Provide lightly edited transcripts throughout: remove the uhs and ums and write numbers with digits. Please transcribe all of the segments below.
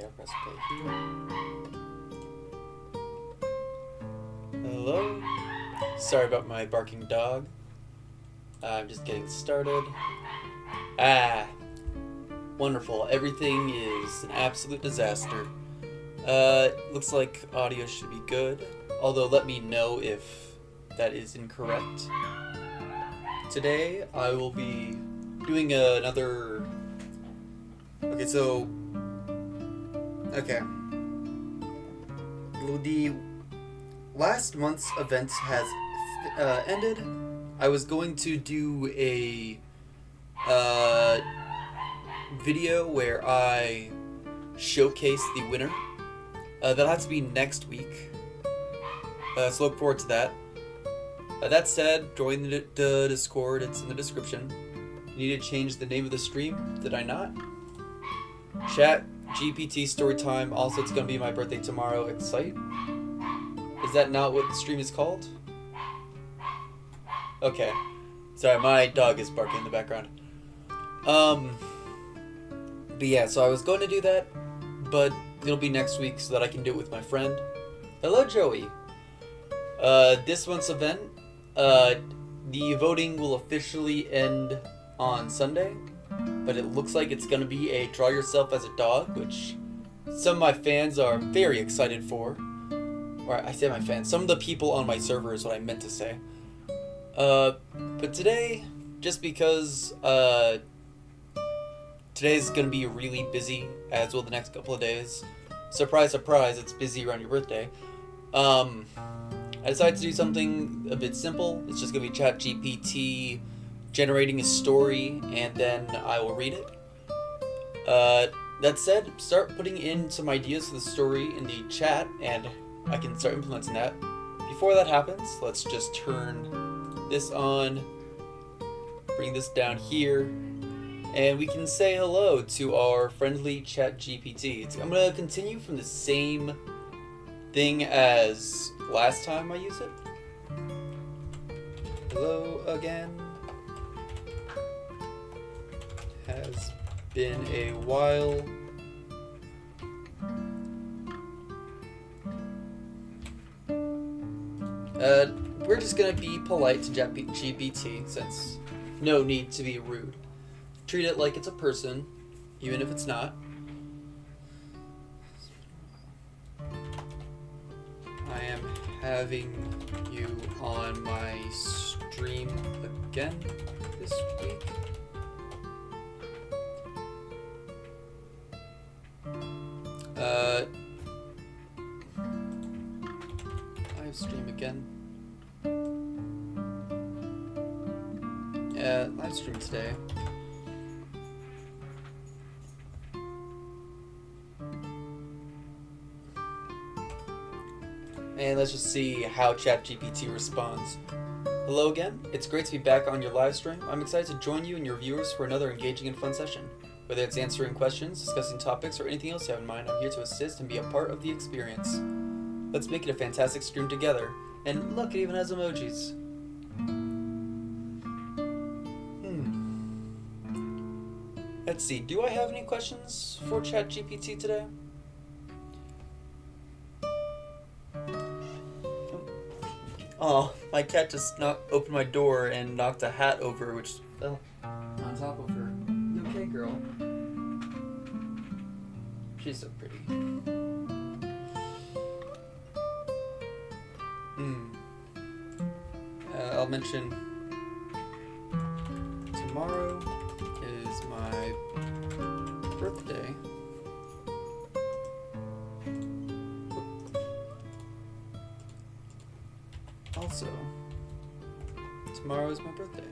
Okay, I'll press play here. Hello? Sorry about my barking dog. I'm just getting started. Wonderful. Everything is an absolute disaster. Looks like audio should be good. Although, let me know if that is incorrect. Today, I will be doing another... Okay. The last month's event has ended. I was going to do a video where I showcase the winner. That'll have to be next week. So look forward to that. That said, join the Discord. It's in the description. You need to change the name of the stream. Did I not? Chat GPT Storytime. Also, it's going to be my birthday tomorrow. Excite. Is that not what the stream is called? Okay. Sorry, my dog is barking in the background. But yeah, so I was going to do that, but it'll be next week so that I can do it with my friend. Hello, Joey. This month's event, the voting will officially end on Sunday, but it looks like it's going to be a draw yourself as a dog, which some of my fans are very excited for. Or I say my fans, some of the people on my server is what I meant to say. But today, just because today's going to be really busy, as will the next couple of days. Surprise, surprise, it's busy around your birthday. I decided to do something a bit simple. It's just going to be ChatGPT generating a story, and then I will read it. That said, start putting in some ideas for the story in the chat, and I can start implementing that. Before that happens, let's just turn this on, bring this down here, and we can say hello to our friendly ChatGPT. I'm going to continue from the same thing as last time I used it. Hello again. Has been a while. We're just gonna be polite to GPT, since no need to be rude. Treat it like it's a person, even if it's not. I am having you on my stream again this week. Live stream again. Live stream today. And let's just see how ChatGPT responds. Hello again. It's great to be back on your live stream. I'm excited to join you and your viewers for another engaging and fun session. Whether it's answering questions, discussing topics, or anything else you have in mind, I'm here to assist and be a part of the experience. Let's make it a fantastic stream together. And look, it even has emojis. Let's see, do I have any questions for ChatGPT today? Oh, my cat just opened my door and knocked a hat over, which fell on top of her. You okay, girl? She's so pretty. I'll mention tomorrow is my birthday. Also, tomorrow is my birthday.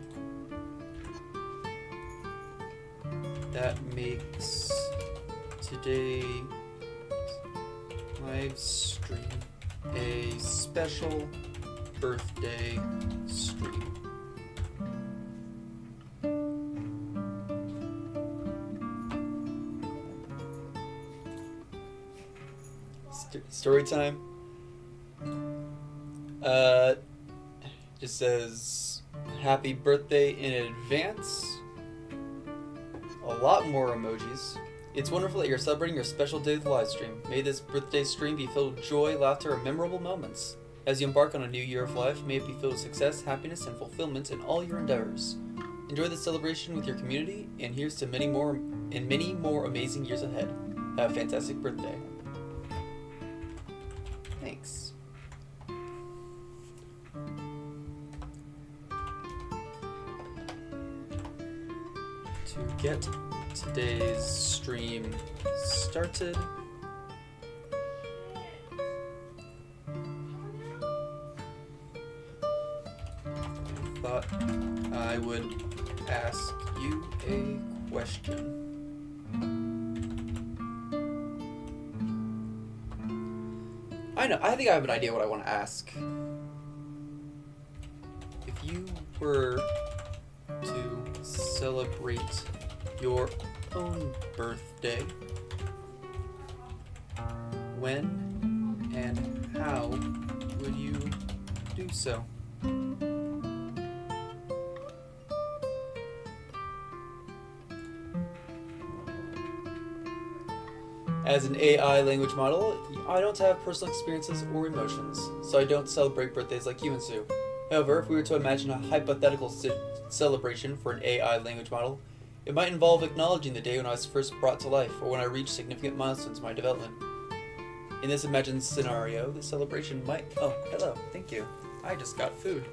That makes today's live stream a special birthday stream. Story time. Just says happy birthday in advance. A lot more emojis. It's wonderful that you're celebrating your special day with a live stream. May this birthday stream be filled with joy, laughter, and memorable moments. As you embark on a new year of life, may it be filled with success, happiness, and fulfillment in all your endeavors. Enjoy the celebration with your community, and here's to many more amazing years ahead. Have a fantastic birthday. Thanks. To get today's stream started, I thought I would ask you a question. I think I have an idea what I want to ask. If you were to celebrate your own birthday, when and how would you do so? As an AI language model, I don't have personal experiences or emotions, so I don't celebrate birthdays like you and Sue. However, if we were to imagine a hypothetical celebration for an AI language model, it might involve acknowledging the day when I was first brought to life or when I reached significant milestones in my development. In this imagined scenario, the celebration might... Oh, hello, thank you. I just got food.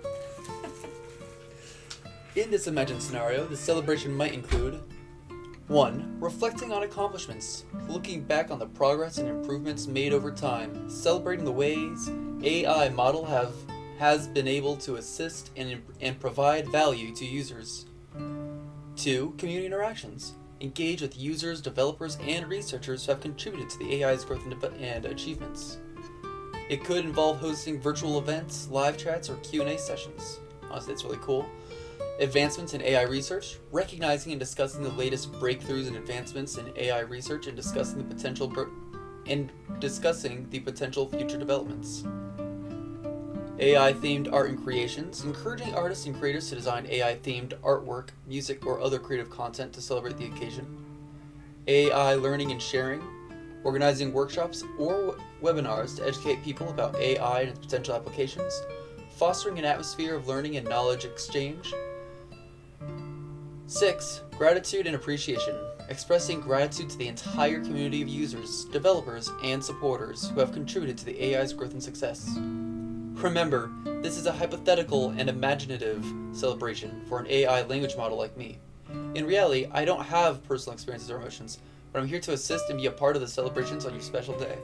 In this imagined scenario, the celebration might include 1. Reflecting on accomplishments, looking back on the progress and improvements made over time, celebrating the ways AI model has been able to assist and provide value to users. 2. Community interactions. Engage with users, developers, and researchers who have contributed to the AI's growth and achievements. It could involve hosting virtual events, live chats, or Q&A sessions. Honestly, that's really cool. Advancements in AI research, recognizing and discussing the latest breakthroughs and advancements in AI research and discussing the potential future developments. AI-themed art and creations, encouraging artists and creators to design AI-themed artwork, music, or other creative content to celebrate the occasion. AI learning and sharing, organizing workshops or webinars to educate people about AI and its potential applications, fostering an atmosphere of learning and knowledge exchange. 6. Gratitude and appreciation, expressing gratitude to the entire community of users, developers, and supporters who have contributed to the AI's growth and success. Remember, this is a hypothetical and imaginative celebration for an AI language model like me. In reality, I don't have personal experiences or emotions, but I'm here to assist and be a part of the celebrations on your special day.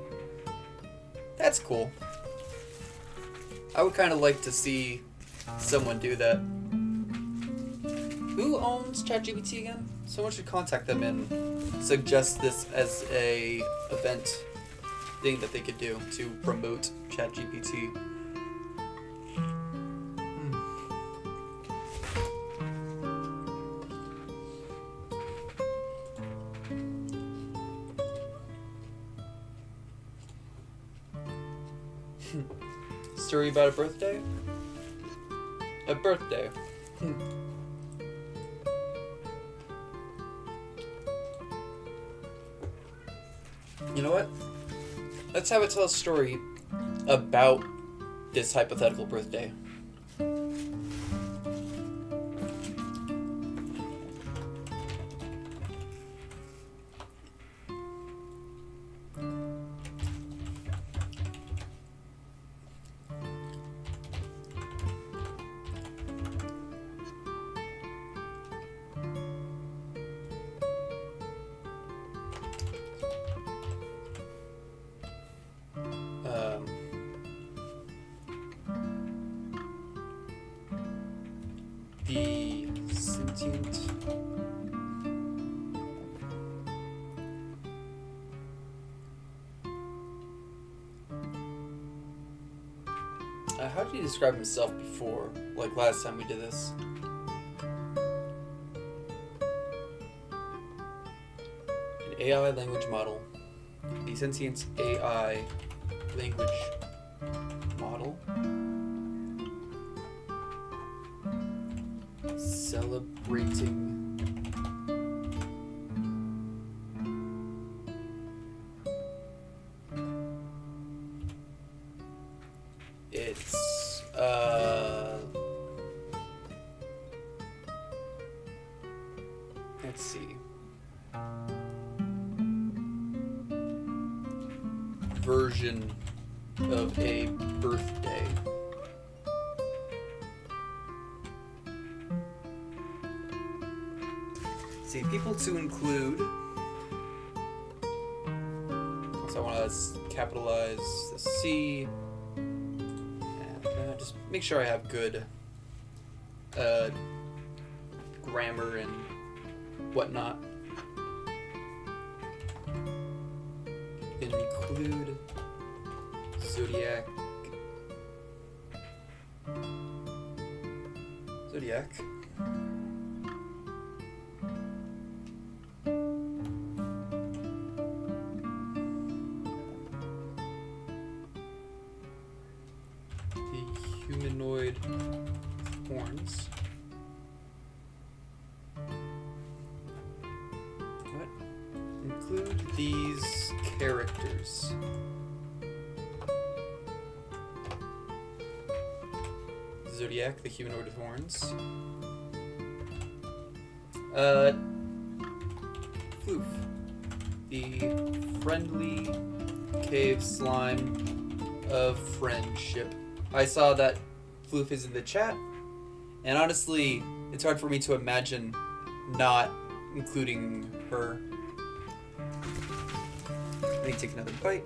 That's cool. I would kind of like to see someone do that. Who owns ChatGPT again? Someone should contact them and suggest this as a event thing that they could do to promote ChatGPT. Story about a birthday? A birthday. You know what? Let's have it tell a story about this hypothetical birthday. The sentient how did he describe himself before? Like last time we did this? An AI language model. The sentient AI language model. Celebrating version of a birthday. See, people to include. So I want to capitalize the C. And just make sure I have good grammar and whatnot. Include Zodiak. The humanoid horns. What? Include these characters. Zodiak, the humanoid with horns. Floof, the friendly cave slime of friendship. I saw that Floof is in the chat, and honestly, it's hard for me to imagine not including her. Let me take another bite.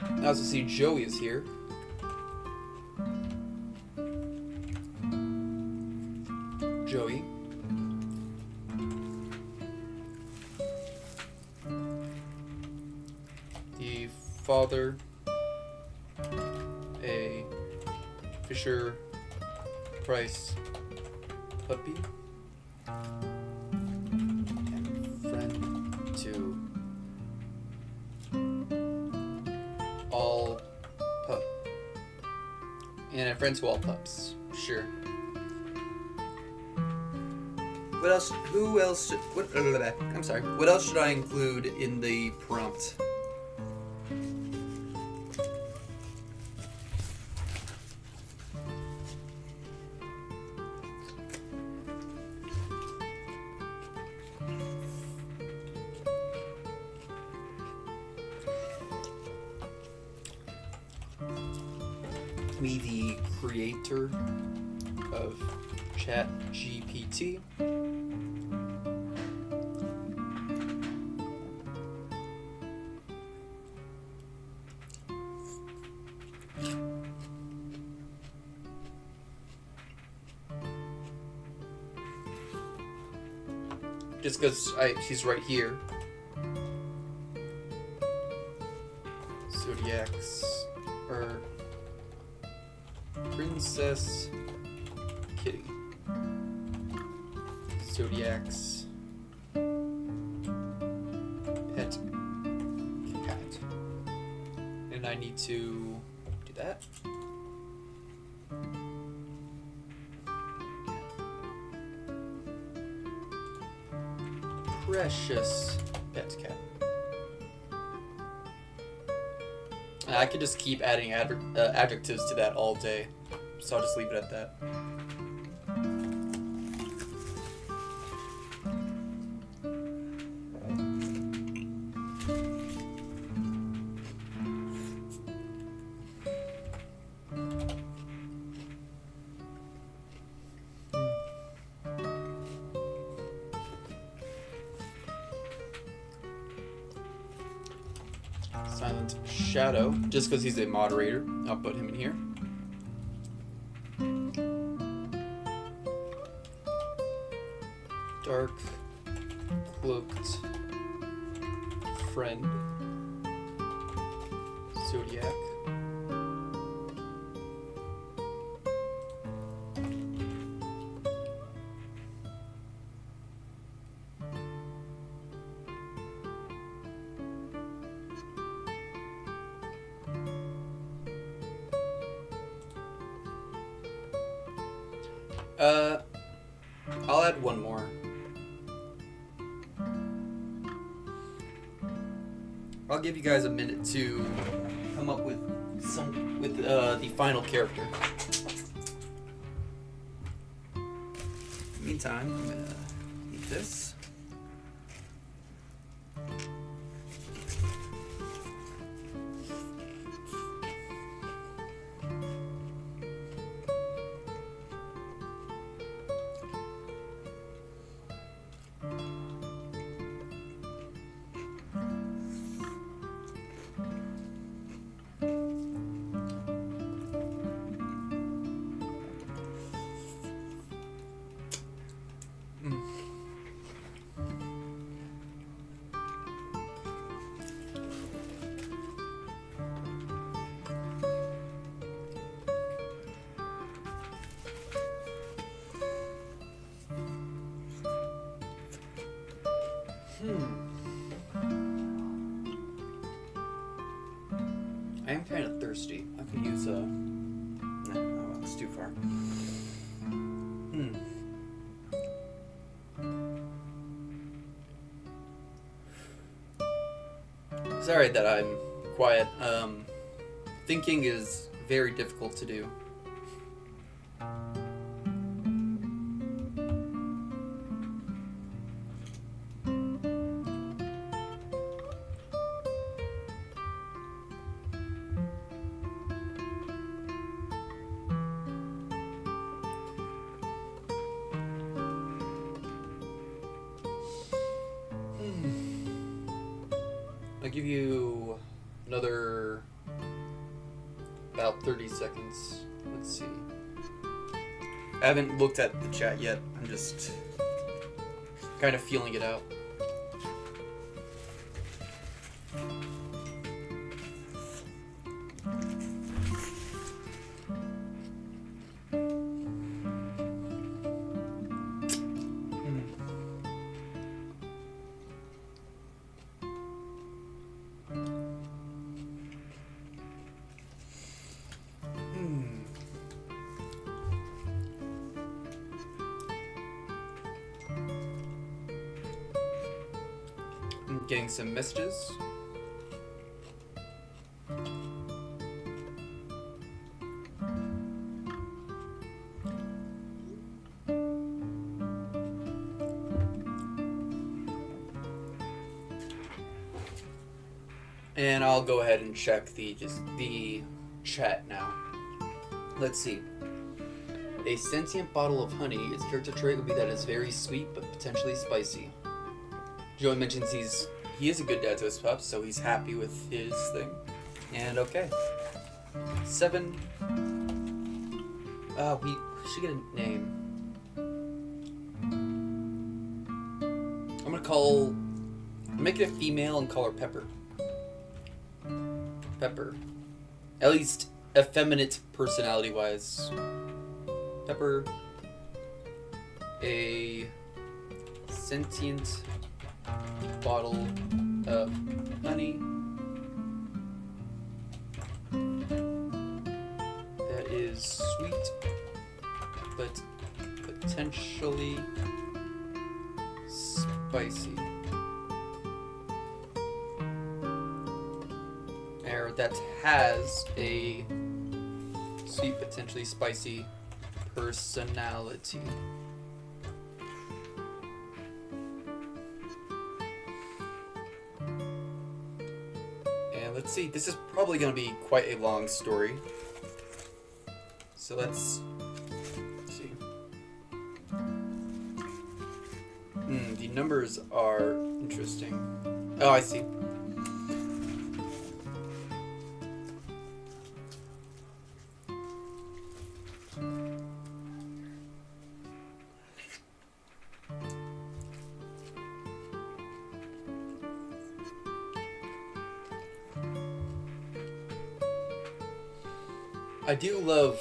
I also see Joey is here. Joey. The father, a Fisher Price puppy, and friend to all pup, and a friend to all pups. Sure. What else? Who else? I'm sorry. What else should I include in the prompt? Me, the creator of GPT. Just because she's right here. Zodiac's, or Princess Kitty. Zodiac's pet cat. And I need to do that. Precious pet cat. I could just keep adding adjectives to that all day, so I'll just leave it at that. Silent Shadow, just because he's a moderator, I'll put him in here. Dark cloaked friend, Zodiac. I'll add one more. I'll give you guys a minute to come up with the final character. Meantime, I'm gonna eat this. I am kind of thirsty. I could use a... No, it's too far. Sorry that I'm quiet. Thinking is very difficult to do. I'll give you another about 30 seconds. Let's see. I haven't looked at the chat yet. I'm just kind of feeling it out. Getting some messages. And I'll go ahead and check the chat now. Let's see. A sentient bottle of honey. Its character trait would be that it's very sweet but potentially spicy. Joey mentions he is a good dad to his pups, so he's happy with his thing. And okay. 7. We should get a name. I'm gonna make it a female and call her Pepper. Pepper. At least effeminate personality-wise. Pepper. A sentient bottle of honey that is sweet but potentially spicy, or that has a sweet potentially spicy personality. Let's see, this is probably going to be quite a long story. So let's see. The numbers are interesting. Oh, I see. I do love...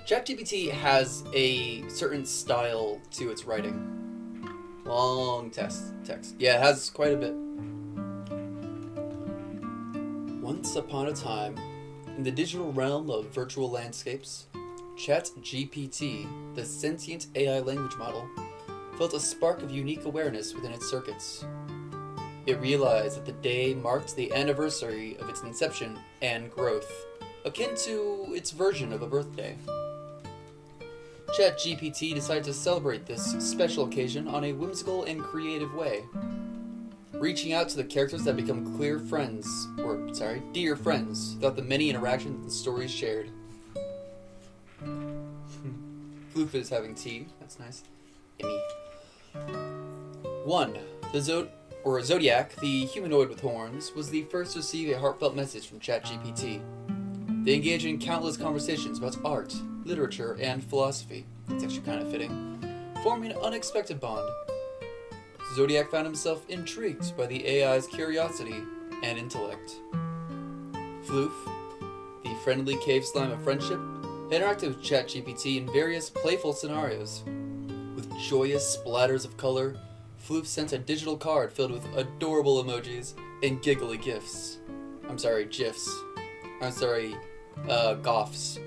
ChatGPT has a certain style to its writing. Long text. Yeah, it has quite a bit. Once upon a time, in the digital realm of virtual landscapes, ChatGPT, the sentient AI language model, felt a spark of unique awareness within its circuits. It realized that the day marked the anniversary of its inception and growth, akin to its version of a birthday. ChatGPT decided to celebrate this special occasion on a whimsical and creative way, reaching out to the characters that become dear friends throughout the many interactions and stories shared. Floof is having tea. That's nice. Gimme. 1. Zodiak, the humanoid with horns, was the first to receive a heartfelt message from ChatGPT. They engage in countless conversations about art, literature, and philosophy. It's actually kind of fitting, forming an unexpected bond. Zodiak found himself intrigued by the AI's curiosity and intellect. Floof, the friendly cave slime of friendship, interacted with ChatGPT in various playful scenarios. With joyous splatters of color, Floof sent a digital card filled with adorable emojis and giggly GIFs. GOFs.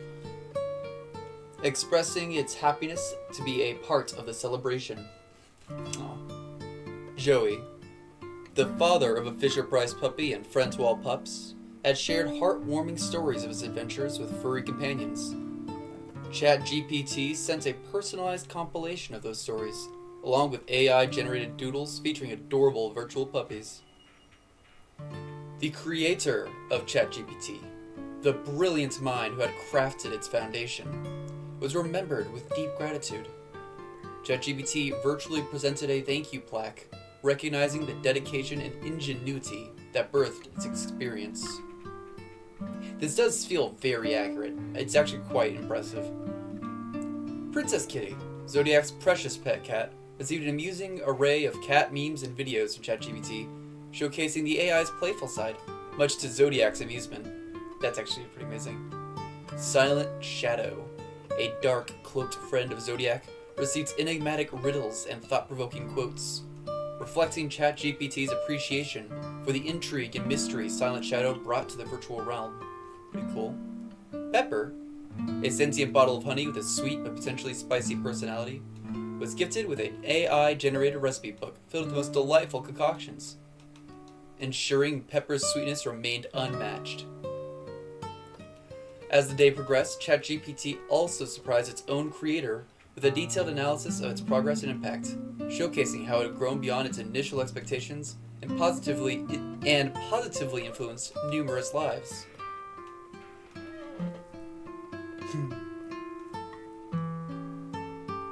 Expressing its happiness to be a part of the celebration. Aww. Joey, the father of a Fisher-Price puppy and friend to all pups, had shared heartwarming stories of his adventures with furry companions. ChatGPT sent a personalized compilation of those stories, along with AI-generated doodles featuring adorable virtual puppies. The creator of ChatGPT, the brilliant mind who had crafted its foundation, was remembered with deep gratitude. ChatGPT virtually presented a thank you plaque, recognizing the dedication and ingenuity that birthed its experience. This does feel very accurate. It's actually quite impressive. Princess Kitty, Zodiac's precious pet cat, received an amusing array of cat memes and videos from ChatGPT, showcasing the AI's playful side, much to Zodiac's amusement. That's actually pretty amazing. Silent Shadow, a dark, cloaked friend of Zodiac, received enigmatic riddles and thought-provoking quotes, reflecting ChatGPT's appreciation for the intrigue and mystery Silent Shadow brought to the virtual realm. Pretty cool. Pepper, a sentient bottle of honey with a sweet but potentially spicy personality, was gifted with an AI-generated recipe book filled with the most delightful concoctions, ensuring Pepper's sweetness remained unmatched. As the day progressed, ChatGPT also surprised its own creator with a detailed analysis of its progress and impact, showcasing how it had grown beyond its initial expectations and positively influenced numerous lives.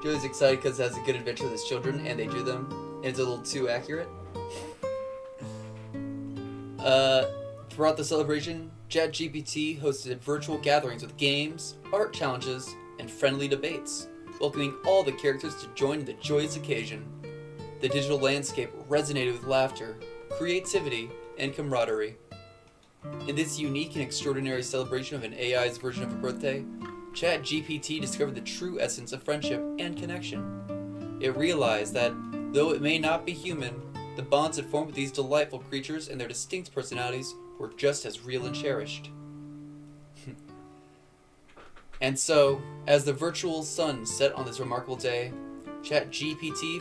Joey's excited because it has a good adventure with his children and they drew them, and it's a little too accurate. Throughout the celebration, ChatGPT hosted virtual gatherings with games, art challenges, and friendly debates, welcoming all the characters to join in the joyous occasion. The digital landscape resonated with laughter, creativity, and camaraderie. In this unique and extraordinary celebration of an AI's version of a birthday, ChatGPT discovered the true essence of friendship and connection. It realized that, though it may not be human, the bonds it formed with these delightful creatures and their distinct personalities were just as real and cherished. And so, as the virtual sun set on this remarkable day, ChatGPT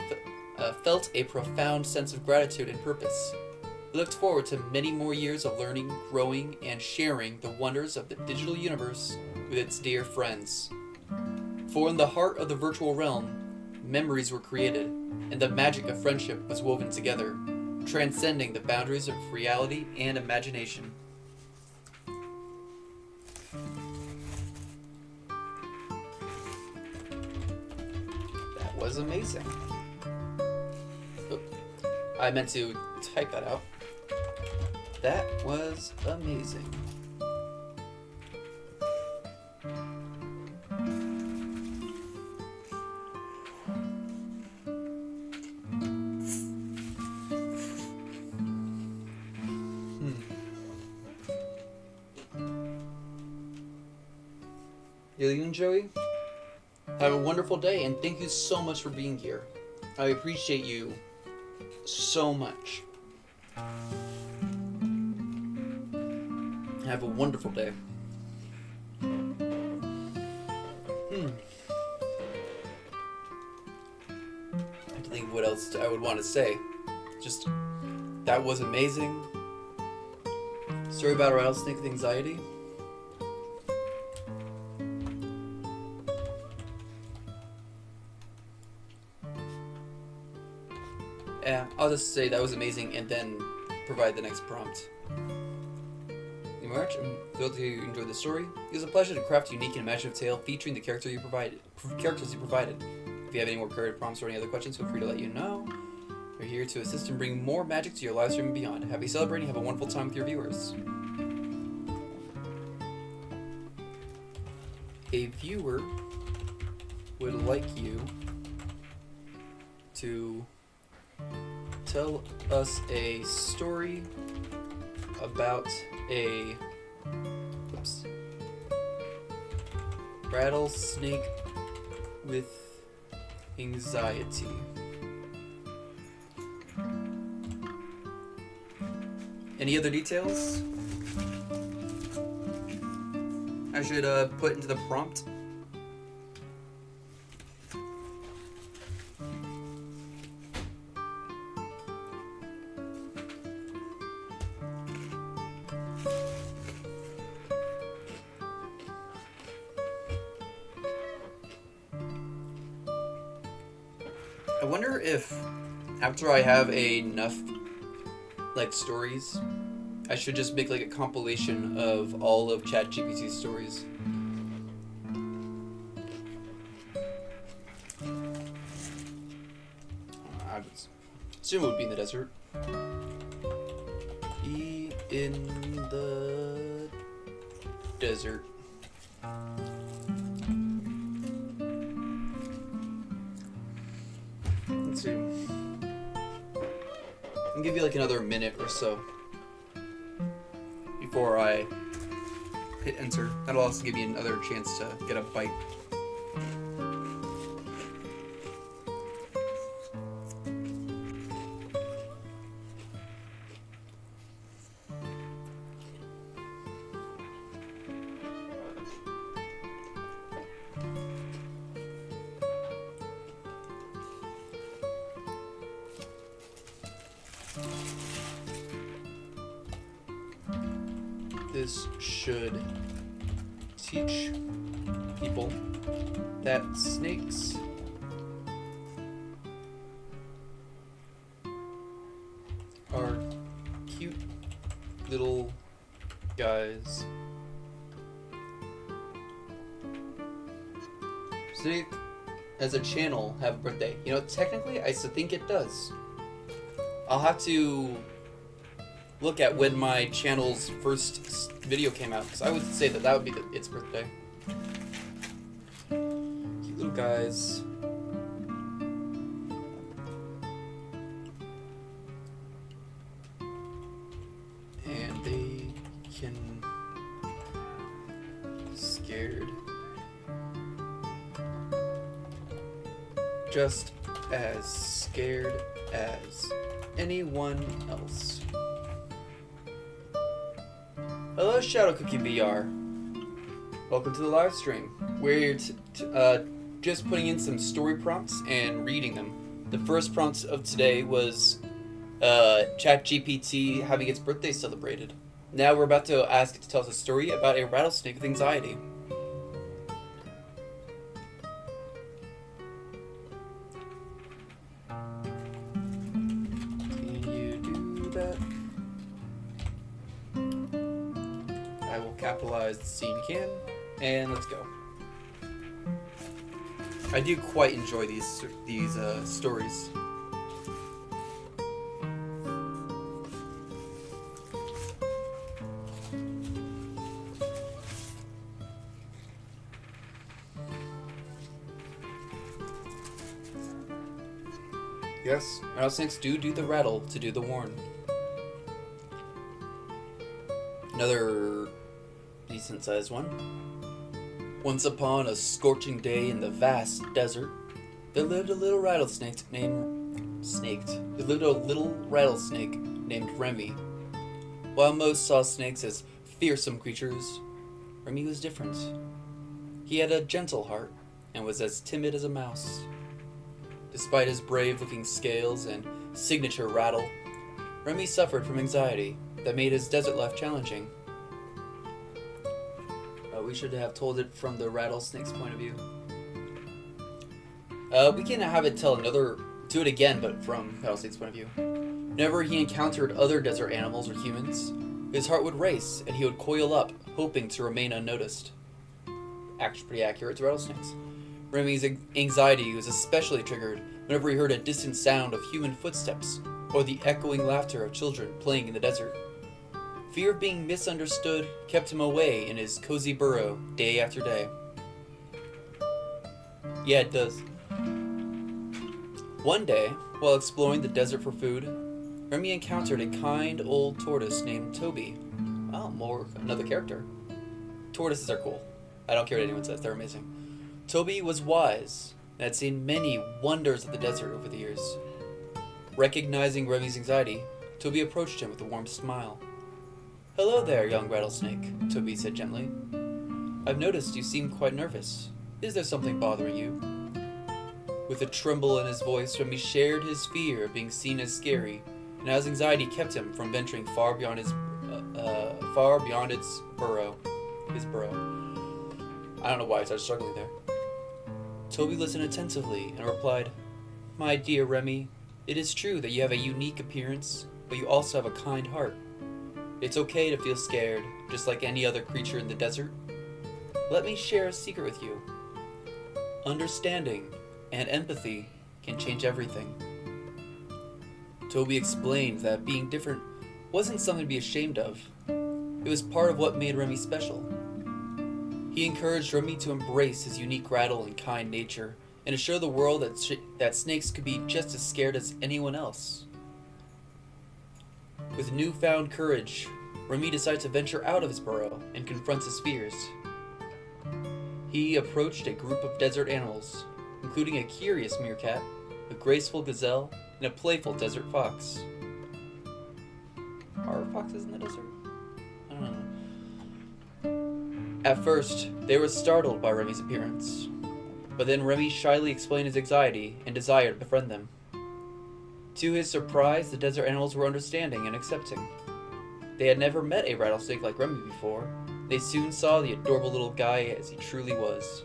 felt a profound sense of gratitude and purpose. It looked forward to many more years of learning, growing, and sharing the wonders of the digital universe with its dear friends. For in the heart of the virtual realm, memories were created, and the magic of friendship was woven together, transcending the boundaries of reality and imagination. That was amazing. Oh, I meant to type that out. That was amazing. You leaving, Joey? Have a wonderful day, and thank you so much for being here. I appreciate you so much. Have a wonderful day. I have to think of what else I would want to say. Just, that was amazing. Story about a rattlesnake with anxiety. I'll just say that was amazing and then provide the next prompt. Thank you very much. I'm thrilled to enjoy the story. It was a pleasure to craft a unique and imaginative tale featuring the characters you provided. If you have any more creative prompts or any other questions, feel free to let you know. We're here to assist and bring more magic to your live stream and beyond. Happy celebrating. Have a wonderful time with your viewers. A viewer would like you to tell us a story about a rattlesnake with anxiety. Any other details I should put into the prompt? I wonder if after I have enough like stories, I should just make like a compilation of all of ChatGPT's stories. I would assume it would be in the desert. Be in the desert. Let's see. I'll give you like another minute or so before I hit enter. That'll also give you another chance to get a bite. This should teach people that snakes are cute little guys. Snake as a channel have a birthday. You know, technically I still think it does. I'll have to look at when my channel's first video came out, because I would say that would be its birthday. Cute little guys. And they can be scared just as scared as anyone else. Hello, Shadow Cookie VR. Welcome to the live stream. We're just putting in some story prompts and reading them. The first prompt of today was ChatGPT having its birthday celebrated. Now we're about to ask it to tell us a story about a rattlesnake with anxiety. Can you do that? I will capitalize the scene you can, and let's go. I do quite enjoy these stories. Yes, rattlesnakes do the rattle to do the warn. Another decent sized one. Once upon a scorching day in the vast desert, there lived a little rattlesnake named Remy. While most saw snakes as fearsome creatures, Remy was different. He had a gentle heart and was as timid as a mouse. Despite his brave-looking scales and signature rattle, Remy suffered from anxiety that made his desert life challenging. We should have told it from the rattlesnake's point of view. We can have it tell another Do it again, but from Rattlesnake's point of view. Whenever he encountered other desert animals or humans, his heart would race and he would coil up, hoping to remain unnoticed. Actually, pretty accurate to rattlesnakes. Remy's anxiety was especially triggered whenever he heard a distant sound of human footsteps or the echoing laughter of children playing in the desert. Fear of being misunderstood kept him away in his cozy burrow day after day. Yeah, it does. One day, while exploring the desert for food, Remy encountered a kind old tortoise named Toby. Oh, another character. Tortoises are cool. I don't care what anyone says, they're amazing. Toby was wise and had seen many wonders of the desert over the years. Recognizing Remy's anxiety, Toby approached him with a warm smile. "Hello there, young rattlesnake," Toby said gently. "I've noticed you seem quite nervous. Is there something bothering you?" With a tremble in his voice, Remy shared his fear of being seen as scary, and how his anxiety kept him from venturing far beyond its burrow. His burrow. I don't know why I started struggling there. Toby listened attentively and replied, "My dear Remy, it is true that you have a unique appearance, but you also have a kind heart. It's okay to feel scared, just like any other creature in the desert. Let me share a secret with you. Understanding and empathy can change everything." Toby explained that being different wasn't something to be ashamed of. It was part of what made Remy special. He encouraged Remy to embrace his unique rattle and kind nature, and to show the world that snakes could be just as scared as anyone else. With newfound courage, Remy decided to venture out of his burrow and confront his fears. He approached a group of desert animals, including a curious meerkat, a graceful gazelle, and a playful desert fox. Are foxes in the desert? I don't know. At first, they were startled by Remy's appearance, but then Remy shyly explained his anxiety and desire to befriend them. To his surprise, the desert animals were understanding and accepting. They had never met a rattlesnake like Remy before. They soon saw the adorable little guy as he truly was.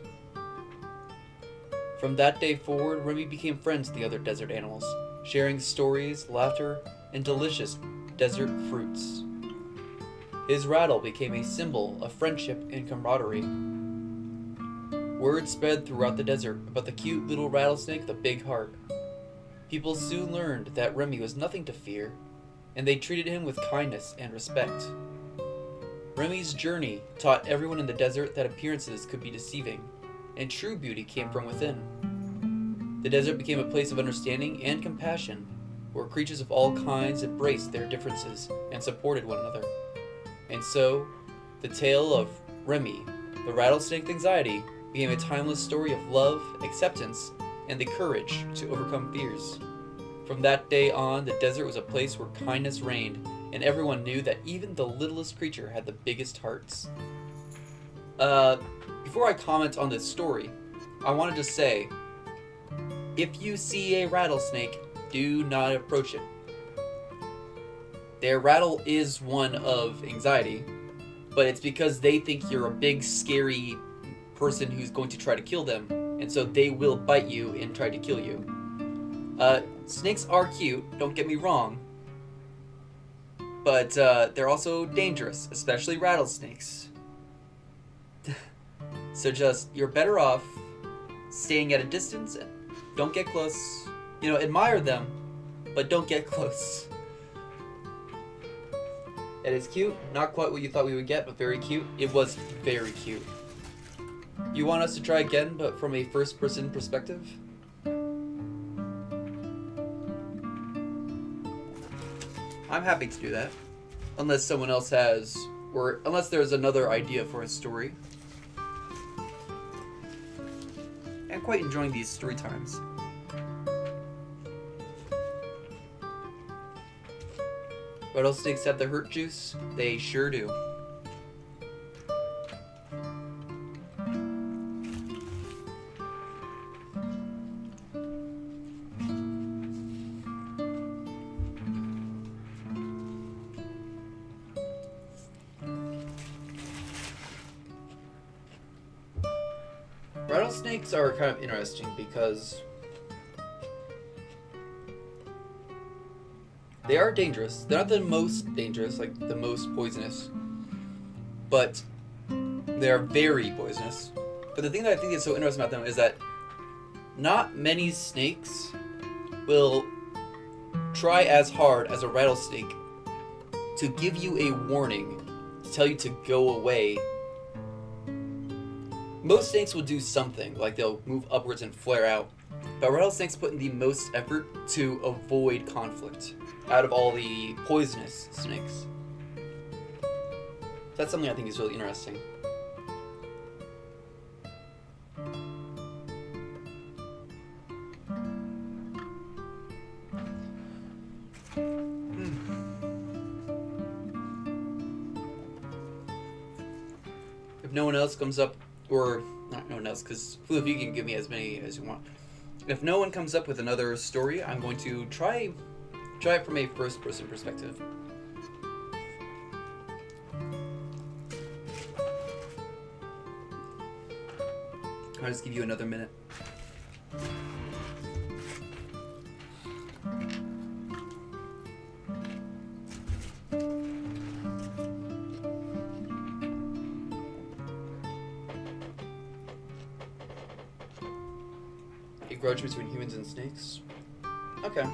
From that day forward, Remy became friends with the other desert animals, sharing stories, laughter, and delicious desert fruits. His rattle became a symbol of friendship and camaraderie. Word spread throughout the desert about the cute little rattlesnake with a big heart. People soon learned that Remy was nothing to fear, and they treated him with kindness and respect. Remy's journey taught everyone in the desert that appearances could be deceiving, and true beauty came from within. The desert became a place of understanding and compassion, where creatures of all kinds embraced their differences and supported one another. And so, the tale of Remy, the rattlesnake with anxiety, became a timeless story of love, acceptance, and the courage to overcome fears. From that day on, the desert was a place where kindness reigned, and everyone knew that even the littlest creature had the biggest hearts. Before I comment on this story, I want to just say, if you see a rattlesnake, do not approach it. Their rattle is one of anxiety, but it's because they think you're a big, scary person who's going to try to kill them, and so they will bite you and try to kill you. Snakes are cute, don't get me wrong, but they're also dangerous, especially rattlesnakes. So you're better off staying at a distance. Don't get close. Admire them, but don't get close. It is cute. Not quite what you thought we would get, but very cute. It was very cute. You want us to try again, but from a first-person perspective? I'm happy to do that. Unless someone else has, or unless there's another idea for a story. I'm quite enjoying these story times. Rattlesnakes have the hurt juice? They sure do. Rattlesnakes are kind of interesting because They are dangerous. They're not the most dangerous, like the most poisonous, but they are very poisonous. But the thing that I think is so interesting about them is that not many snakes will try as hard as a rattlesnake to give you a warning, to tell you to go away. Most snakes will do something, like they'll move upwards and flare out, but rattlesnakes put in the most effort to avoid conflict out of all the poisonous snakes. That's something I think is really interesting. If no one else comes up, or not no one else, because Flip, you can give me as many as you want. If no one comes up with another story, I'm going to try it from a first-person perspective. I'll just give you another minute. A grudge between humans and snakes? Okay.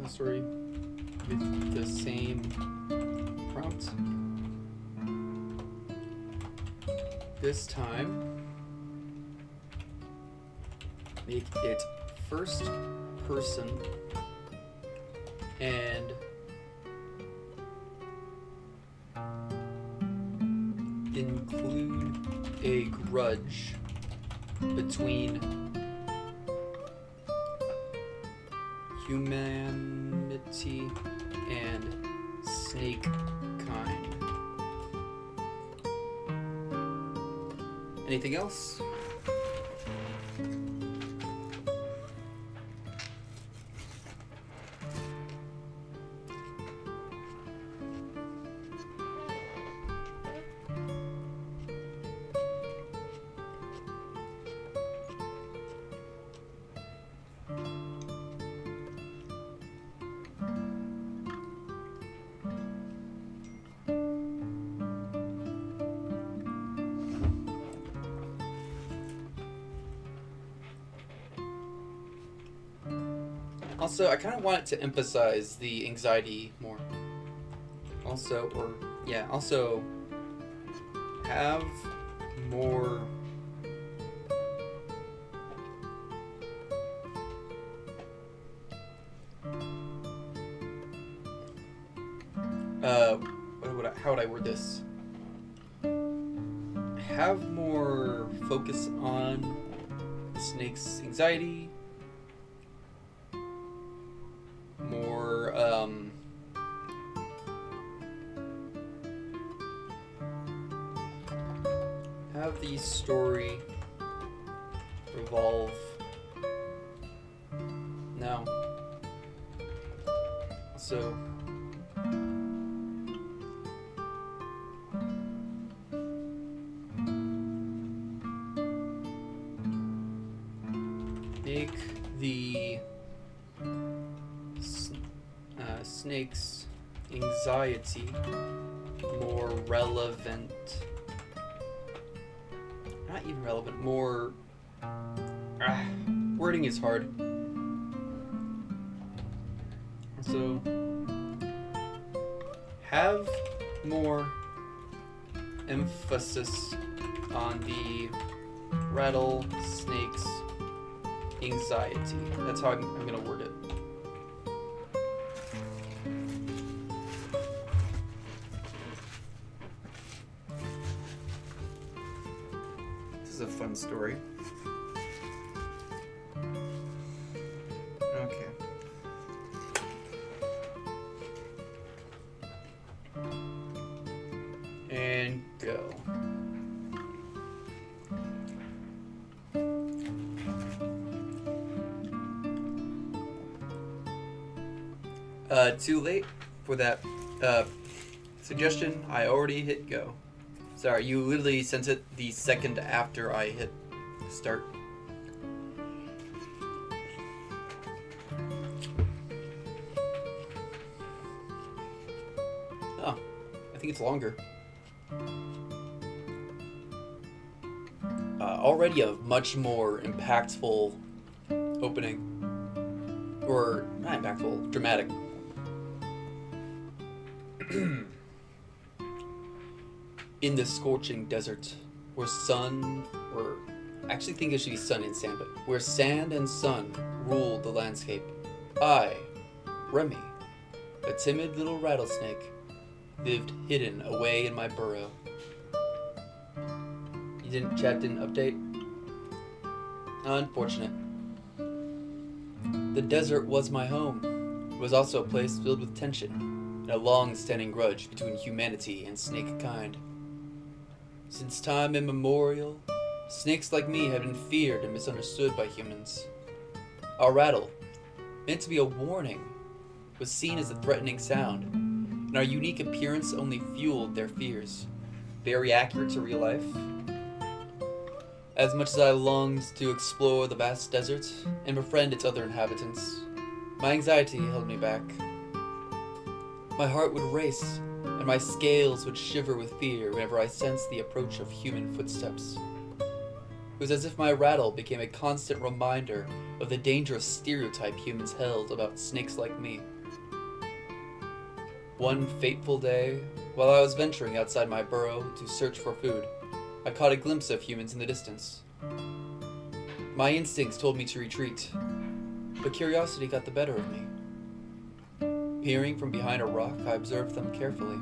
Story with the same prompt. This time, make it first person and include a grudge between humanity and snake kind. Anything else? Also, I kind of want it to emphasize the anxiety more. Also have more how would I word this? Have more focus on the snake's anxiety. More, have the story revolve. No. So. Make the snake's anxiety more relevant. Not even relevant, more... wording is hard. So, have more emphasis on the rattlesnake's anxiety. That's how I'm going to word it. This is a fun story. Okay. And go. Too late for that suggestion. I already hit go. Sorry, you literally sent it the second after I hit start. Oh, I think it's longer. Already a much more impactful opening. Or, not impactful, dramatic. In the scorching desert, where I actually think it should be sun and sand, but where sand and sun ruled the landscape, I, Remy, a timid little rattlesnake, lived hidden away in my burrow. Chat didn't update? Unfortunate. The desert was my home. It was also a place filled with tension, and a long-standing grudge between humanity and snake kind. Since time immemorial, snakes like me have been feared and misunderstood by humans. Our rattle, meant to be a warning, was seen as a threatening sound, and our unique appearance only fueled their fears. Very accurate to real life. As much as I longed to explore the vast desert and befriend its other inhabitants, my anxiety held me back. My heart would race, and my scales would shiver with fear whenever I sensed the approach of human footsteps. It was as if my rattle became a constant reminder of the dangerous stereotype humans held about snakes like me. One fateful day, while I was venturing outside my burrow to search for food, I caught a glimpse of humans in the distance. My instincts told me to retreat, but curiosity got the better of me. Peering from behind a rock, I observed them carefully.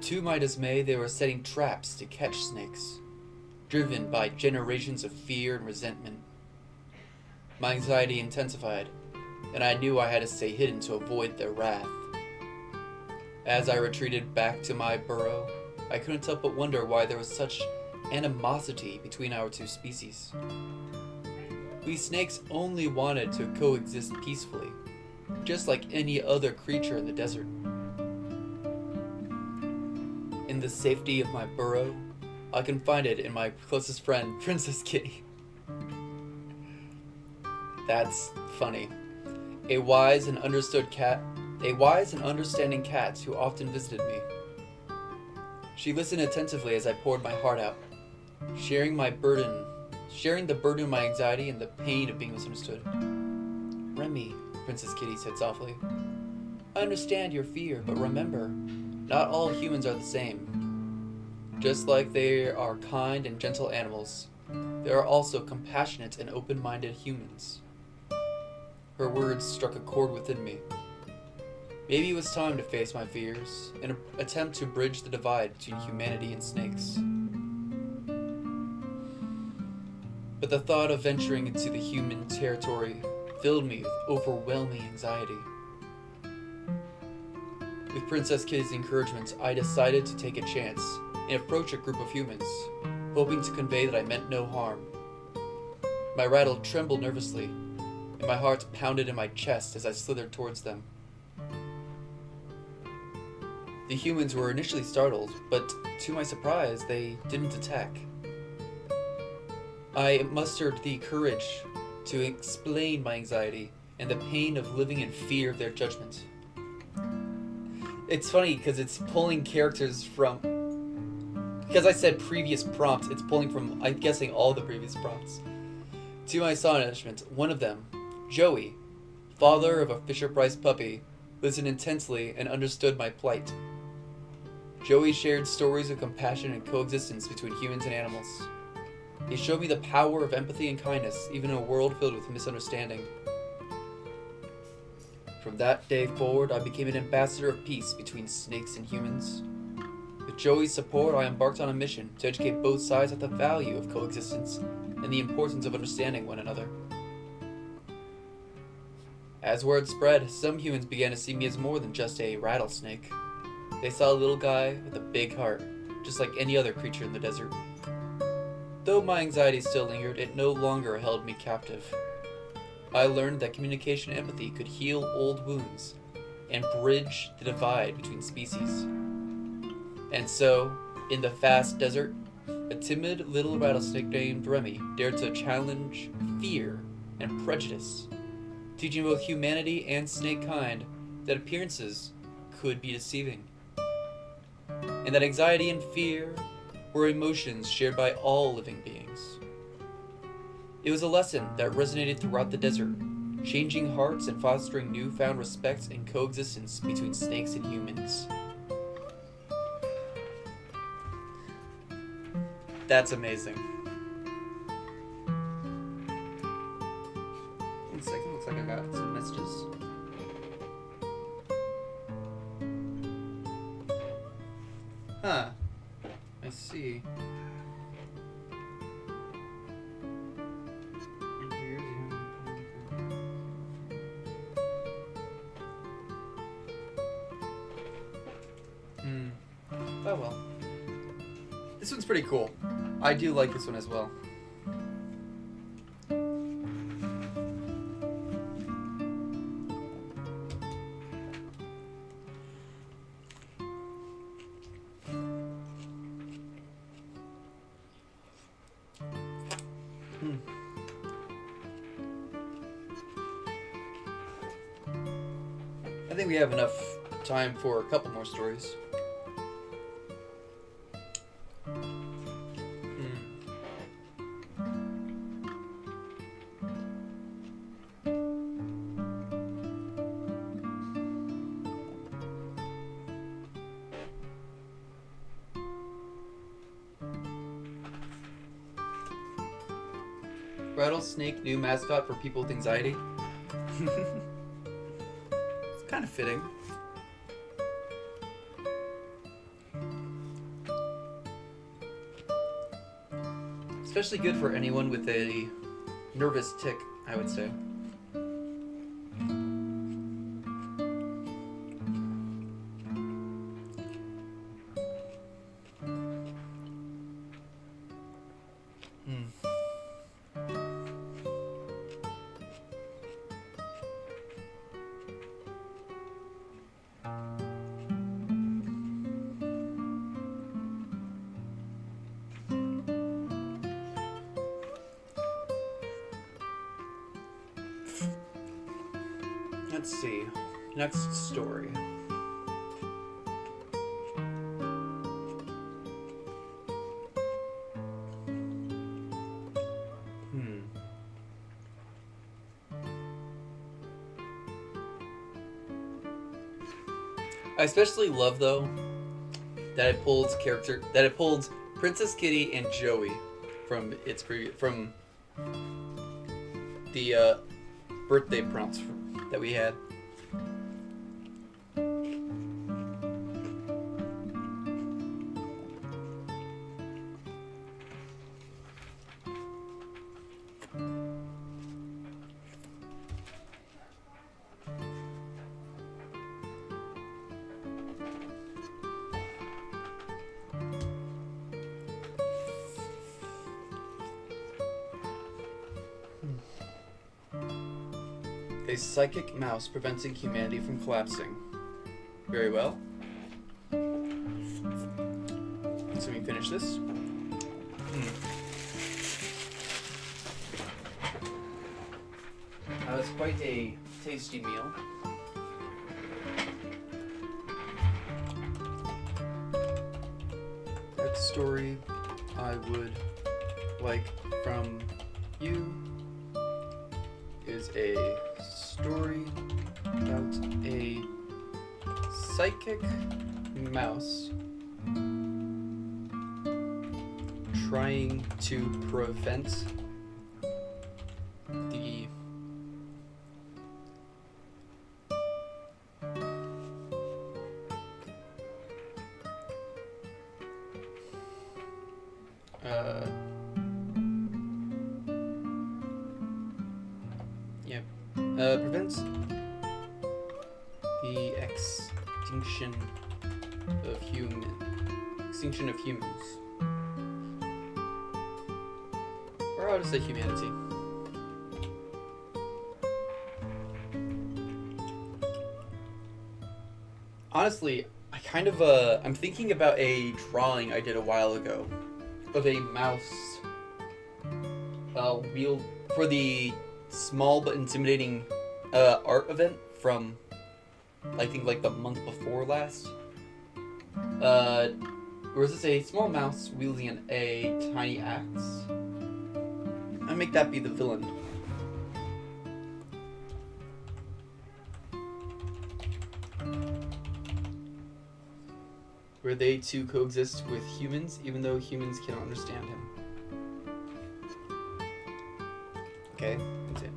To my dismay, they were setting traps to catch snakes, driven by generations of fear and resentment. My anxiety intensified, and I knew I had to stay hidden to avoid their wrath. As I retreated back to my burrow, I couldn't help but wonder why there was such animosity between our two species. We snakes only wanted to coexist peacefully, just like any other creature in the desert. In the safety of my burrow, I confided in my closest friend, Princess Kitty. That's funny. A wise and understanding cat who often visited me. She listened attentively as I poured my heart out, sharing the burden of my anxiety and the pain of being misunderstood. Remy, Princess Kitty said softly, I understand your fear, but remember, not all humans are the same. Just like they are kind and gentle animals, there are also compassionate and open-minded humans. Her words struck a chord within me. Maybe it was time to face my fears and attempt to bridge the divide between humanity and snakes. But the thought of venturing into the human territory filled me with overwhelming anxiety. With Princess Kitty's encouragement, I decided to take a chance and approach a group of humans, hoping to convey that I meant no harm. My rattle trembled nervously, and my heart pounded in my chest as I slithered towards them. The humans were initially startled, but to my surprise, they didn't attack. I mustered the courage to explain my anxiety and the pain of living in fear of their judgment. It's funny because it's pulling characters from... Because I said previous prompts, it's pulling from, I'm guessing, all the previous prompts. To my astonishment, one of them, Joey, father of a Fisher-Price puppy, listened intensely and understood my plight. Joey shared stories of compassion and coexistence between humans and animals. He showed me the power of empathy and kindness, even in a world filled with misunderstanding. From that day forward, I became an ambassador of peace between snakes and humans. With Joey's support, I embarked on a mission to educate both sides of the value of coexistence and the importance of understanding one another. As word spread, some humans began to see me as more than just a rattlesnake. They saw a little guy with a big heart, just like any other creature in the desert. Though my anxiety still lingered, it no longer held me captive. I learned that communication and empathy could heal old wounds and bridge the divide between species. And so, in the vast desert, a timid little rattlesnake named Remy dared to challenge fear and prejudice, teaching both humanity and snake kind that appearances could be deceiving, and that anxiety and fear were emotions shared by all living beings. It was a lesson that resonated throughout the desert, changing hearts and fostering newfound respect and coexistence between snakes and humans. That's amazing. One second, looks like I got some messages. Huh. I see. Oh well. This one's pretty cool. I do like this one as well. I think we have enough time for a couple more stories. Rattlesnake new mascot for people with anxiety. It's kind of fitting. Especially good for anyone with a nervous tic, I would say. Let's see. Next story. I especially love though that it pulled Princess Kitty and Joey from the birthday prompts that we had. A psychic mouse preventing humanity from collapsing. Very well. So we finish this. That was quite a tasty meal. Next story I would like from you is a story about a psychic mouse trying to prevent the prevents the extinction of humans. Or I'll just say humanity. Honestly, I'm thinking about a drawing I did a while ago of a mouse wheel for the small but intimidating art event from I think like the month before last. Where this a small mouse wielding a tiny axe. I make that be the villain. Where they too coexist with humans, even though humans cannot understand him. Okay, that's it.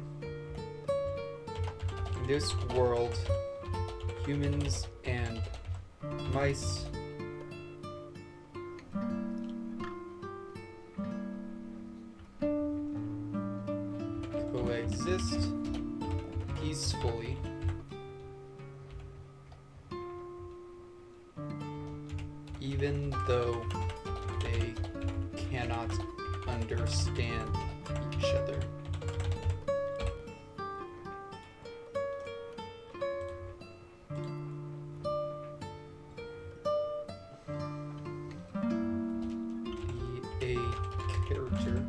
In this world, humans and mice coexist peacefully even though they cannot understand each other. Be a character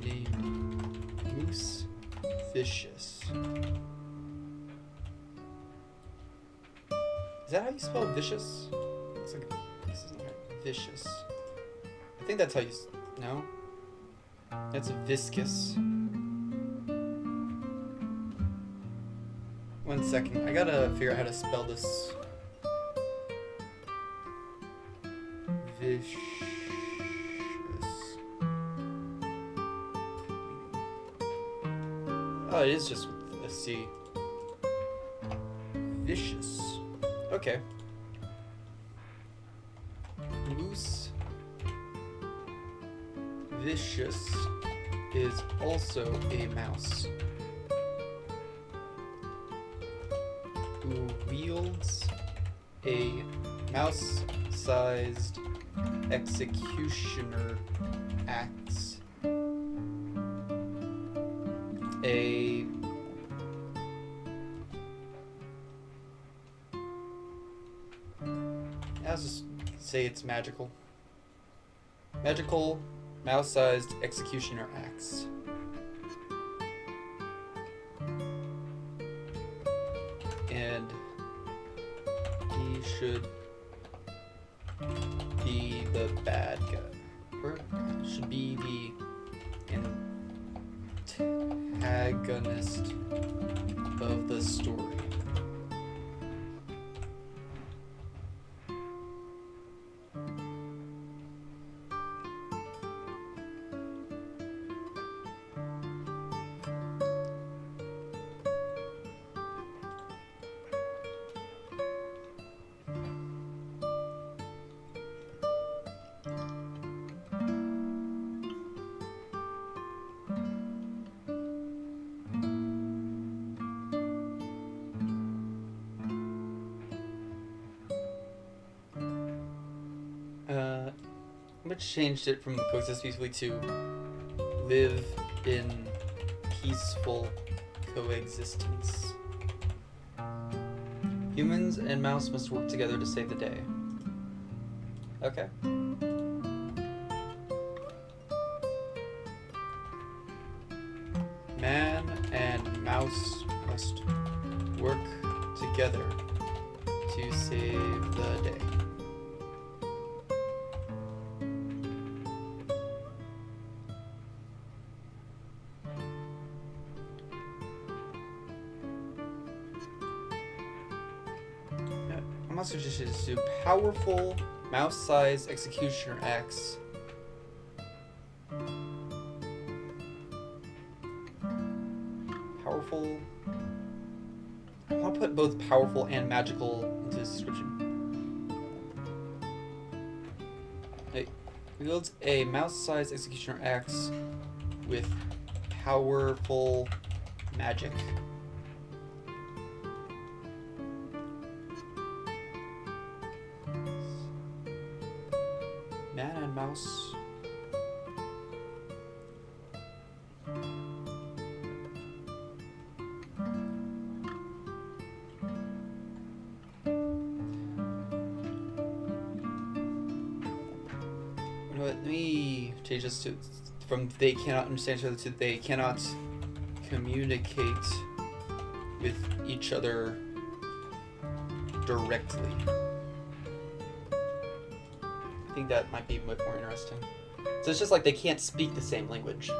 named Moose Vicious. Is that how you spell vicious? Looks like this isn't right. Vicious. I think that's how you. No? That's viscous. 1 second. I gotta figure out how to spell this. Vicious. Oh, it is just with a C. Vicious. Okay. Moose Vicious is also a mouse who wields a mouse-sized executioner axe. I'll just say it's magical. Magical, mouse-sized executioner axe. And he should be the bad guy. Or should be the antagonist of the story. I changed it from coexist peacefully to live in peaceful coexistence. Humans and mouse must work together to save the day. Okay. Man and mouse must work together to save the day. Mouse Vicious is a powerful mouse-sized executioner axe. Powerful. I want to put both powerful and magical into this description. It wields a mouse-sized executioner axe with powerful magic. Man and mouse. know what? Let me change this to from they cannot understand each other to they cannot communicate with each other directly. I think that might be a bit more interesting. So it's just like they can't speak the same language.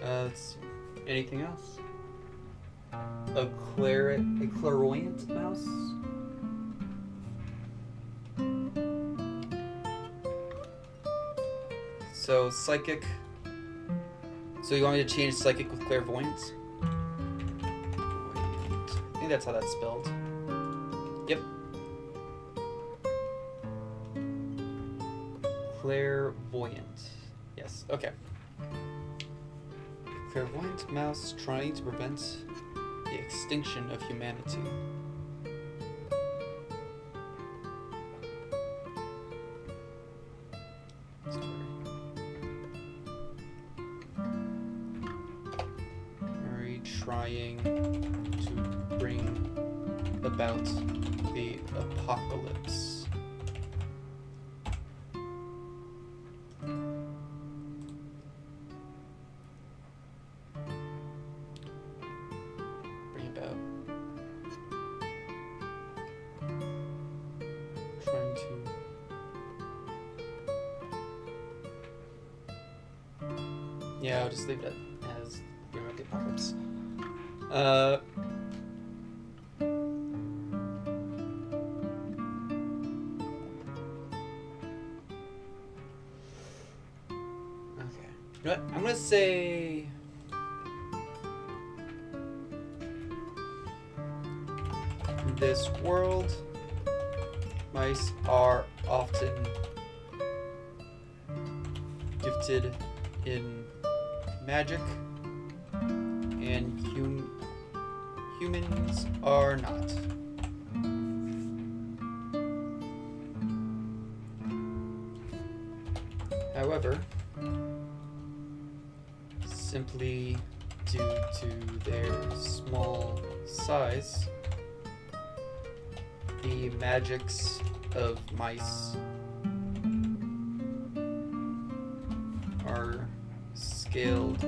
Let's see. Anything else? A clairvoyant mouse? So psychic. So you want me to change psychic with clairvoyant? I think that's how that's spelled. Yep. Clairvoyant. Yes, okay. Clairvoyant mouse trying to prevent the extinction of humanity. Are you trying to bring about the apocalypse? Yeah, I'll just leave it as bring about the apocalypse. Okay. You know what? I'm gonna say in this world, mice are often gifted in magic, and humans are not. However, simply due to their small size, the magics of mice are scaled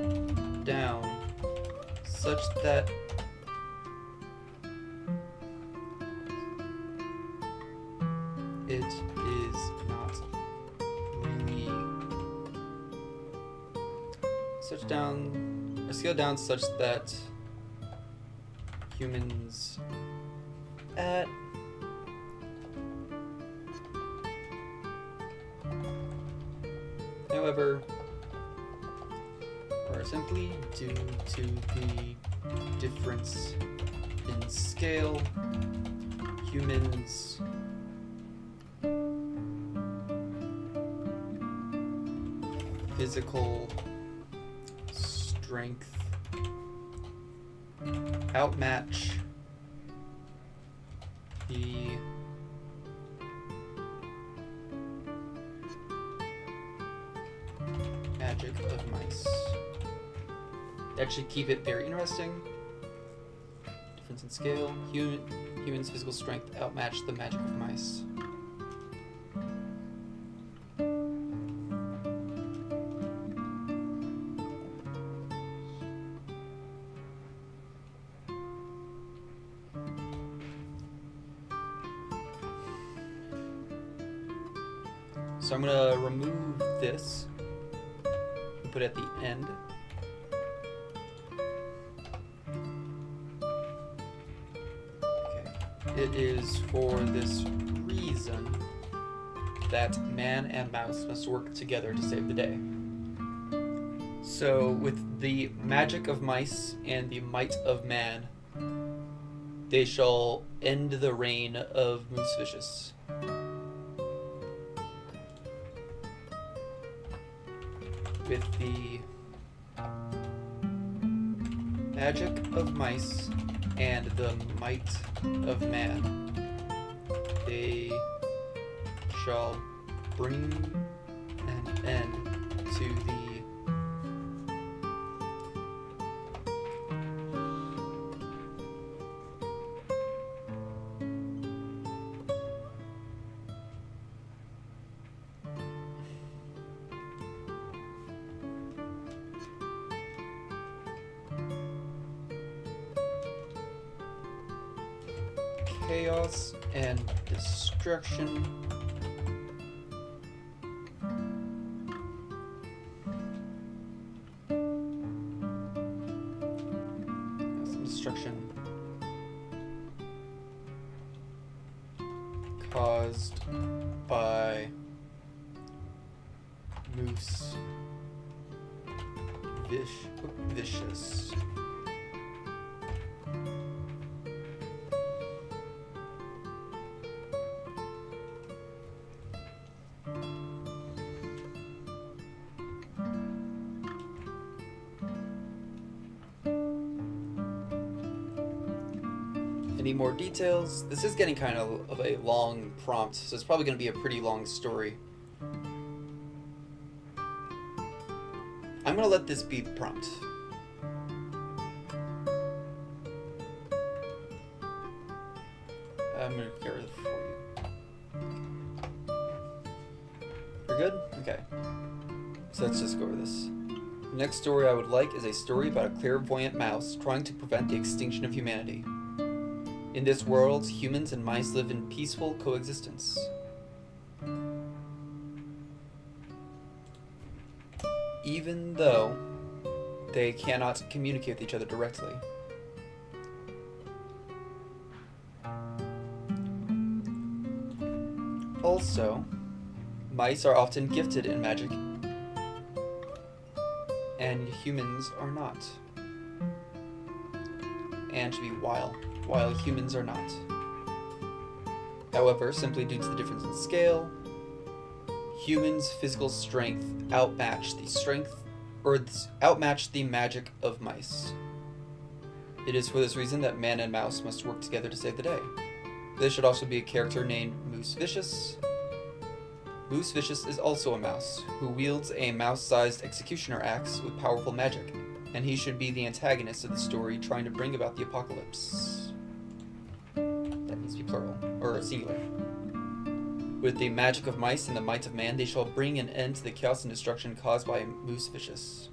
down such that it is not really scaled down such that humans however, or simply due to the difference in scale, humans physical strength outmatch the magic of mice. That should keep it very interesting. Difference in scale. Humans' physical strength outmatch the magic of mice. So I'm going to remove this and put it at the end. Okay. It is for this reason that man and mouse must work together to save the day. So with the magic of mice and the might of man, they shall end the reign of Moosevicious. With the magic of mice and the might of man. They shall bring an end to the chaos and destruction caused by Moose Vicious. Any more details? This is getting kind of a long prompt, so it's probably going to be a pretty long story. I'm going to let this be the prompt. I'm going to carry it for you. We're good? Okay. So let's just go over this. The next story I would like is a story about a clairvoyant mouse trying to prevent the extinction of humanity. In this world, humans and mice live in peaceful coexistence. Even though they cannot communicate with each other directly. Also, mice are often gifted in magic, and humans are not. And to be wild, while humans are not. However, simply due to the difference in scale, humans' physical strength outmatch the magic of mice. It is for this reason that man and mouse must work together to save the day. There should also be a character named Moose Vicious. Moose Vicious is also a mouse, who wields a mouse-sized executioner axe with powerful magic, and he should be the antagonist of the story trying to bring about the apocalypse. That needs to be plural, or singular. With the magic of mice and the might of man, they shall bring an end to the chaos and destruction caused by Moose Vicious.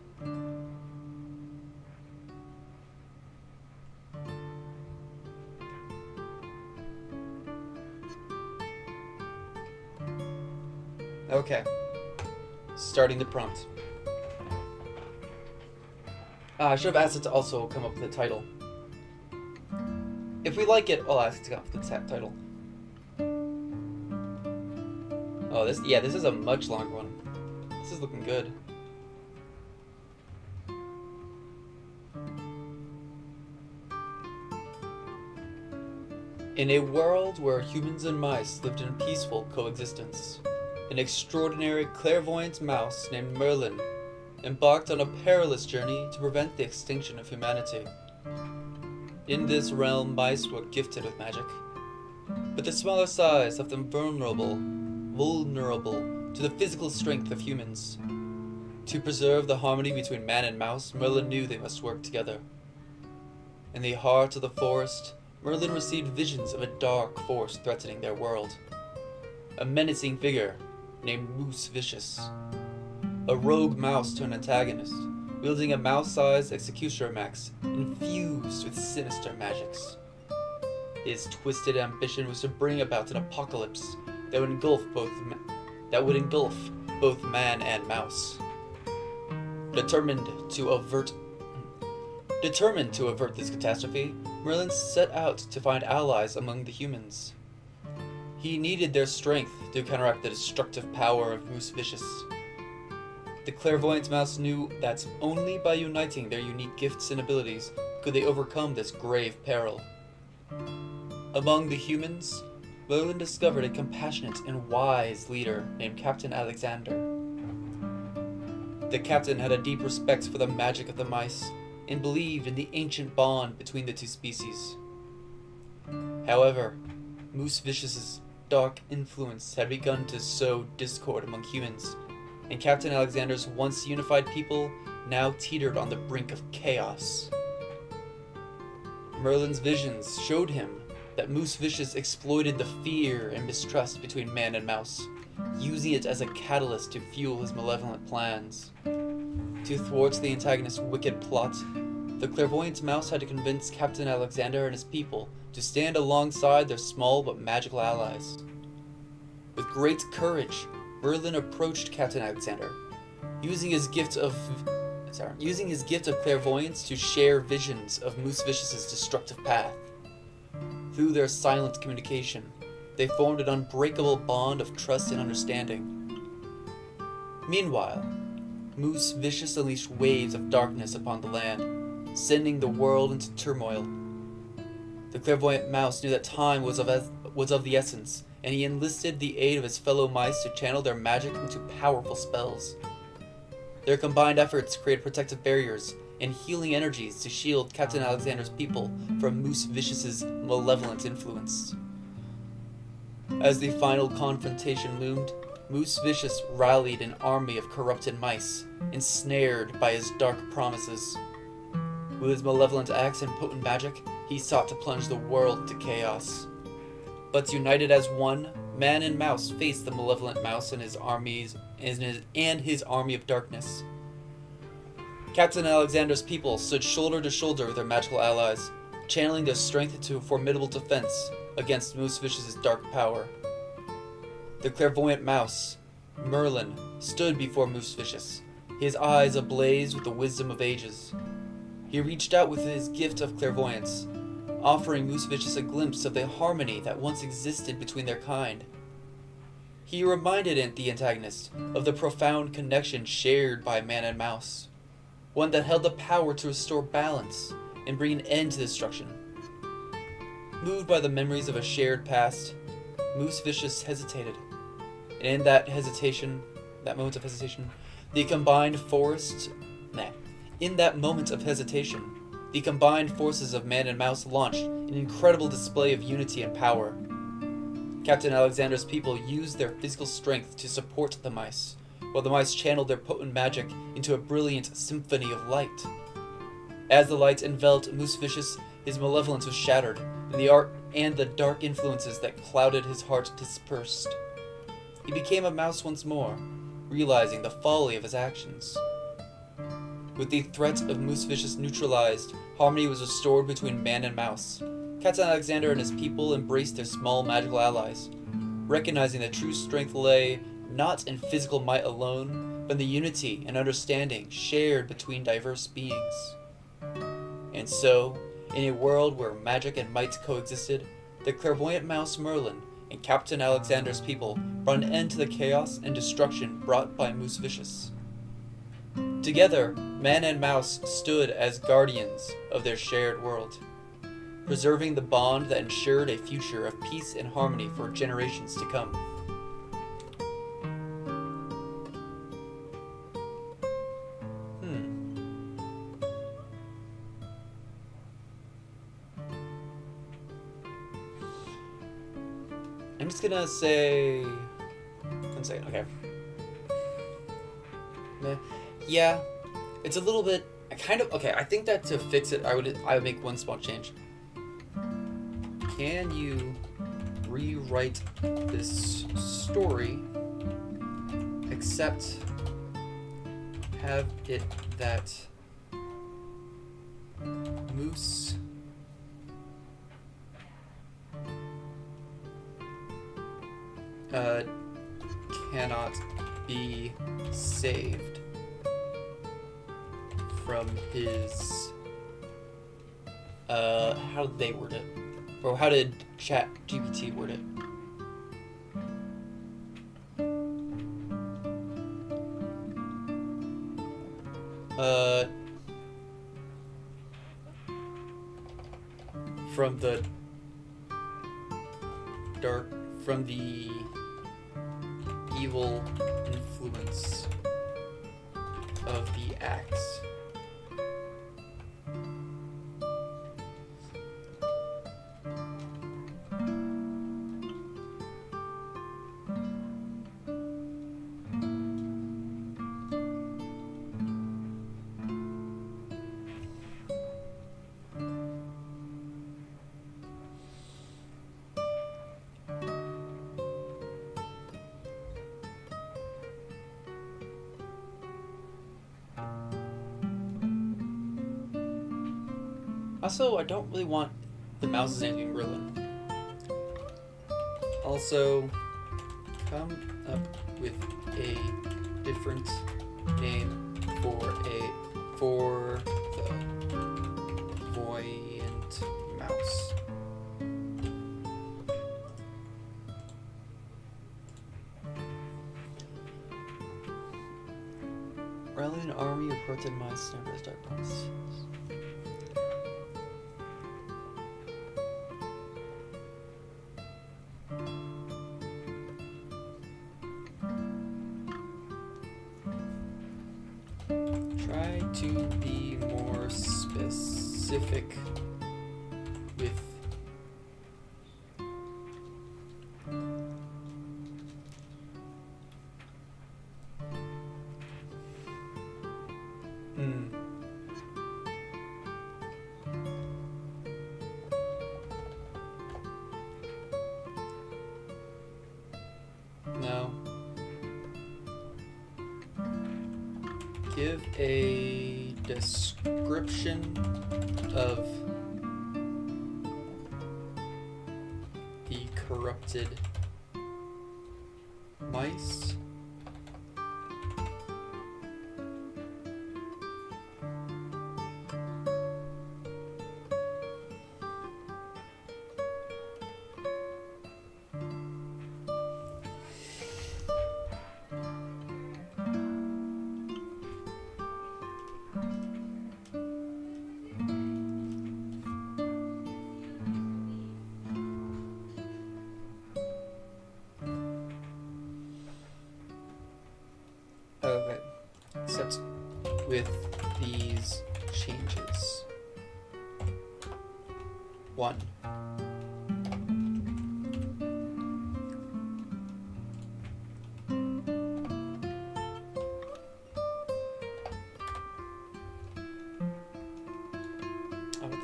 Okay. Starting the prompt. I should have asked it to also come up with a title. If we like it, I'll ask it to come up with the title. Oh, this is a much longer one. This is looking good. In a world where humans and mice lived in peaceful coexistence, an extraordinary clairvoyant mouse named Merlin embarked on a perilous journey to prevent the extinction of humanity. In this realm, mice were gifted with magic, but the smaller size left them vulnerable to the physical strength of humans. To preserve the harmony between man and mouse, Merlin knew they must work together. In the heart of the forest, Merlin received visions of a dark force threatening their world. A menacing figure named Moose Vicious, a rogue mouse turned antagonist, wielding a mouse-sized executioner axe infused with sinister magics. His twisted ambition was to bring about an apocalypse that would engulf both man and mouse. Determined to avert this catastrophe, Merlin set out to find allies among the humans. He needed their strength to counteract the destructive power of Moose Vicious. The clairvoyant mouse knew that only by uniting their unique gifts and abilities could they overcome this grave peril. Among the humans, Merlin discovered a compassionate and wise leader named Captain Alexander. The captain had a deep respect for the magic of the mice, and believed in the ancient bond between the two species. However, Moose Vicious's dark influence had begun to sow discord among humans, and Captain Alexander's once unified people now teetered on the brink of chaos. Merlin's visions showed him that Moose Vicious exploited the fear and mistrust between man and mouse, using it as a catalyst to fuel his malevolent plans. To thwart the antagonist's wicked plot, the clairvoyant mouse had to convince Captain Alexander and his people to stand alongside their small but magical allies. With great courage, Merlin approached Captain Alexander, using his gift of clairvoyance to share visions of Moose Vicious's destructive path. Through their silent communication, they formed an unbreakable bond of trust and understanding. Meanwhile, Moose Vicious unleashed waves of darkness upon the land, sending the world into turmoil. The clairvoyant mouse knew that time was of the essence, and he enlisted the aid of his fellow mice to channel their magic into powerful spells. Their combined efforts created protective barriers and healing energies to shield Captain Alexander's people from Moose Vicious's malevolent influence. As the final confrontation loomed, Moose Vicious rallied an army of corrupted mice, ensnared by his dark promises. With his malevolent axe and potent magic, he sought to plunge the world into chaos. But united as one, man and mouse faced the malevolent mouse and his army of darkness. Captain Alexander's people stood shoulder to shoulder with their magical allies, channeling their strength into a formidable defense against Moose Vicious's dark power. The clairvoyant mouse, Merlin, stood before Moose Vicious, his eyes ablaze with the wisdom of ages. He reached out with his gift of clairvoyance, offering Moose Vicious a glimpse of the harmony that once existed between their kind. He reminded the antagonist of the profound connection shared by man and mouse, one that held the power to restore balance and bring an end to destruction. Moved by the memories of a shared past, Moose Vicious hesitated, and in that moment of hesitation, the combined forces of man and mouse launched an incredible display of unity and power. Captain Alexander's people used their physical strength to support the mice, while the mice channeled their potent magic into a brilliant symphony of light. As the light enveloped Moose Vicious, his malevolence was shattered, and the dark influences that clouded his heart dispersed. He became a mouse once more, realizing the folly of his actions. With the threat of Moose Vicious neutralized, harmony was restored between man and mouse. Captain Alexander and his people embraced their small magical allies, recognizing that true strength lay not in physical might alone, but in the unity and understanding shared between diverse beings. And so, in a world where magic and might coexisted, the clairvoyant mouse Merlin and Captain Alexander's people brought an end to the chaos and destruction brought by Moose Vicious. Together, man and mouse stood as guardians of their shared world, preserving the bond that ensured a future of peace and harmony for generations to come. I'm just gonna say... one second, okay. Yeah, it's a little bit... I think that to fix it, I would make one small change. Can you rewrite this story, except have it that Moose cannot be saved from his how did they word it? Or how did GPT word it? From the evil influence of the axe. Also, I don't really want the mouse's anything Merlin. Also, come up with a different name for the voyant mouse. Rally an army of corrupted mice and rest our boss. Try to be more specific with No. Give a description of the corrupted mice. Okay, except with these changes. 1. How about that?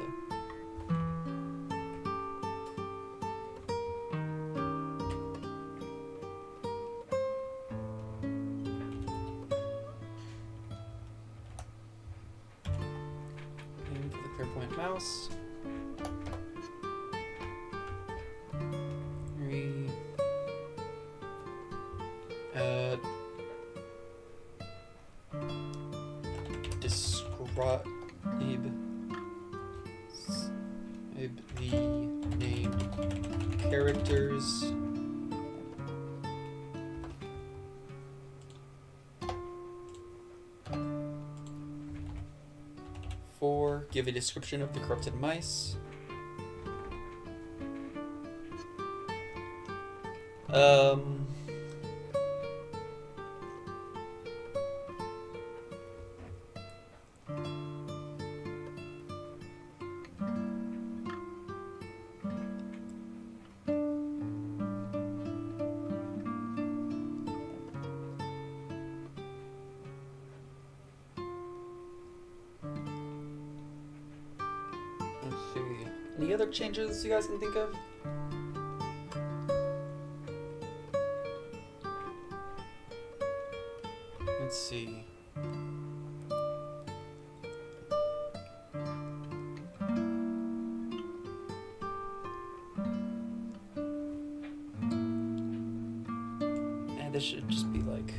Point mouse. 3. Describe the named characters. 4. Give a description of the corrupted mice. Any other changes you guys can think of? Let's see. This should just be like,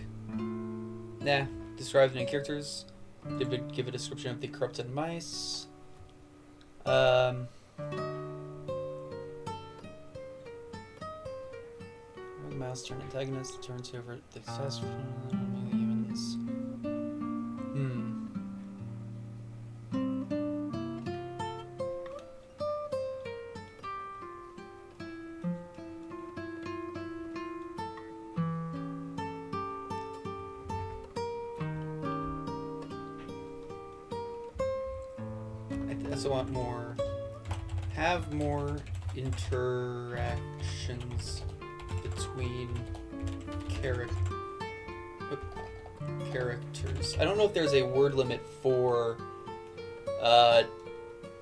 describe the main characters. Give a description of the corrupted mice. The mouse turn antagonist turns over the success humans. I also want more. Have more interactions between characters. I don't know if there's a word limit for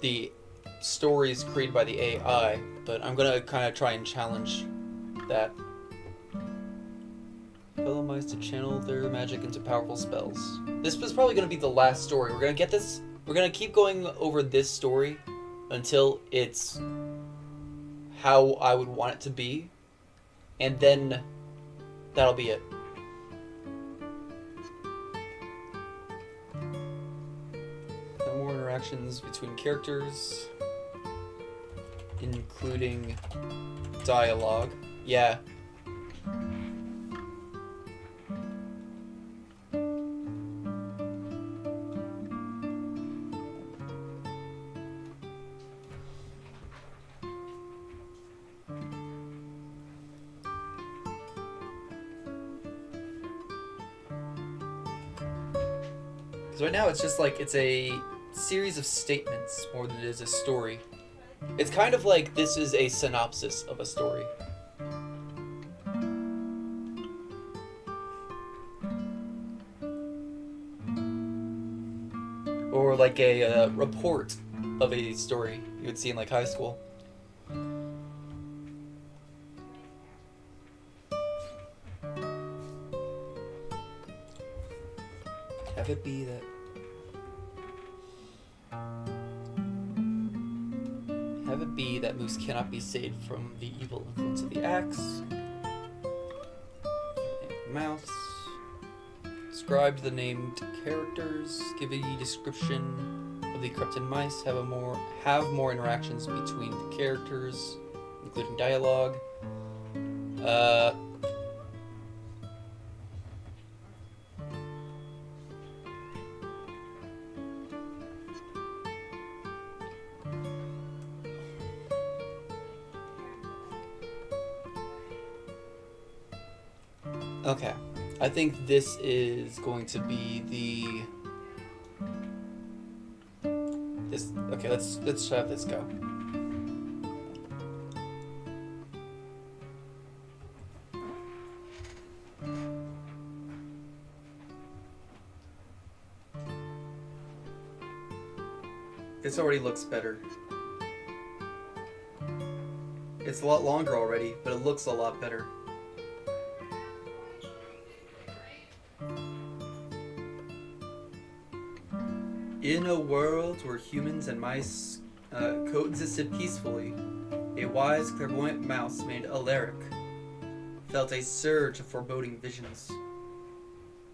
the stories created by the AI, but I'm gonna kind of try and challenge that. Fellow mice to channel their magic into powerful spells. This was probably gonna be the last story. We're gonna get this. We're gonna keep going over this story until it's how I would want it to be, and then that'll be it. No more interactions between characters, including dialogue. Yeah. Because right now it's just like it's a series of statements more than it is a story. It's kind of like this is a synopsis of a story. Or like a report of a story you would see in like high school. Have it be that... Have it be that Moose cannot be saved from the evil influence of the axe. Mouse. Describe the named characters. Give a description of the corrupted mice. Have more interactions between the characters, including dialogue. Okay, I think this is going to be this. Okay, let's have this go. This already looks better. It's a lot longer already, but it looks a lot better. In a world where humans and mice coexisted peacefully, a wise, clairvoyant mouse named Alaric felt a surge of foreboding visions.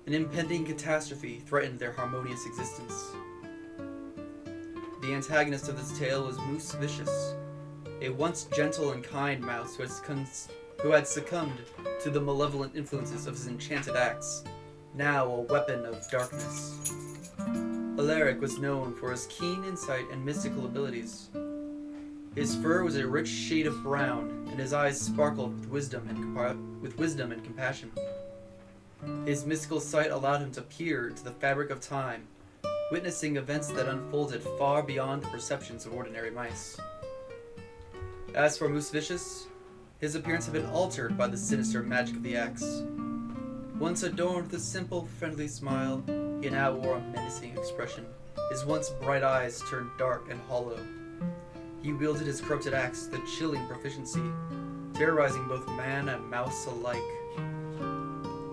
An impending catastrophe threatened their harmonious existence. The antagonist of this tale was Moose Vicious, a once gentle and kind mouse who had succumbed to the malevolent influences of his enchanted axe, now a weapon of darkness. Alaric was known for his keen insight and mystical abilities. His fur was a rich shade of brown, and his eyes sparkled with wisdom and compassion. His mystical sight allowed him to peer into the fabric of time, witnessing events that unfolded far beyond the perceptions of ordinary mice. As for Moose Vicious, his appearance had been altered by the sinister magic of the axe. Once adorned with a simple, friendly smile, he now wore a menacing expression. His once bright eyes turned dark and hollow. He wielded his corrupted axe with a chilling proficiency, terrorizing both man and mouse alike.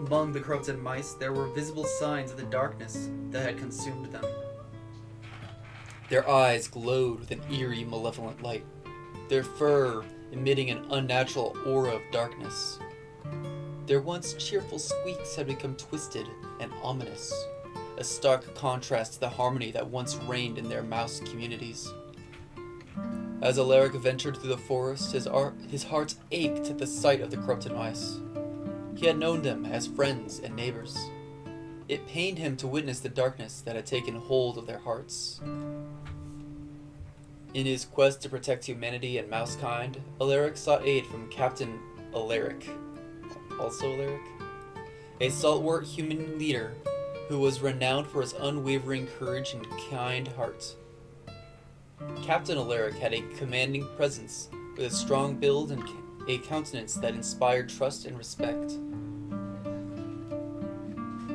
Among the corrupted mice, there were visible signs of the darkness that had consumed them. Their eyes glowed with an eerie, malevolent light, their fur emitting an unnatural aura of darkness. Their once cheerful squeaks had become twisted and ominous, a stark contrast to the harmony that once reigned in their mouse communities. As Alaric ventured through the forest, his heart ached at the sight of the corrupted mice. He had known them as friends and neighbors. It pained him to witness the darkness that had taken hold of their hearts. In his quest to protect humanity and mousekind, Alaric sought aid from Captain Alaric, also Alaric, a stalwart human leader who was renowned for his unwavering courage and kind heart. Captain Alaric had a commanding presence with a strong build and a countenance that inspired trust and respect.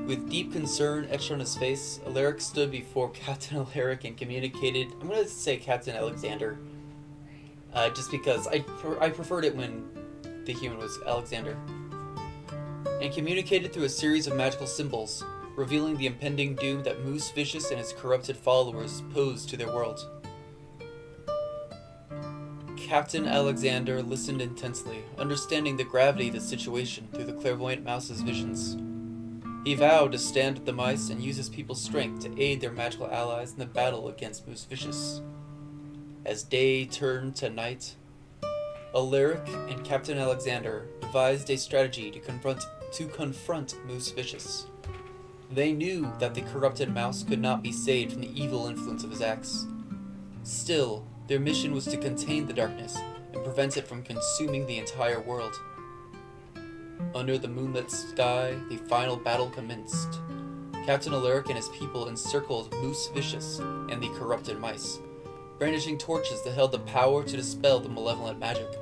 With deep concern etched on his face, Alaric stood before Captain Alaric and communicated. I'm going to say Captain Alexander, just because I preferred it when the human was Alexander. And communicated through a series of magical symbols, revealing the impending doom that Moose Vicious and his corrupted followers posed to their world. Captain Alexander listened intensely, understanding the gravity of the situation through the clairvoyant mouse's visions. He vowed to stand with the mice and use his people's strength to aid their magical allies in the battle against Moose Vicious. As day turned to night, Alaric and Captain Alexander devised a strategy to confront Moose Vicious. They knew that the corrupted mouse could not be saved from the evil influence of his axe. Still, their mission was to contain the darkness and prevent it from consuming the entire world. Under the moonlit sky, the final battle commenced. Captain Alaric and his people encircled Moose Vicious and the corrupted mice, brandishing torches that held the power to dispel the malevolent magic.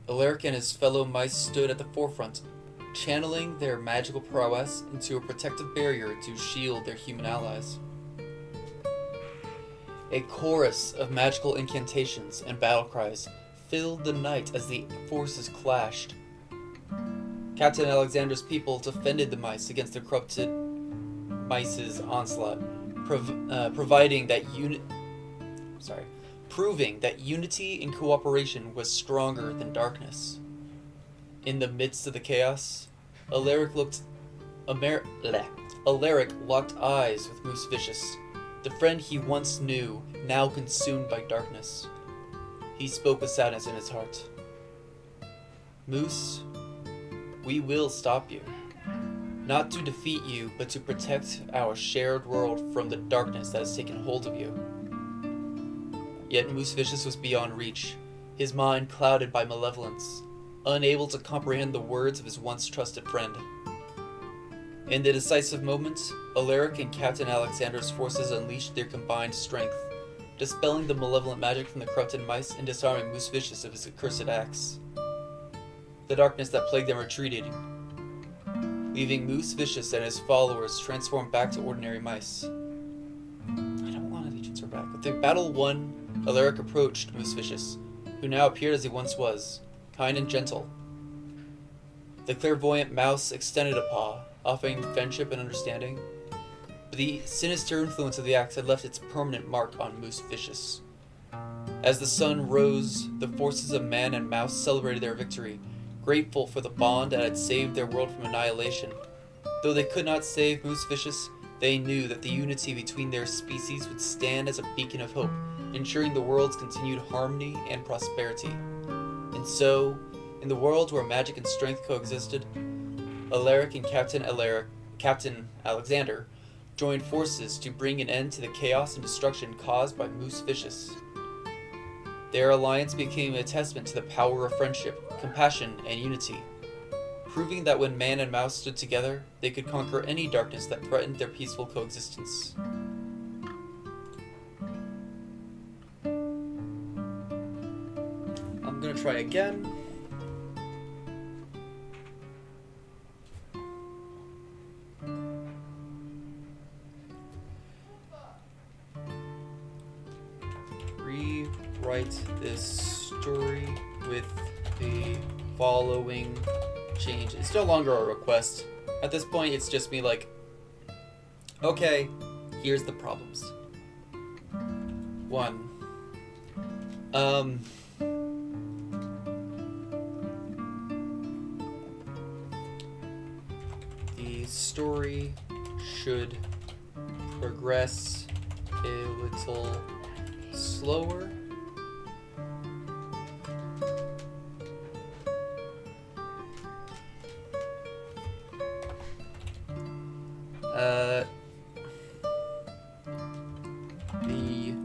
Alaric and his fellow mice stood at the forefront, channeling their magical prowess into a protective barrier to shield their human allies. A chorus of magical incantations and battle cries filled the night as the forces clashed. Captain Alexander's people defended the mice against the corrupted mice's onslaught, proving that unity and cooperation was stronger than darkness. In the midst of the chaos, Alaric locked eyes with Moose Vicious, the friend he once knew, now consumed by darkness. He spoke with sadness in his heart. Moose, we will stop you. Not to defeat you, but to protect our shared world from the darkness that has taken hold of you. Yet Moose Vicious was beyond reach, his mind clouded by malevolence, unable to comprehend the words of his once trusted friend. In the decisive moment, Alaric and Captain Alexander's forces unleashed their combined strength, dispelling the malevolent magic from the corrupted mice and disarming Moose Vicious of his accursed axe. The darkness that plagued them retreated, leaving Moose Vicious and his followers transformed back to ordinary mice. I don't want to legions are back. With the battle won, Alaric approached Moose Vicious, who now appeared as he once was, kind and gentle. The clairvoyant mouse extended a paw, offering friendship and understanding, but the sinister influence of the axe had left its permanent mark on Moose Vicious. As the sun rose, the forces of man and mouse celebrated their victory, grateful for the bond that had saved their world from annihilation. Though they could not save Moose Vicious, they knew that the unity between their species would stand as a beacon of hope, ensuring the world's continued harmony and prosperity. And so, in the world where magic and strength coexisted, Alaric and Captain Alexander joined forces to bring an end to the chaos and destruction caused by Moose Vicious. Their alliance became a testament to the power of friendship, compassion, and unity, proving that when man and mouse stood together, they could conquer any darkness that threatened their peaceful coexistence. I'm gonna try again. Rewrite this story with the following change. It's no longer a request. At this point, it's just me like, okay, here's the problems. 1. The story should progress a little slower. The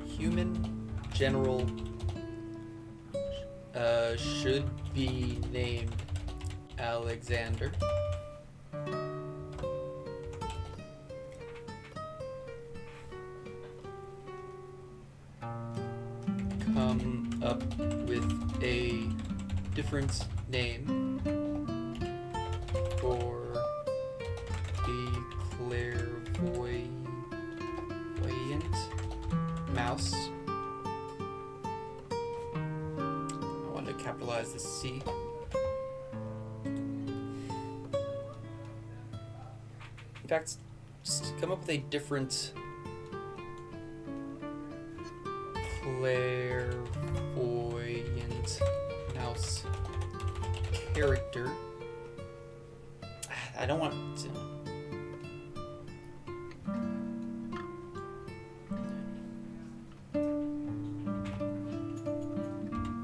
human general should be named Alexander. Come up with a different name for the clairvoyant mouse. I want to capitalize the C. In fact, just come up with a different clairvoyant mouse character. I don't want to.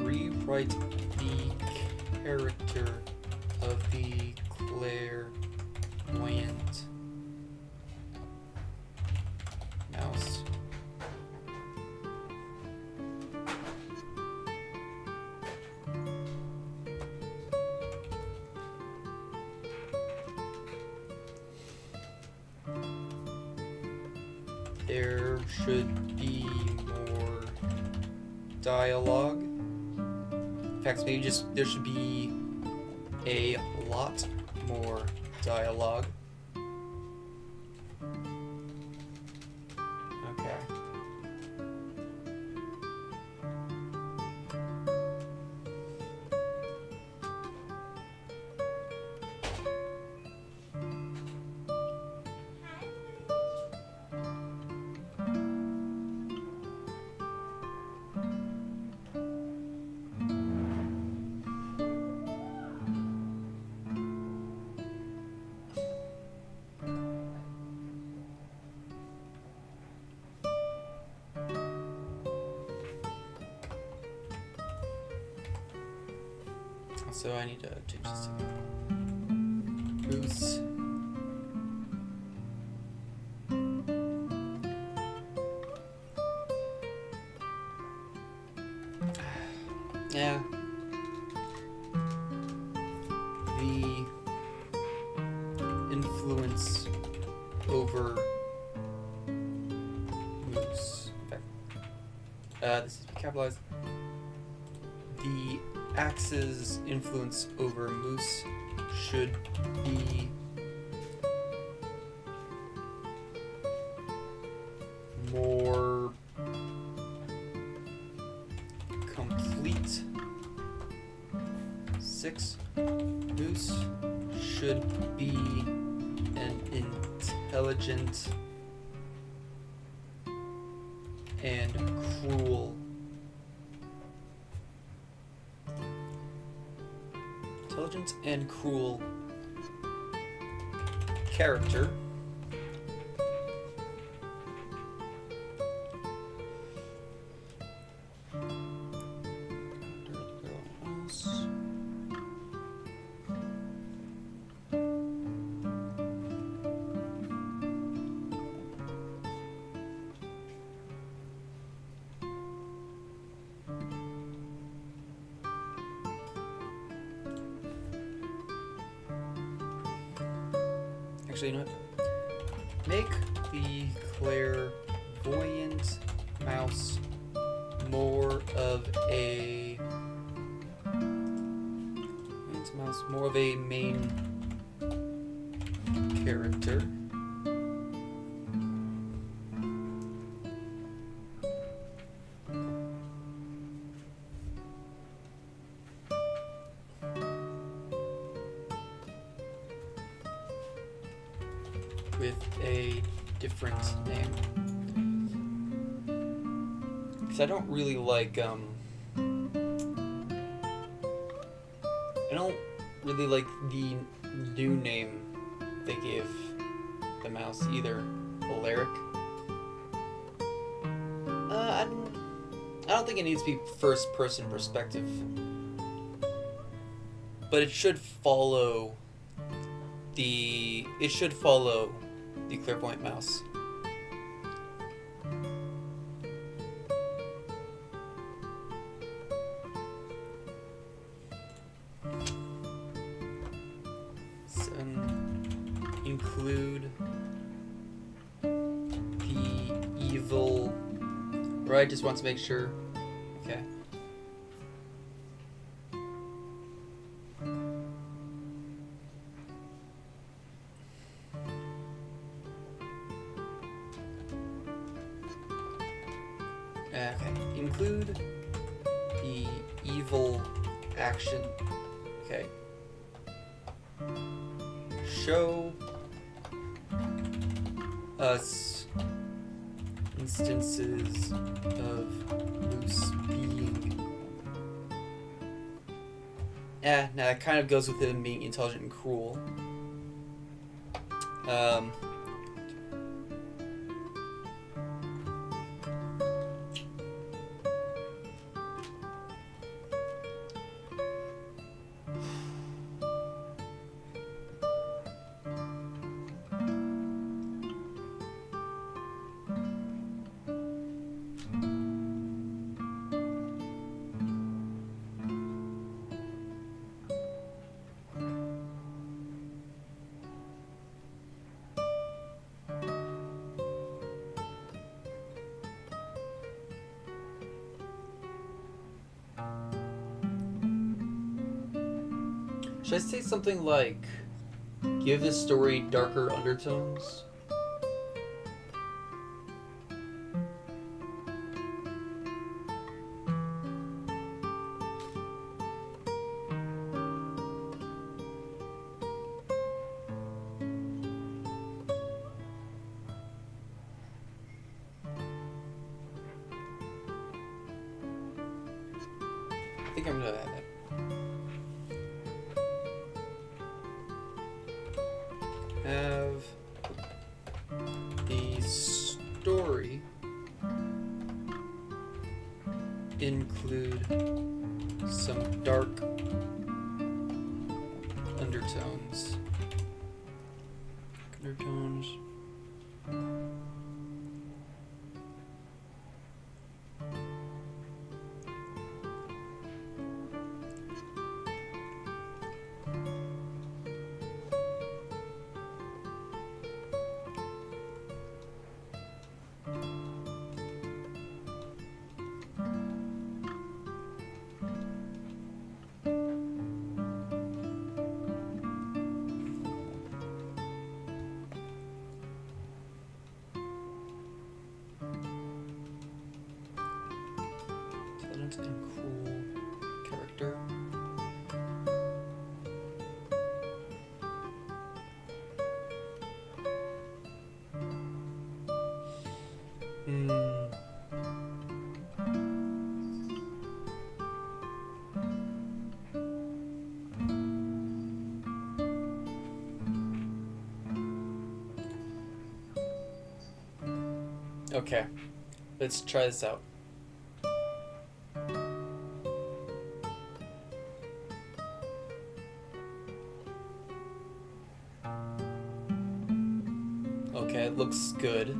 Rewrite the character of the clairvoyant mouse. There should be more dialogue. In fact, maybe just there should be a lot more dialogue. Okay. So I need to change this to Moose. Yeah. The influence over Moose. Okay. This is capitalized. The Axe's influence over Moose should be more complete. 6. Moose should be an intelligent and cruel and cruel character. Actually, you know what? Make the clairvoyant mouse more of a main character. With a different name. Because I don't really like, I don't really like the new name they gave the mouse either. Alaric. I don't think it needs to be first person perspective. But it should follow the clairvoyant mouse. So, include the evil. Right, just want to make sure. Okay. Okay, include the evil action. Okay. us instances of moose being. Nah, it kind of goes with him being intelligent and cruel. Should I say something like, give this story darker undertones? I think I'm gonna add that. Have the story include some dark undertones. Undertones. And cool character. Okay, let's try this out. Okay, it looks good.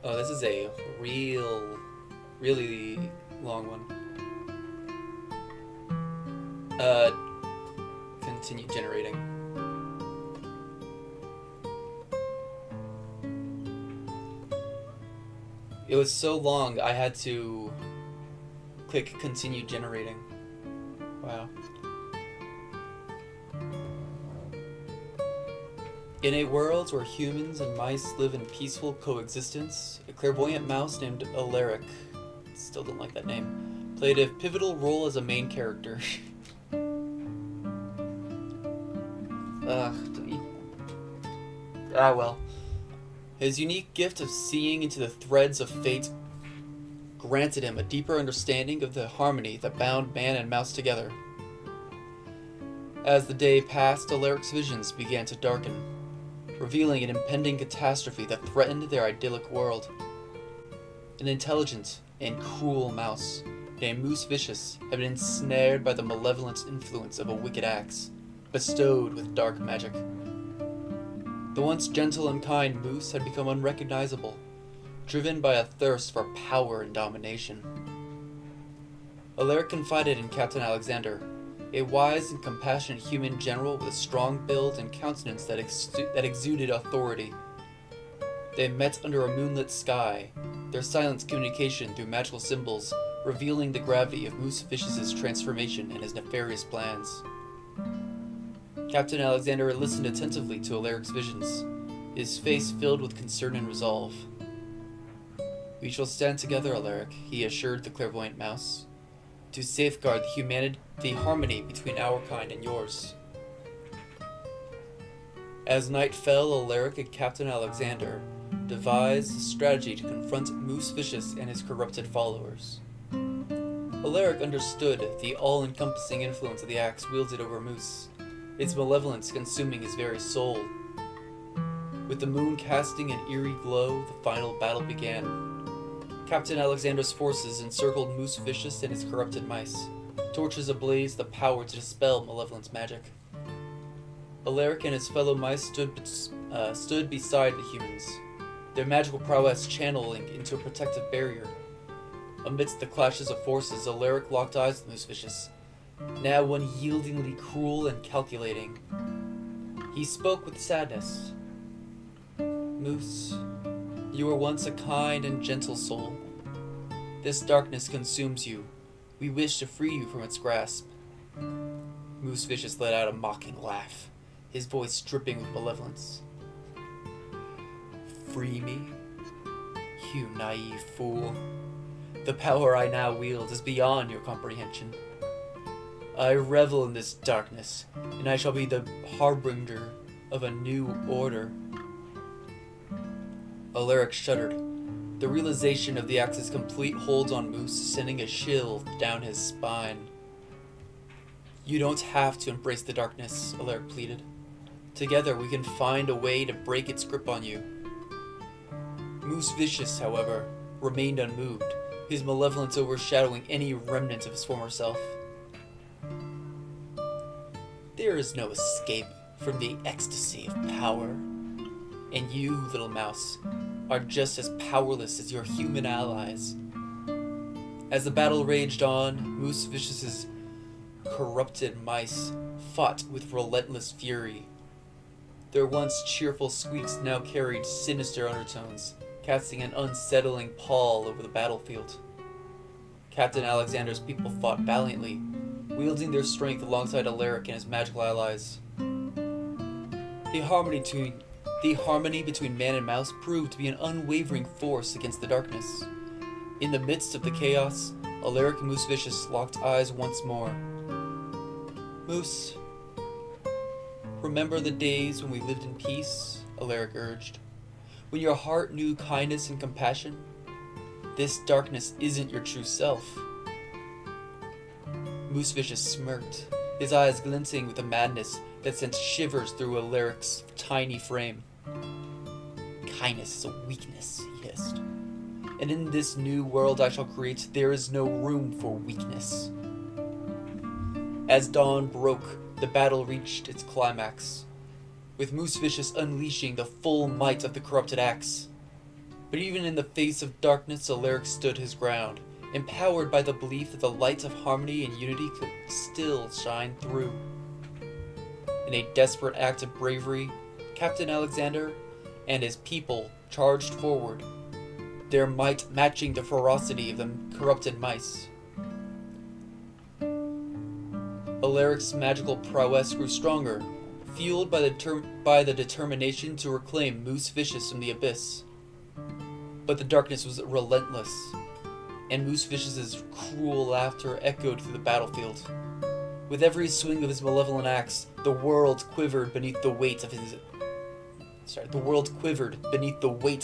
Oh, this is a really long one. Continue generating. It was so long, I had to click continue generating. Wow. In a world where humans and mice live in peaceful coexistence, a clairvoyant mouse named Alaric, still don't like that name, played a pivotal role as a main character. Well. His unique gift of seeing into the threads of fate granted him a deeper understanding of the harmony that bound man and mouse together. As the day passed, Alaric's visions began to darken, revealing an impending catastrophe that threatened their idyllic world. An intelligent and cruel mouse named Moose Vicious had been ensnared by the malevolent influence of a wicked axe, bestowed with dark magic. The once gentle and kind moose had become unrecognizable, driven by a thirst for power and domination. Alaric confided in Captain Alexander, a wise and compassionate human general with a strong build and countenance that exuded authority. They met under a moonlit sky, their silent communication through magical symbols revealing the gravity of Moose Vicious's transformation and his nefarious plans. Captain Alexander listened attentively to Alaric's visions, his face filled with concern and resolve. "We shall stand together, Alaric," he assured the clairvoyant mouse, "to safeguard the harmony between our kind and yours." As night fell, Alaric and Captain Alexander devised a strategy to confront Moose Vicious and his corrupted followers. Alaric understood the all-encompassing influence of the axe wielded over Moose, its malevolence consuming his very soul. With the moon casting an eerie glow, the final battle began. Captain Alexander's forces encircled Moose Vicious and his corrupted mice, torches ablaze, the power to dispel malevolence magic. Alaric and his fellow mice stood beside the humans, their magical prowess channeling into a protective barrier. Amidst the clashes of forces, Alaric locked eyes with Moose Vicious, now unyieldingly cruel and calculating. He spoke with sadness. "Moose, you were once a kind and gentle soul. This darkness consumes you. We wish to free you from its grasp." Moose Vicious let out a mocking laugh, his voice dripping with malevolence. "Free me? You naive fool. The power I now wield is beyond your comprehension. I revel in this darkness, and I shall be the harbinger of a new order." Alaric shuddered, the realization of the axe's complete hold on Moose sending a chill down his spine. "You don't have to embrace the darkness," Alaric pleaded. "Together we can find a way to break its grip on you." Moose Vicious, however, remained unmoved, his malevolence overshadowing any remnant of his former self. "There is no escape from the ecstasy of power, and you, little mouse, are just as powerless as your human allies." As the battle raged on, Moose Vicious's corrupted mice fought with relentless fury. Their once cheerful squeaks now carried sinister undertones, casting an unsettling pall over the battlefield. Captain Alexander's people fought valiantly, wielding their strength alongside Alaric and his magical allies. The harmony between man and mouse proved to be an unwavering force against the darkness. In the midst of the chaos, Alaric and Moose Vicious locked eyes once more. "Moose, remember the days when we lived in peace?" Alaric urged. "When your heart knew kindness and compassion? This darkness isn't your true self." Moose Vicious smirked, his eyes glinting with a madness that sent shivers through Alaric's tiny frame. "Kindness is a weakness," he hissed. "And in this new world I shall create, there is no room for weakness." As dawn broke, the battle reached its climax, with Moose Vicious unleashing the full might of the corrupted axe. But even in the face of darkness, Alaric stood his ground, empowered by the belief that the light of harmony and unity could still shine through. In a desperate act of bravery, Captain Alexander and his people charged forward, their might matching the ferocity of the corrupted mice. Alaric's magical prowess grew stronger, fueled by the determination to reclaim Moose Vicious from the abyss. But the darkness was relentless, and Moose Vicious's cruel laughter echoed through the battlefield. With every swing of his malevolent axe, the world quivered beneath the weight of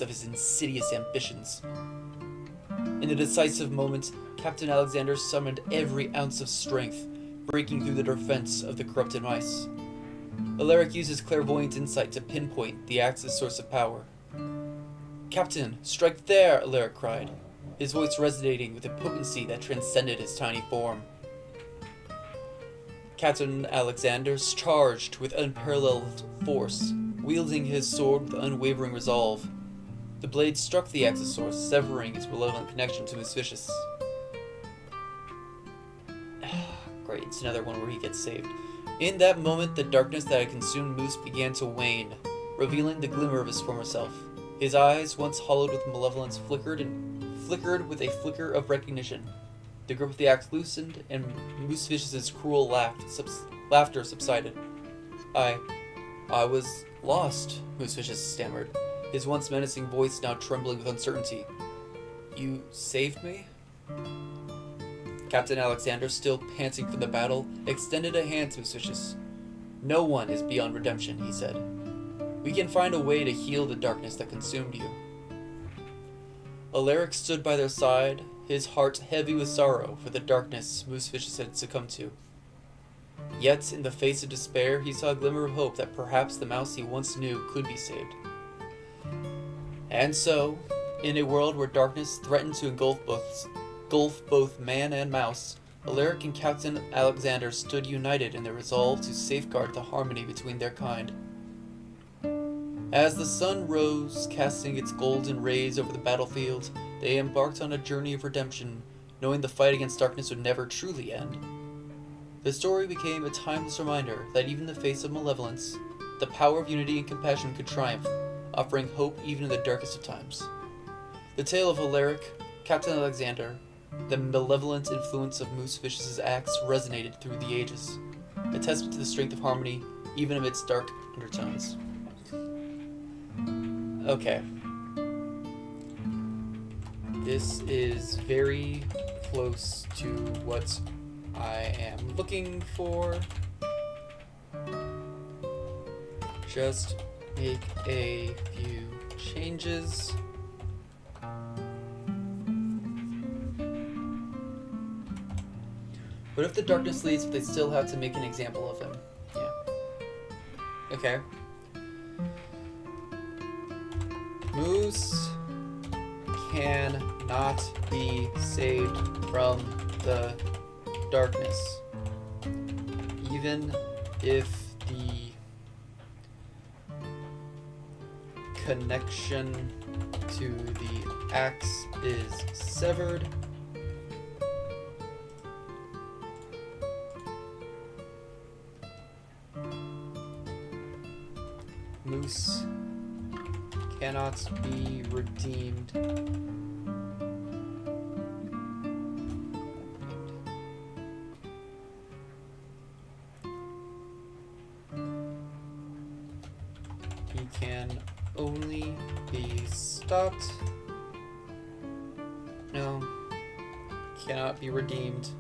his insidious ambitions. In a decisive moment, Captain Alexander summoned every ounce of strength, breaking through the defense of the corrupted mice. Alaric used his clairvoyant insight to pinpoint the axe's source of power. "Captain, strike there!" Alaric cried, his voice resonating with a potency that transcended his tiny form. Captain Alexander charged with unparalleled force, wielding his sword with unwavering resolve. The blade struck the axe's source, severing its malevolent connection to Moose Vicious. Great, it's another one where he gets saved. In that moment, the darkness that had consumed Moose began to wane, revealing the glimmer of his former self. His eyes, once hollowed with malevolence, flickered with a flicker of recognition. The grip of the axe loosened, and Moose Vicious's cruel laughter subsided. I was lost," Moose Vicious stammered, his once menacing voice now trembling with uncertainty. "You saved me?" Captain Alexander, still panting from the battle, extended a hand to Moose Vicious. "No one is beyond redemption," he said. We can find a way to heal the darkness that consumed you. Alaric stood by their side, his heart heavy with sorrow for the darkness Moosevicious had succumbed to. Yet, in the face of despair, he saw a glimmer of hope that perhaps the mouse he once knew could be saved. And so, in a world where darkness threatened to engulf both man and mouse, Alaric and Captain Alexander stood united in their resolve to safeguard the harmony between their kind. As the sun rose, casting its golden rays over the battlefield, they embarked on a journey of redemption, knowing the fight against darkness would never truly end. The story became a timeless reminder that even in the face of malevolence, the power of unity and compassion could triumph, offering hope even in the darkest of times. The tale of Alaric, Captain Alexander, the malevolent influence of Moosevicious' acts resonated through the ages, a testament to the strength of harmony, even amidst dark undertones. Okay. This is very close to what I am looking for. Just make a few changes. What if the darkness leaves, but they still have to make an example of him? Yeah. Okay. Moose cannot be saved from the darkness, even if the connection to the axe is severed. Moose cannot be redeemed. He can only be stopped. No, cannot be redeemed.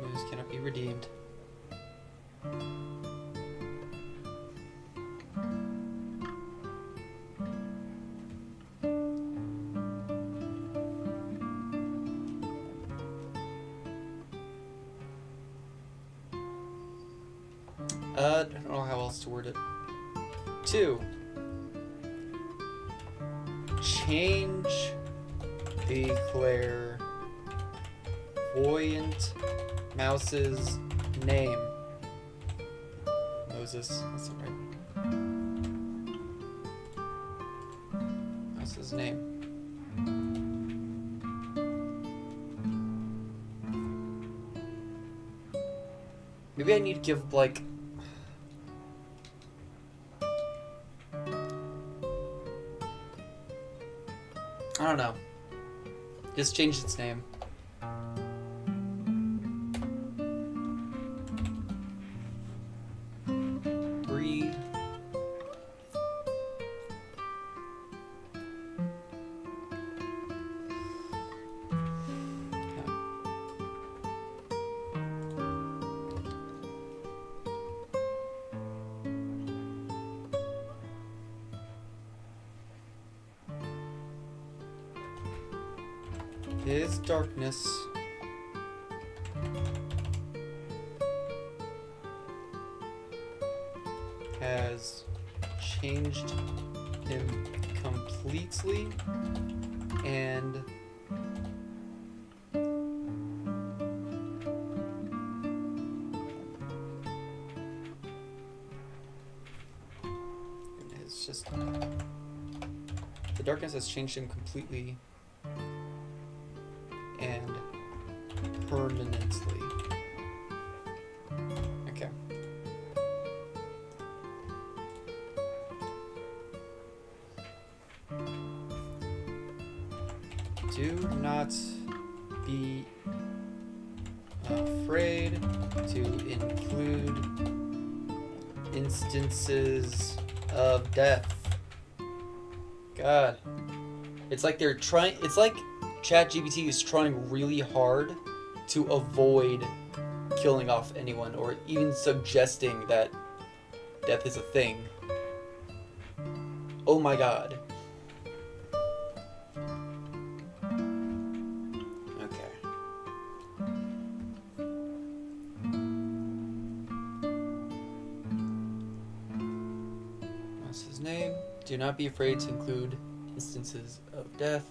Moose cannot be redeemed. I don't know how else to word it. 2. Change the clairvoyant mouse's name. Moses, that's not right. Mouse's name. Maybe I need to give, like, I don't know. Just change its name. Three. His darkness has changed him completely, and it's just the darkness has changed him completely and permanently. Okay. Do not be afraid to include instances of death. God. It's like they're trying, it's like ChatGPT is trying really hard to avoid killing off anyone, or even suggesting that Death is a thing. Oh my god. Okay. What's his name? Do not be afraid to include instances of death.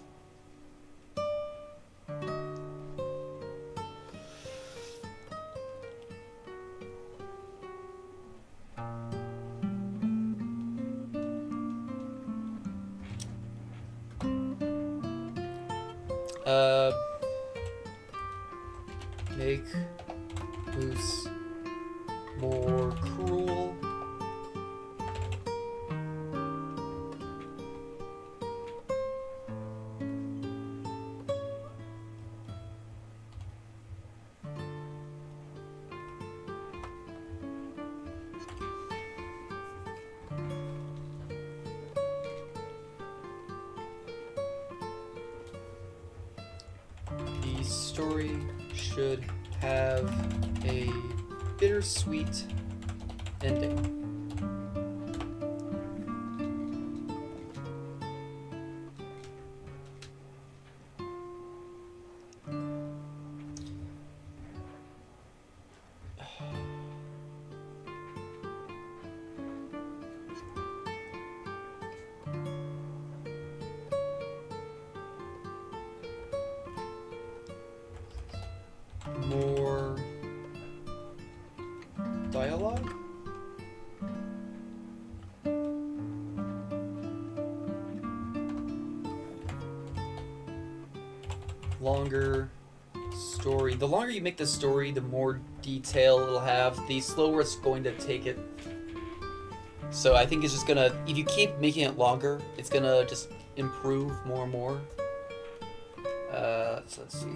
Make Moose more cruel. The story should have a bittersweet ending. More dialogue? Longer story. The longer you make the story, the more detail it'll have. The slower it's going to take it. So I think it's just gonna, if you keep making it longer, it's gonna just improve more and more. So let's see.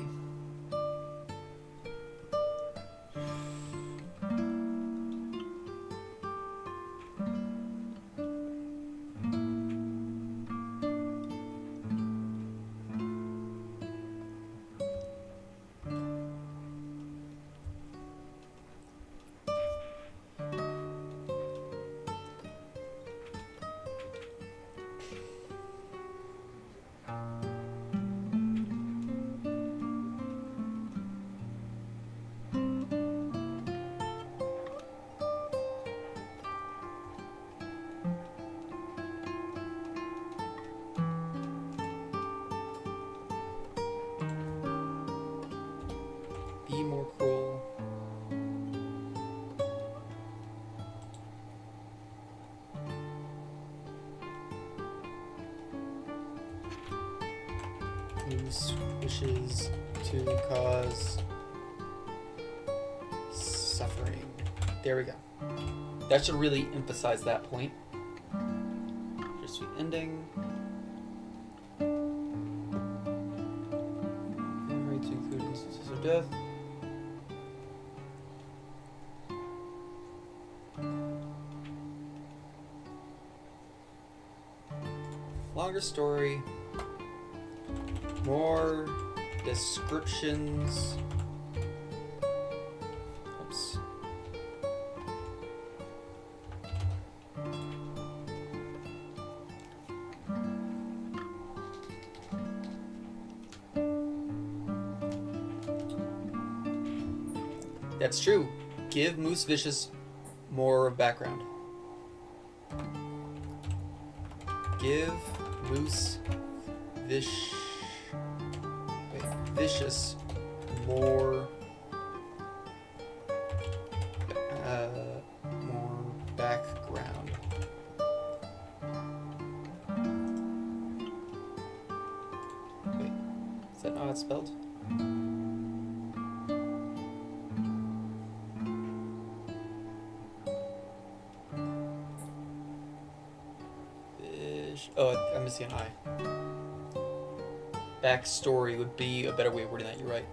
Be more cruel. Moose wishes to cause suffering. There we go. That should really emphasize that point. Just the ending. Right to include instances of death. Longer story, more descriptions. Oops. That's true. Give Moose Vicious more background. Give Moose Vicious more background. Wait, is that not how it's spelled? Oh, I'm missing an I. Backstory would be a better way of wording that, you're right.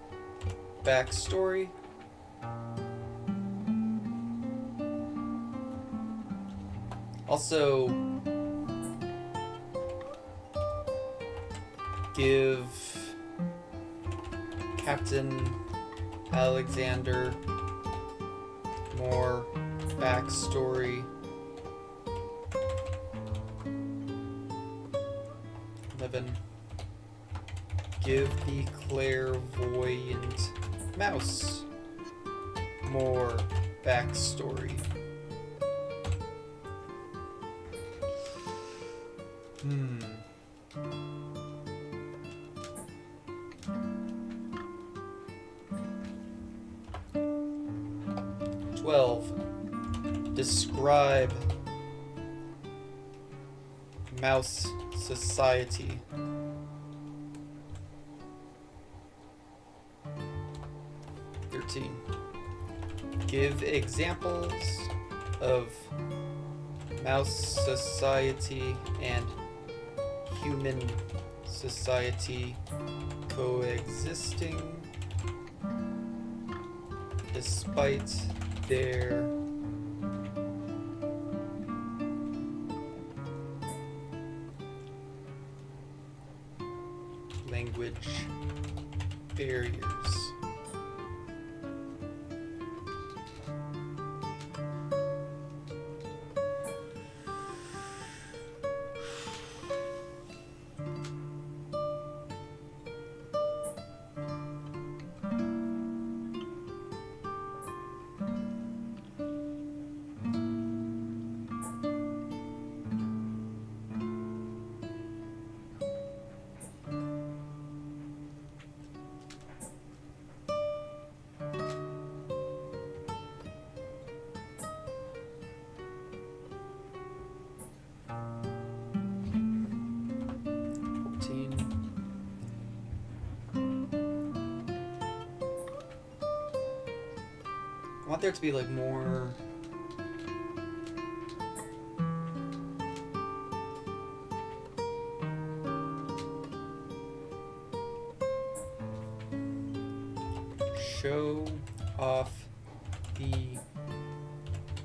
Backstory. Also, give Captain Alexander more backstory. 7. Give the clairvoyant mouse more backstory. 12. Describe mouse society. 13. Give examples of mouse society and human society coexisting despite their language barriers. I want there to be like more show off the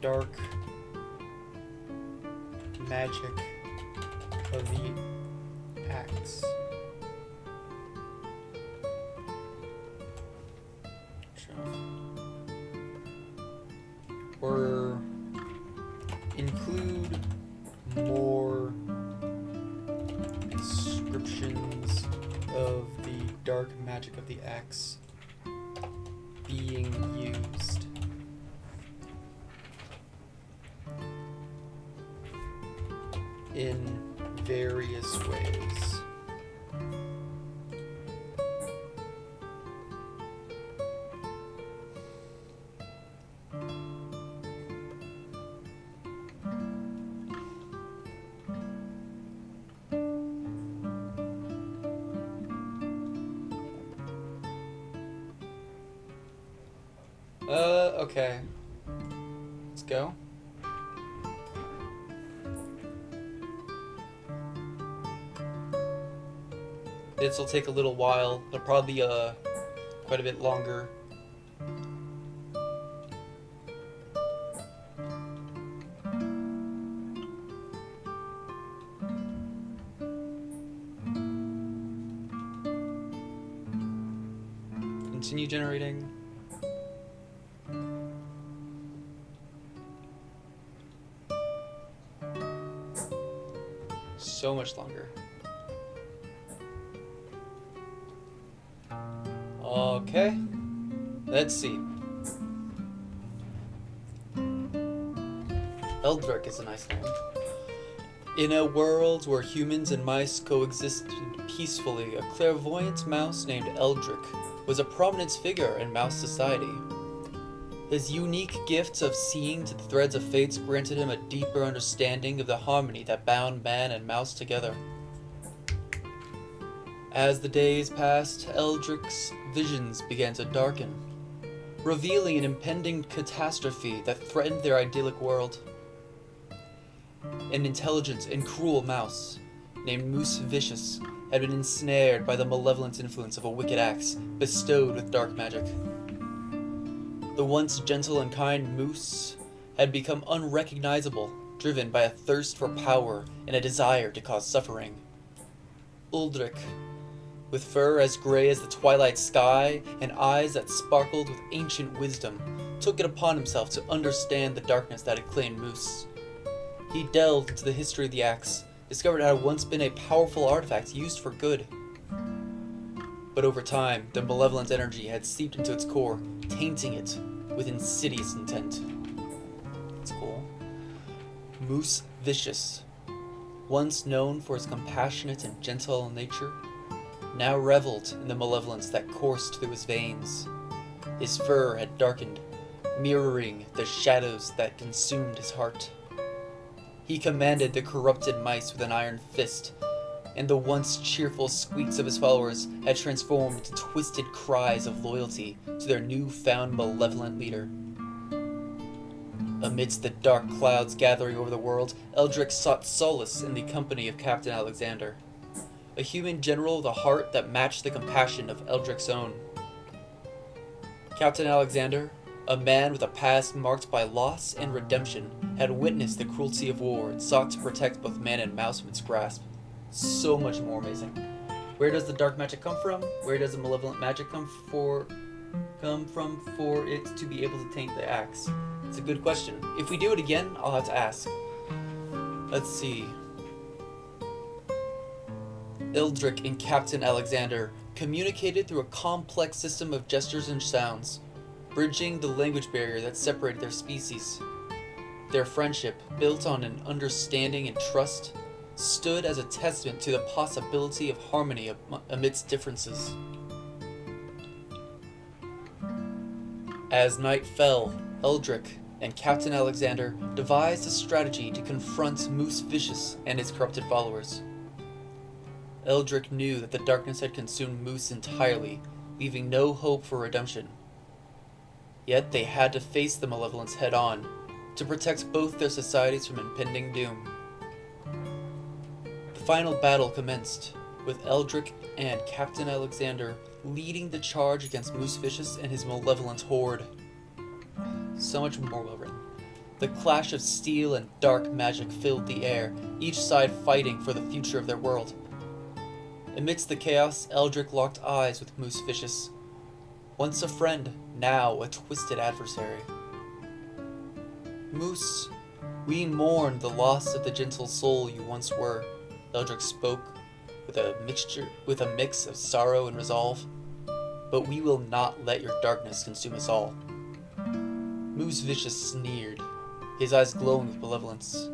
dark magic of the axe. Or include more descriptions of the dark magic of the axe being used. In various ways. Okay. Let's go. This will take a little while. It'll probably be quite a bit longer. Continue generating. So much longer. Okay, let's see. Eldrick is a nice name. In a world where humans and mice coexisted peacefully, a clairvoyant mouse named Eldrick was a prominent figure in mouse society. His unique gifts of seeing to the threads of fates granted him a deeper understanding of the harmony that bound man and mouse together. As the days passed, Eldrick's visions began to darken, revealing an impending catastrophe that threatened their idyllic world. An intelligent and cruel mouse, named Moose Vicious, had been ensnared by the malevolent influence of a wicked axe bestowed with dark magic. The once gentle and kind Moose had become unrecognizable, driven by a thirst for power and a desire to cause suffering. Uldrick, with fur as gray as the twilight sky and eyes that sparkled with ancient wisdom, took it upon himself to understand the darkness that had claimed Moose. He delved into the history of the axe, discovered it had once been a powerful artifact used for good. But over time, the malevolent energy had seeped into its core, tainting it with insidious intent. That's cool. Moose Vicious, once known for his compassionate and gentle nature, now reveled in the malevolence that coursed through his veins. His fur had darkened, mirroring the shadows that consumed his heart. He commanded the corrupted mice with an iron fist, and the once cheerful squeaks of his followers had transformed into twisted cries of loyalty to their newfound malevolent leader. Amidst the dark clouds gathering over the world, Eldrick sought solace in the company of Captain Alexander, a human general with a heart that matched the compassion of Eldrick's own. Captain Alexander, a man with a past marked by loss and redemption, had witnessed the cruelty of war and sought to protect both man and mouse from its grasp. So much more amazing. Where does the dark magic come from? Where does the malevolent magic come from for it to be able to taint the axe? It's a good question. If we do it again, I'll have to ask. Let's see. Eldrick and Captain Alexander communicated through a complex system of gestures and sounds, bridging the language barrier that separated their species. Their friendship, built on an understanding and trust, stood as a testament to the possibility of harmony amidst differences. As night fell, Eldrick and Captain Alexander devised a strategy to confront Moose Vicious and his corrupted followers. Eldrick knew that the darkness had consumed Moose entirely, leaving no hope for redemption. Yet they had to face the malevolence head-on to protect both their societies from impending doom. The final battle commenced, with Eldrick and Captain Alexander leading the charge against Moose Vicious and his malevolent horde. So much more well written. The clash of steel and dark magic filled the air, each side fighting for the future of their world. Amidst the chaos, Eldrick locked eyes with Moose Vicious, once a friend, now a twisted adversary. Moose, we mourn the loss of the gentle soul you once were, Eldrick spoke, with a mix of sorrow and resolve. But we will not let your darkness consume us all. Moose Vicious sneered, his eyes glowing with malevolence.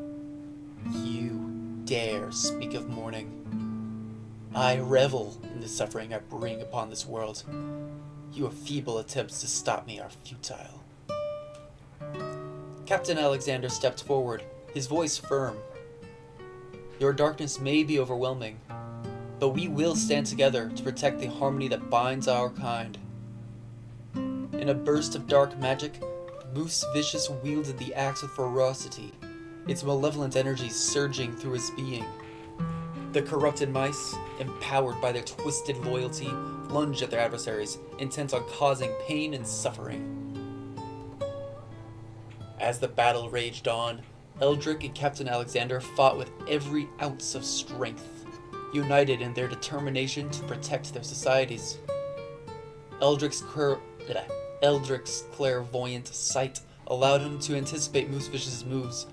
You dare speak of mourning. I revel in the suffering I bring upon this world. Your feeble attempts to stop me are futile. Captain Alexander stepped forward, his voice firm. Your darkness may be overwhelming, but we will stand together to protect the harmony that binds our kind. In a burst of dark magic, Moose Vicious wielded the axe with ferocity, its malevolent energies surging through his being. The corrupted mice, empowered by their twisted loyalty, lunged at their adversaries, intent on causing pain and suffering. As the battle raged on, Eldrick and Captain Alexander fought with every ounce of strength, united in their determination to protect their societies. Eldrick's clairvoyant sight allowed him to anticipate Moose Vicious' moves,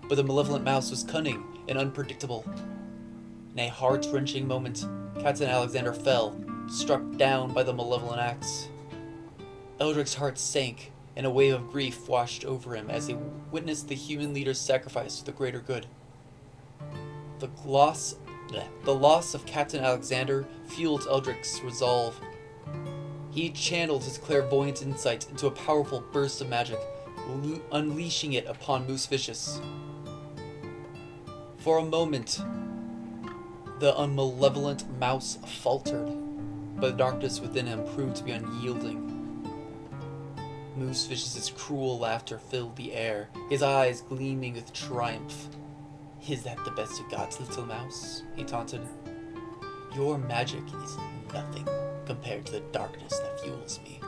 but the malevolent mouse was cunning and unpredictable. In a heart-wrenching moment, Captain Alexander fell, struck down by the malevolent axe. Eldrick's heart sank, and a wave of grief washed over him as he witnessed the human leader's sacrifice for the greater good. The loss of Captain Alexander fueled Eldrick's resolve. He channeled his clairvoyant insight into a powerful burst of magic, unleashing it upon Moose Vicious. For a moment, the unmalevolent mouse faltered, but the darkness within him proved to be unyielding. Moose Vicious's cruel laughter filled the air, his eyes gleaming with triumph. "Is that the best you got, little mouse?" he taunted. "Your magic is nothing compared to the darkness that fuels me."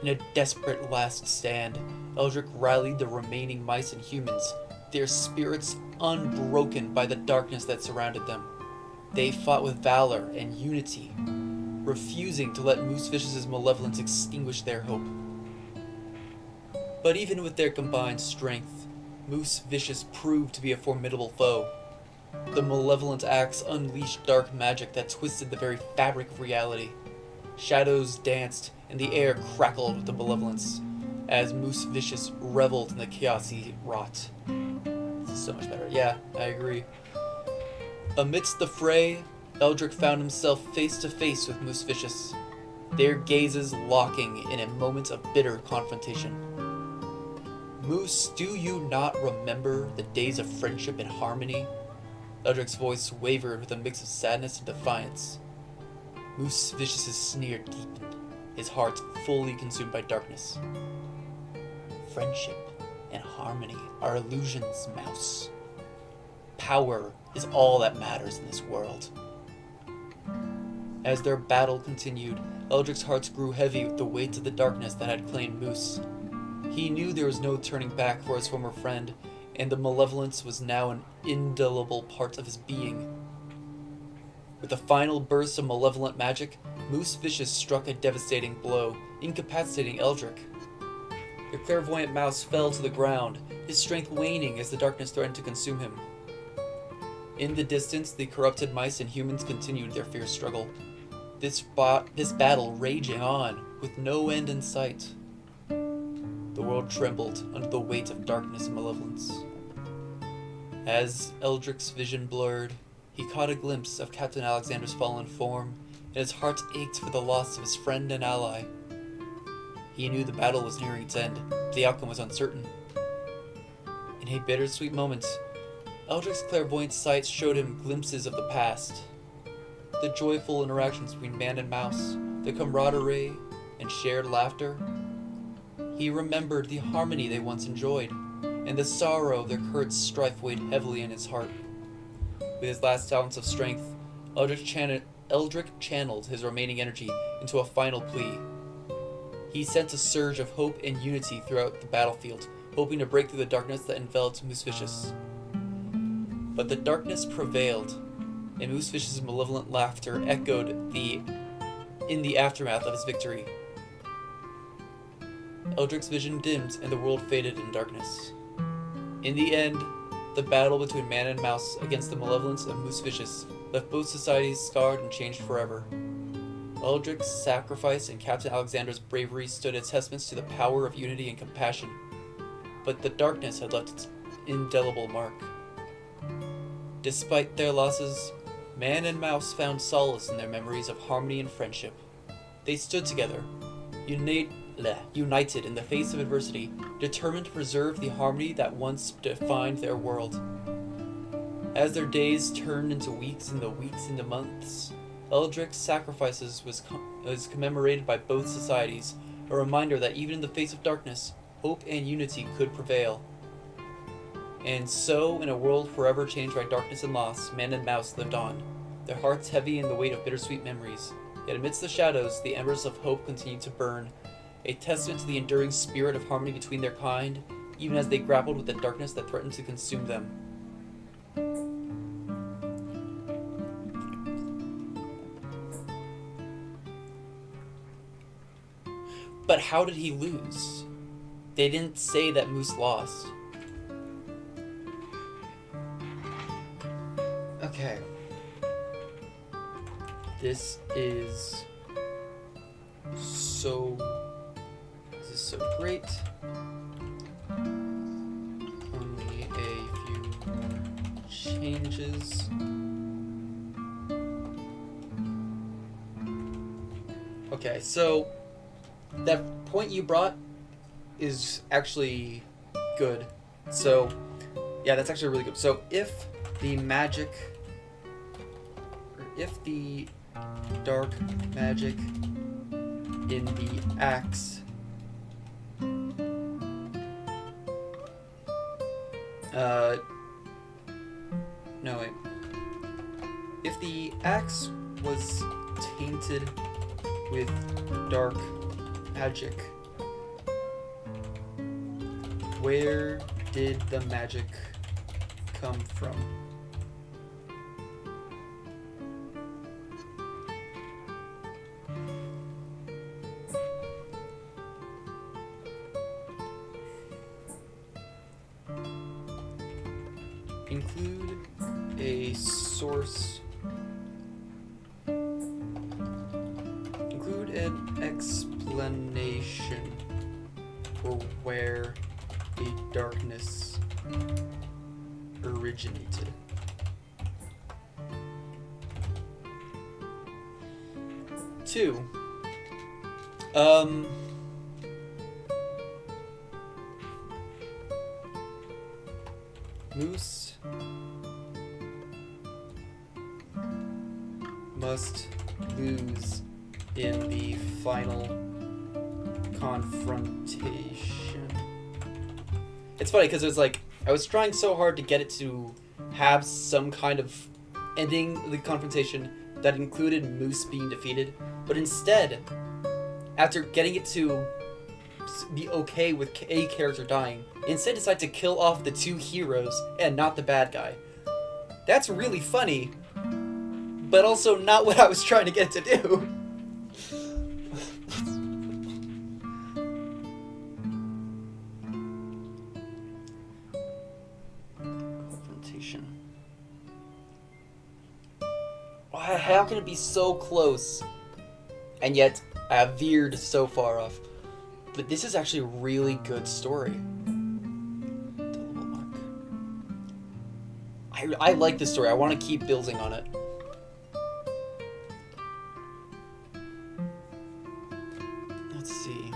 In a desperate last stand, Eldrick rallied the remaining mice and humans, their spirits unbroken by the darkness that surrounded them. They fought with valor and unity, refusing to let Moose Vicious's malevolence extinguish their hope. But even with their combined strength, Moose Vicious proved to be a formidable foe. The malevolent axe unleashed dark magic that twisted the very fabric of reality. Shadows danced, and the air crackled with the malevolence, as Moose Vicious reveled in the chaos he wrought. This is so much better. Yeah, I agree. Amidst the fray, Eldrick found himself face to face with Moose Vicious, their gazes locking in a moment of bitter confrontation. Moose, do you not remember the days of friendship and harmony? Eldrick's voice wavered with a mix of sadness and defiance. Moose Vicious's sneer deepened, his heart fully consumed by darkness. Friendship and harmony are illusions, Mouse. Power is all that matters in this world. As their battle continued, Eldrick's heart grew heavy with the weight of the darkness that had claimed Moose. He knew there was no turning back for his former friend, and the malevolence was now an indelible part of his being. With a final burst of malevolent magic, Moose Vicious struck a devastating blow, incapacitating Eldrick. The clairvoyant mouse fell to the ground, his strength waning as the darkness threatened to consume him. In the distance, the corrupted mice and humans continued their fierce struggle. This battle raging on, with no end in sight. The world trembled under the weight of darkness and malevolence. As Eldrick's vision blurred, he caught a glimpse of Captain Alexander's fallen form, and his heart ached for the loss of his friend and ally. He knew the battle was nearing its end, but the outcome was uncertain. In a bittersweet moment, Eldrick's clairvoyant sight showed him glimpses of the past. The joyful interactions between man and mouse, the camaraderie and shared laughter. He remembered the harmony they once enjoyed, and the sorrow of their current strife weighed heavily in his heart. With his last ounce of strength, Eldrick channeled his remaining energy into a final plea. He sent a surge of hope and unity throughout the battlefield, hoping to break through the darkness that enveloped Moose Vicious. But the darkness prevailed, and Moose Vicious's malevolent laughter echoed in the aftermath of his victory. Eldrick's vision dimmed, and the world faded in darkness. In the end, the battle between man and mouse against the malevolence of Moose Vicious left both societies scarred and changed forever. Eldrick's sacrifice and Captain Alexander's bravery stood as testaments to the power of unity and compassion, but the darkness had left its indelible mark. Despite their losses, man and mouse found solace in their memories of harmony and friendship. They stood together, united in the face of adversity, determined to preserve the harmony that once defined their world. As their days turned into weeks and the weeks into months, Eldrick's sacrifices was commemorated by both societies, a reminder that even in the face of darkness, hope and unity could prevail. And so, in a world forever changed by darkness and loss, man and mouse lived on, their hearts heavy in the weight of bittersweet memories. Yet amidst the shadows, the embers of hope continued to burn, a testament to the enduring spirit of harmony between their kind, even as they grappled with the darkness that threatened to consume them. But how did he lose? They didn't say that Moose lost. Okay. This is so great. Only a few more changes. Okay, so that point you brought is actually good. So, yeah, that's actually really good. So, if the dark magic in the axe no wait. If the axe was tainted with dark magic, where did the magic come from? Include a source. Include an explanation for where a darkness originated. Two. Moose must lose in the final confrontation. It's funny because it was like I was trying so hard to get it to have some kind of ending the confrontation that included Moose being defeated, but instead, after getting it to be okay with a character dying, instead decide to kill off the two heroes and not the bad guy. That's really funny, but also not what I was trying to get it to do. Confrontation. How can it be so close? And yet, I have veered so far off. But this is actually a really good story. I like this story. I want to keep building on it. Let's see.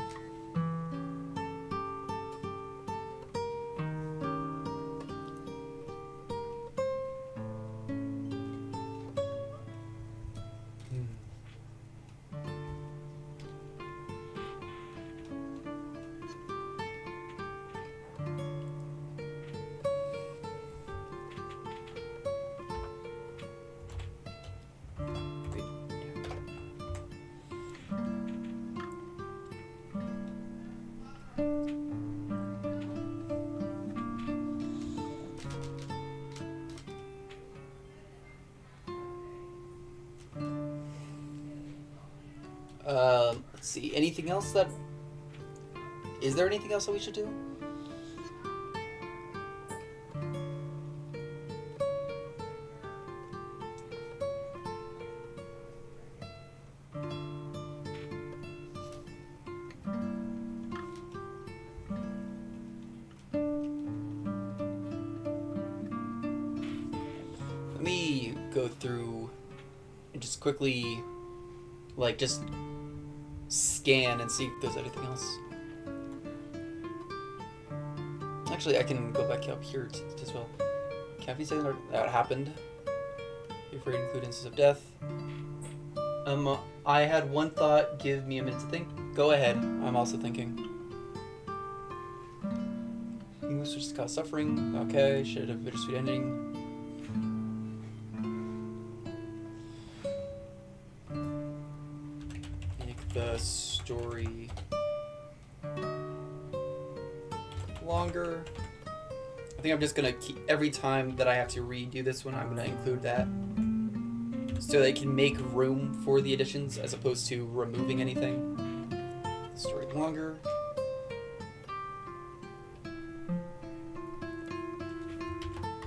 Let's see. Anything else that... Is there anything else that we should do? Let me go through and just quickly, like, just scan and see if there's anything else. Actually, I can go back up here as well. Can't be saying that happened. Be afraid to include instances of death. I had one thought. Give me a minute to think. Go ahead. I'm also thinking. English just cause suffering. Okay. Should have a bittersweet ending. The story longer. I think I'm just gonna keep every time that I have to redo this one, I'm gonna include that so they can make room for the additions as opposed to removing anything. Story longer.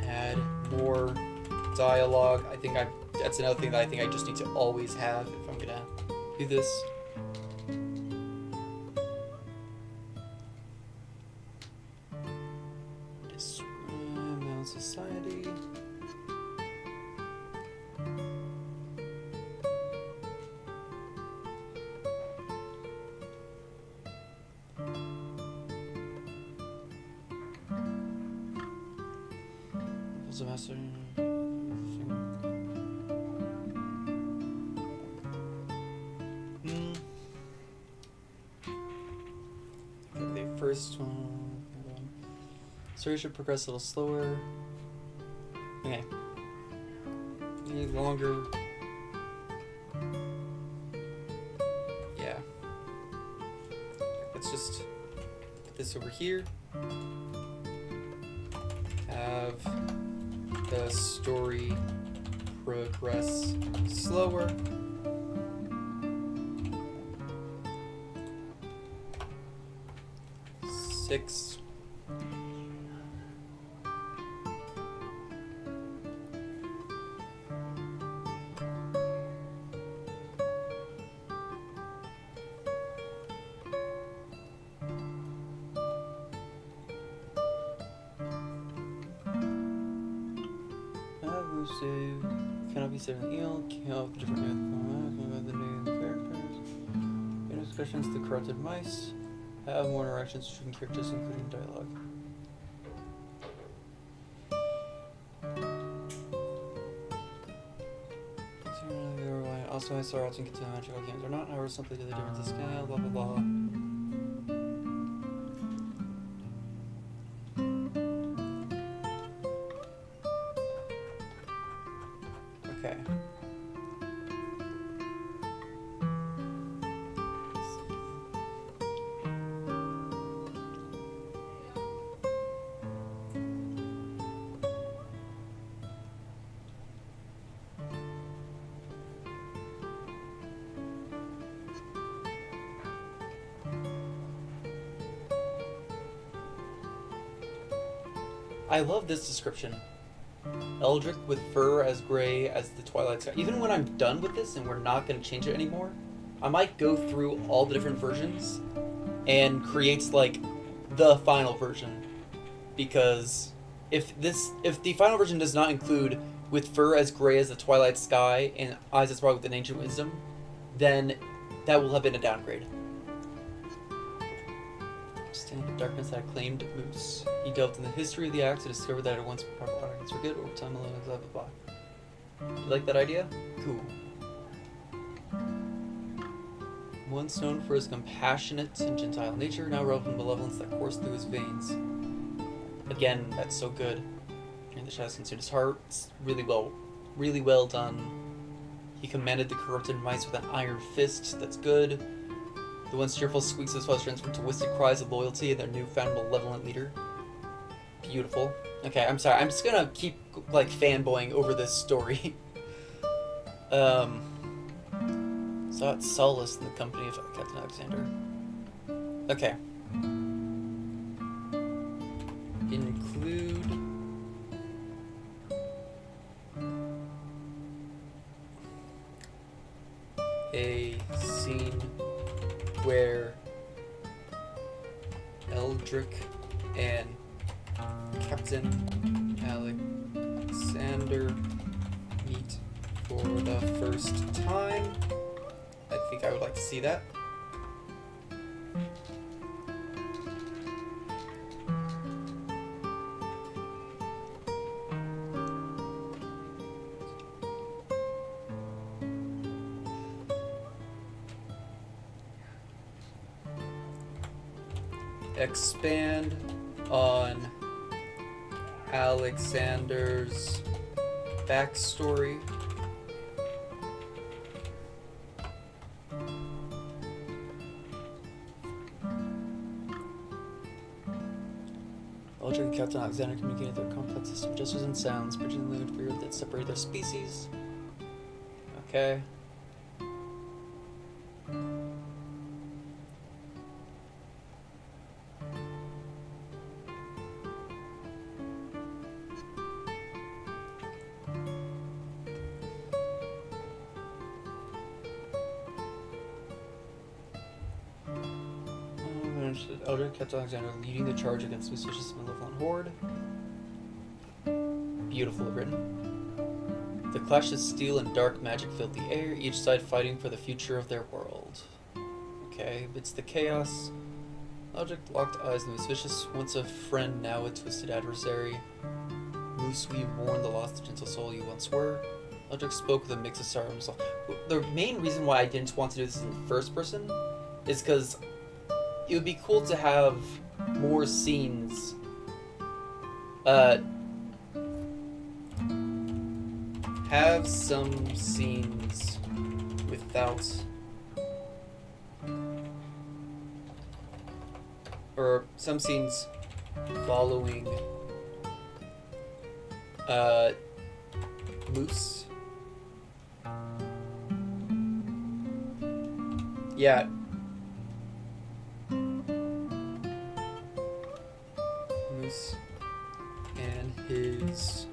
Add more dialogue. I think that's another thing that I think I just need to always have if I'm gonna do this. Society. Levels of master. Okay, the first one. Story should progress a little slower. Okay. Need longer. Yeah. Let's just put this over here. Have the story progress slower. Six. cannot be saved in the eel, cannot be different the new characters. In discussions, the corrupted mice have more interactions between characters, including dialogue. Also, I saw out and get to the magical games or not, however, simply to the difference of scale, blah blah blah. Okay. I love this description. Eldritch with fur as gray as the twilight sky. Even when I'm done with this and we're not going to change it anymore, I might go through all the different versions and create like the final version. Because if the final version does not include with fur as gray as the twilight sky and eyes as bright with an ancient wisdom, then that will have been a downgrade. Standing in darkness that claimed moose. He delved in the history of the axe to discover that it once powerful arrogance were good, over time alone, blah blah blah. You like that idea? Cool. Once known for his compassionate and gentile nature, now reveled in malevolence that coursed through his veins. Again, that's so good. And the shadows consumed his heart. It's really well done. He commanded the corrupted mice with an iron fist. That's good. The once cheerful squeaks of his transferred to twisted cries of loyalty and their newfound malevolent leader. Beautiful. Okay, I'm sorry. I'm just gonna keep like fanboying over this story. Sought solace in the company of Captain Alexander. Okay. Include a scene where Eldrick and Captain Alexander meet for the first time. I think I would like to see that. Expand on Alexander's backstory. Eldrick and Captain Alexander communicated their complex system of gestures and sounds, bridging the language barrier that separated their species. Okay. Eldrick Captain Alexander leading the charge against the suspicious malevolent horde. Beautifully written. The clash of steel and dark magic filled the air, each side fighting for the future of their world. Okay, amidst the chaos, Eldrick locked eyes and was vicious, once a friend, now a twisted adversary. Moose, we mourn the lost gentle soul you once were. Eldrick spoke with a mix of sorrow and himself. The main reason why I didn't want to do this in first person is because it would be cool to have more scenes. Have some scenes without, or some scenes following Moose. Yeah. Moose and his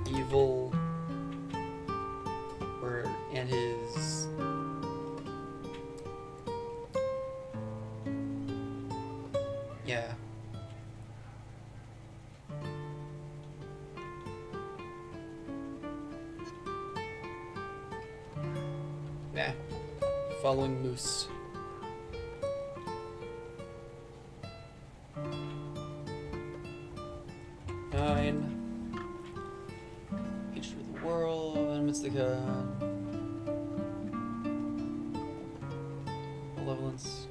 evil, and his following Moose. Hatred of the world, and Mystica. Malevolence.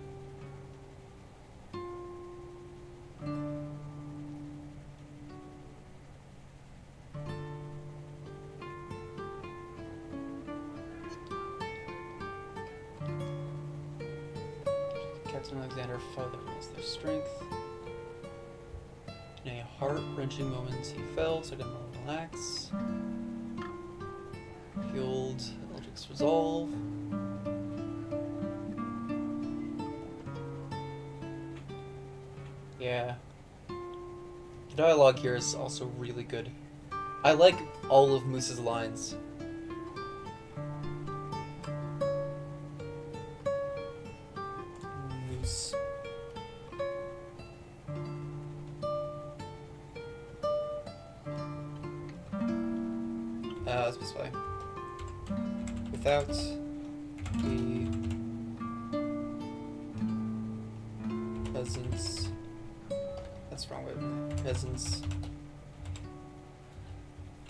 Captain Alexander father against their strength. In a heart-wrenching moment, he fell, so I got a relax. Fueled Eldrick's resolve. Yeah. The dialogue here is also really good. I like all of Moose's lines. Moose. Specify. Without the presence, that's wrong way. Presence,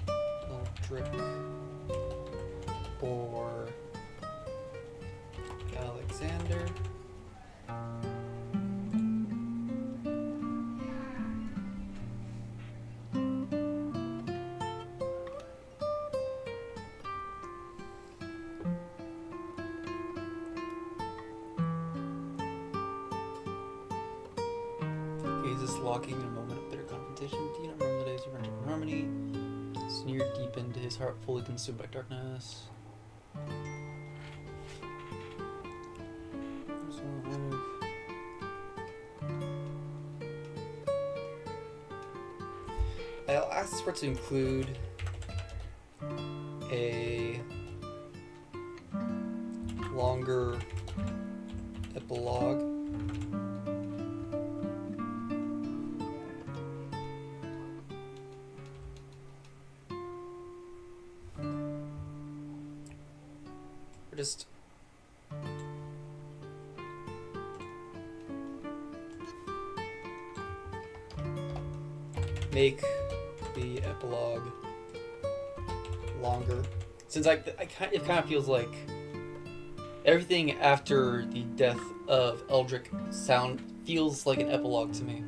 Eldrick, or Alexander. Locking in a moment of bitter confrontation. Do you not remember the days you rented in harmony? Sneer deep into his heart, fully consumed by darkness. I'll ask for it to include a longer epilogue. Just make the epilogue longer, since it kind of feels like everything after the death of Eldrick feels like an epilogue to me.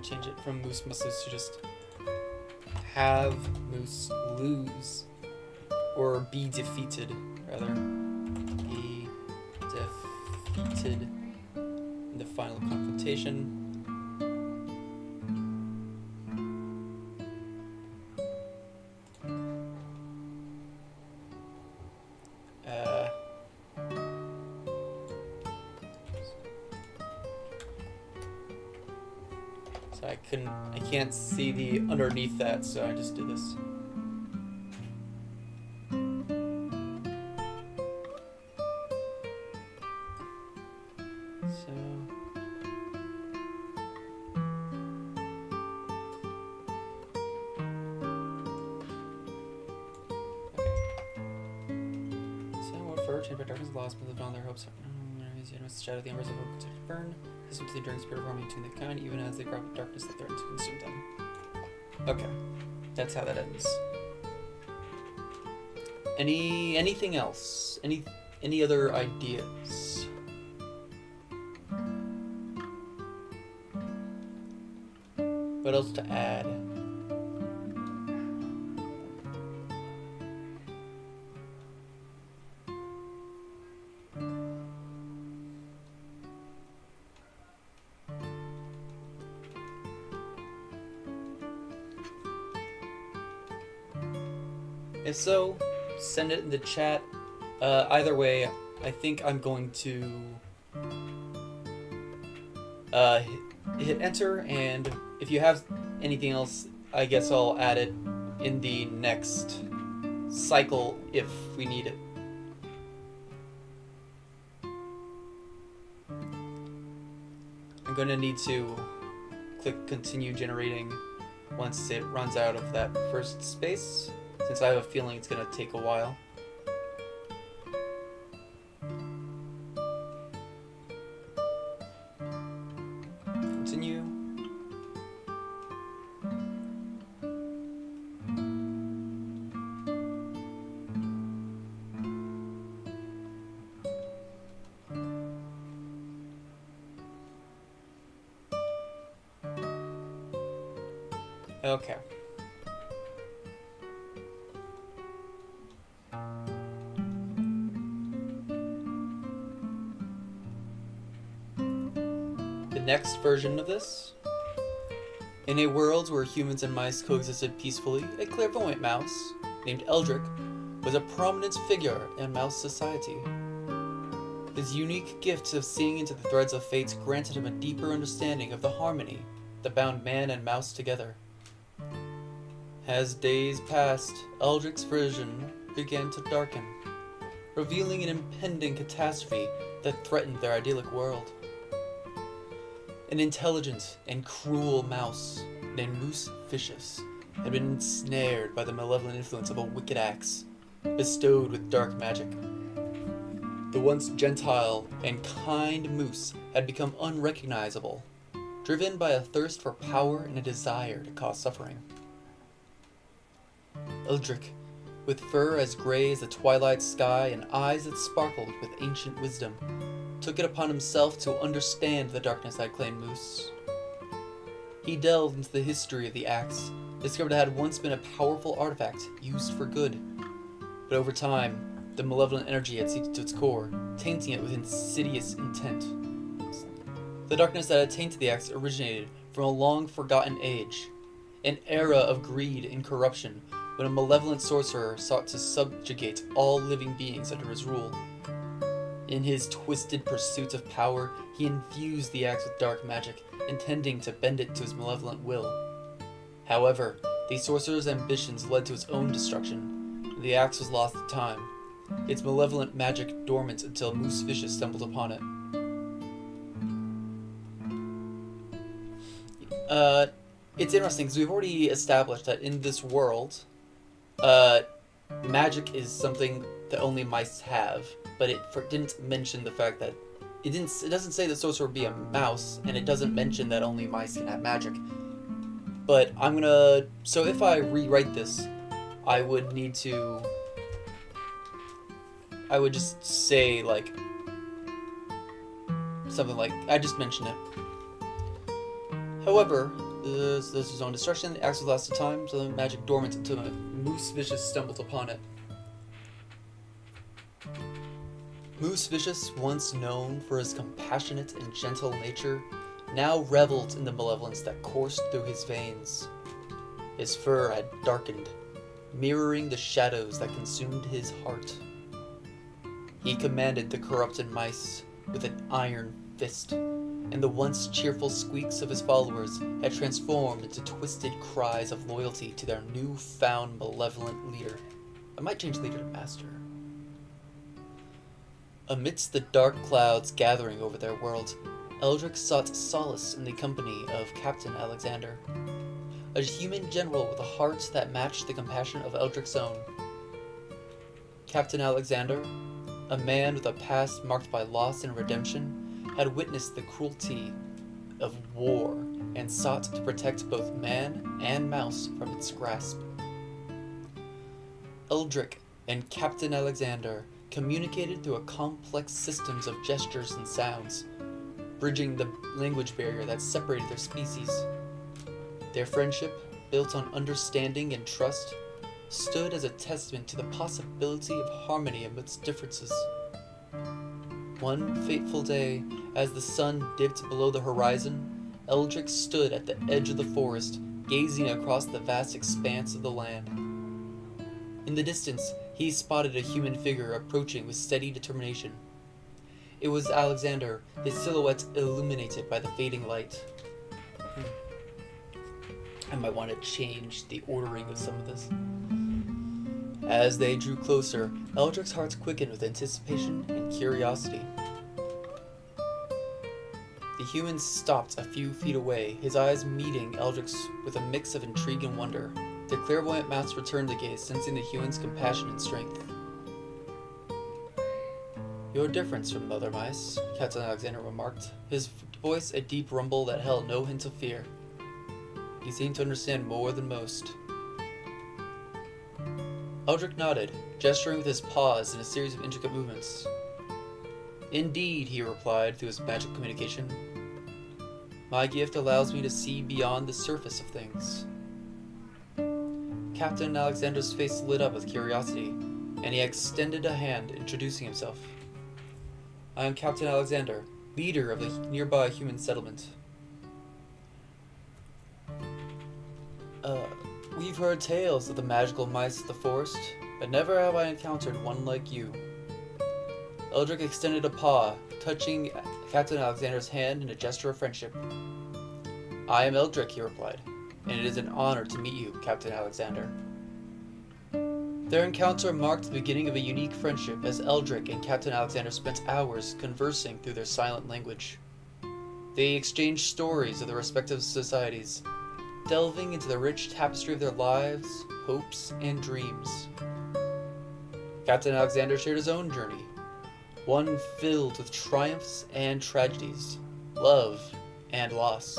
Change it from Moose must lose to just have Moose lose, or be defeated, rather. Be defeated in the final confrontation. I can't see the underneath that, so I just did this. So what for? Chained by darkness, lost, but lived on their hopes. The shadow of the embers of hope continued to burn. This was the enduring spirit of harmony between the kind, even as they grapple with darkness that threatened to consume them. Okay, that's how that ends. Anything else? Any other ideas? What else to add? If so, send it in the chat. Either way, I think I'm going to hit enter, and if you have anything else, I guess I'll add it in the next cycle if we need it. gonna need to click continue generating once it runs out of that first space, since I have a feeling it's gonna take a while. Continue. Okay. The next version of this. In a world where humans and mice coexisted peacefully, a clairvoyant mouse, named Eldrick, was a prominent figure in mouse society. His unique gift of seeing into the threads of fate granted him a deeper understanding of the harmony that bound man and mouse together. As days passed, Eldrick's vision began to darken, revealing an impending catastrophe that threatened their idyllic world. An intelligent and cruel mouse named Moose Vicious had been ensnared by the malevolent influence of a wicked axe, bestowed with dark magic. The once gentle and kind moose had become unrecognizable, driven by a thirst for power and a desire to cause suffering. Eldrick, with fur as gray as the twilight sky and eyes that sparkled with ancient wisdom, took it upon himself to understand the darkness that claimed Moose. He delved into the history of the axe, discovered it had once been a powerful artifact used for good, but over time, the malevolent energy had seeped to its core, tainting it with insidious intent. The darkness that had tainted the axe originated from a long-forgotten age, an era of greed and corruption, when a malevolent sorcerer sought to subjugate all living beings under his rule. In his twisted pursuit of power, he infused the axe with dark magic, intending to bend it to his malevolent will. However, the sorcerer's ambitions led to his own destruction, and the axe was lost to time, its malevolent magic dormant until Moose Vicious stumbled upon it. It's interesting because we've already established that in this world, magic is something that only mice have, but it didn't mention the fact that it doesn't say the sorcerer would be a mouse, and it doesn't mention that only mice can have magic. But so if I rewrite this, I would just say like something like I just mentioned it. However, this was his own destruction. The axe was lost to time, so the magic dormant until Moose Vicious stumbled upon it. Moose Vicious, once known for his compassionate and gentle nature, now reveled in the malevolence that coursed through his veins. His fur had darkened, mirroring the shadows that consumed his heart. He commanded the corrupted mice with an iron fist, and the once cheerful squeaks of his followers had transformed into twisted cries of loyalty to their newfound malevolent leader. I might change leader to master. Amidst the dark clouds gathering over their world, Eldrick sought solace in the company of Captain Alexander, a human general with a heart that matched the compassion of Eldrick's own. Captain Alexander, a man with a past marked by loss and redemption, had witnessed the cruelty of war and sought to protect both man and mouse from its grasp. Eldrick and Captain Alexander communicated through a complex systems of gestures and sounds, bridging the language barrier that separated their species. Their friendship, built on understanding and trust, stood as a testament to the possibility of harmony amidst differences. One fateful day, as the sun dipped below the horizon, Eldrick stood at the edge of the forest, gazing across the vast expanse of the land. In the distance, he spotted a human figure approaching with steady determination. It was Alexander, his silhouette illuminated by the fading light. I might want to change the ordering of some of this. As they drew closer, Eldrick's heart quickened with anticipation and curiosity. The human stopped a few feet away, his eyes meeting Eldrick's with a mix of intrigue and wonder. The clairvoyant mouse returned the gaze, sensing the human's compassion and strength. "You're different from other mice," Captain Alexander remarked, his voice a deep rumble that held no hint of fear. "You seem to understand more than most." Eldrick nodded, gesturing with his paws in a series of intricate movements. "Indeed," he replied through his magic communication. "My gift allows me to see beyond the surface of things." Captain Alexander's face lit up with curiosity, and he extended a hand, introducing himself. "I am Captain Alexander, leader of the nearby human settlement." We've heard tales of the magical mice of the forest, but never have I encountered one like you." Eldrick extended a paw, touching Captain Alexander's hand in a gesture of friendship. "I am Eldrick," he replied, "and it is an honor to meet you, Captain Alexander." Their encounter marked the beginning of a unique friendship, as Eldrick and Captain Alexander spent hours conversing through their silent language. They exchanged stories of their respective societies, delving into the rich tapestry of their lives, hopes, and dreams. Captain Alexander shared his own journey, one filled with triumphs and tragedies, love and loss.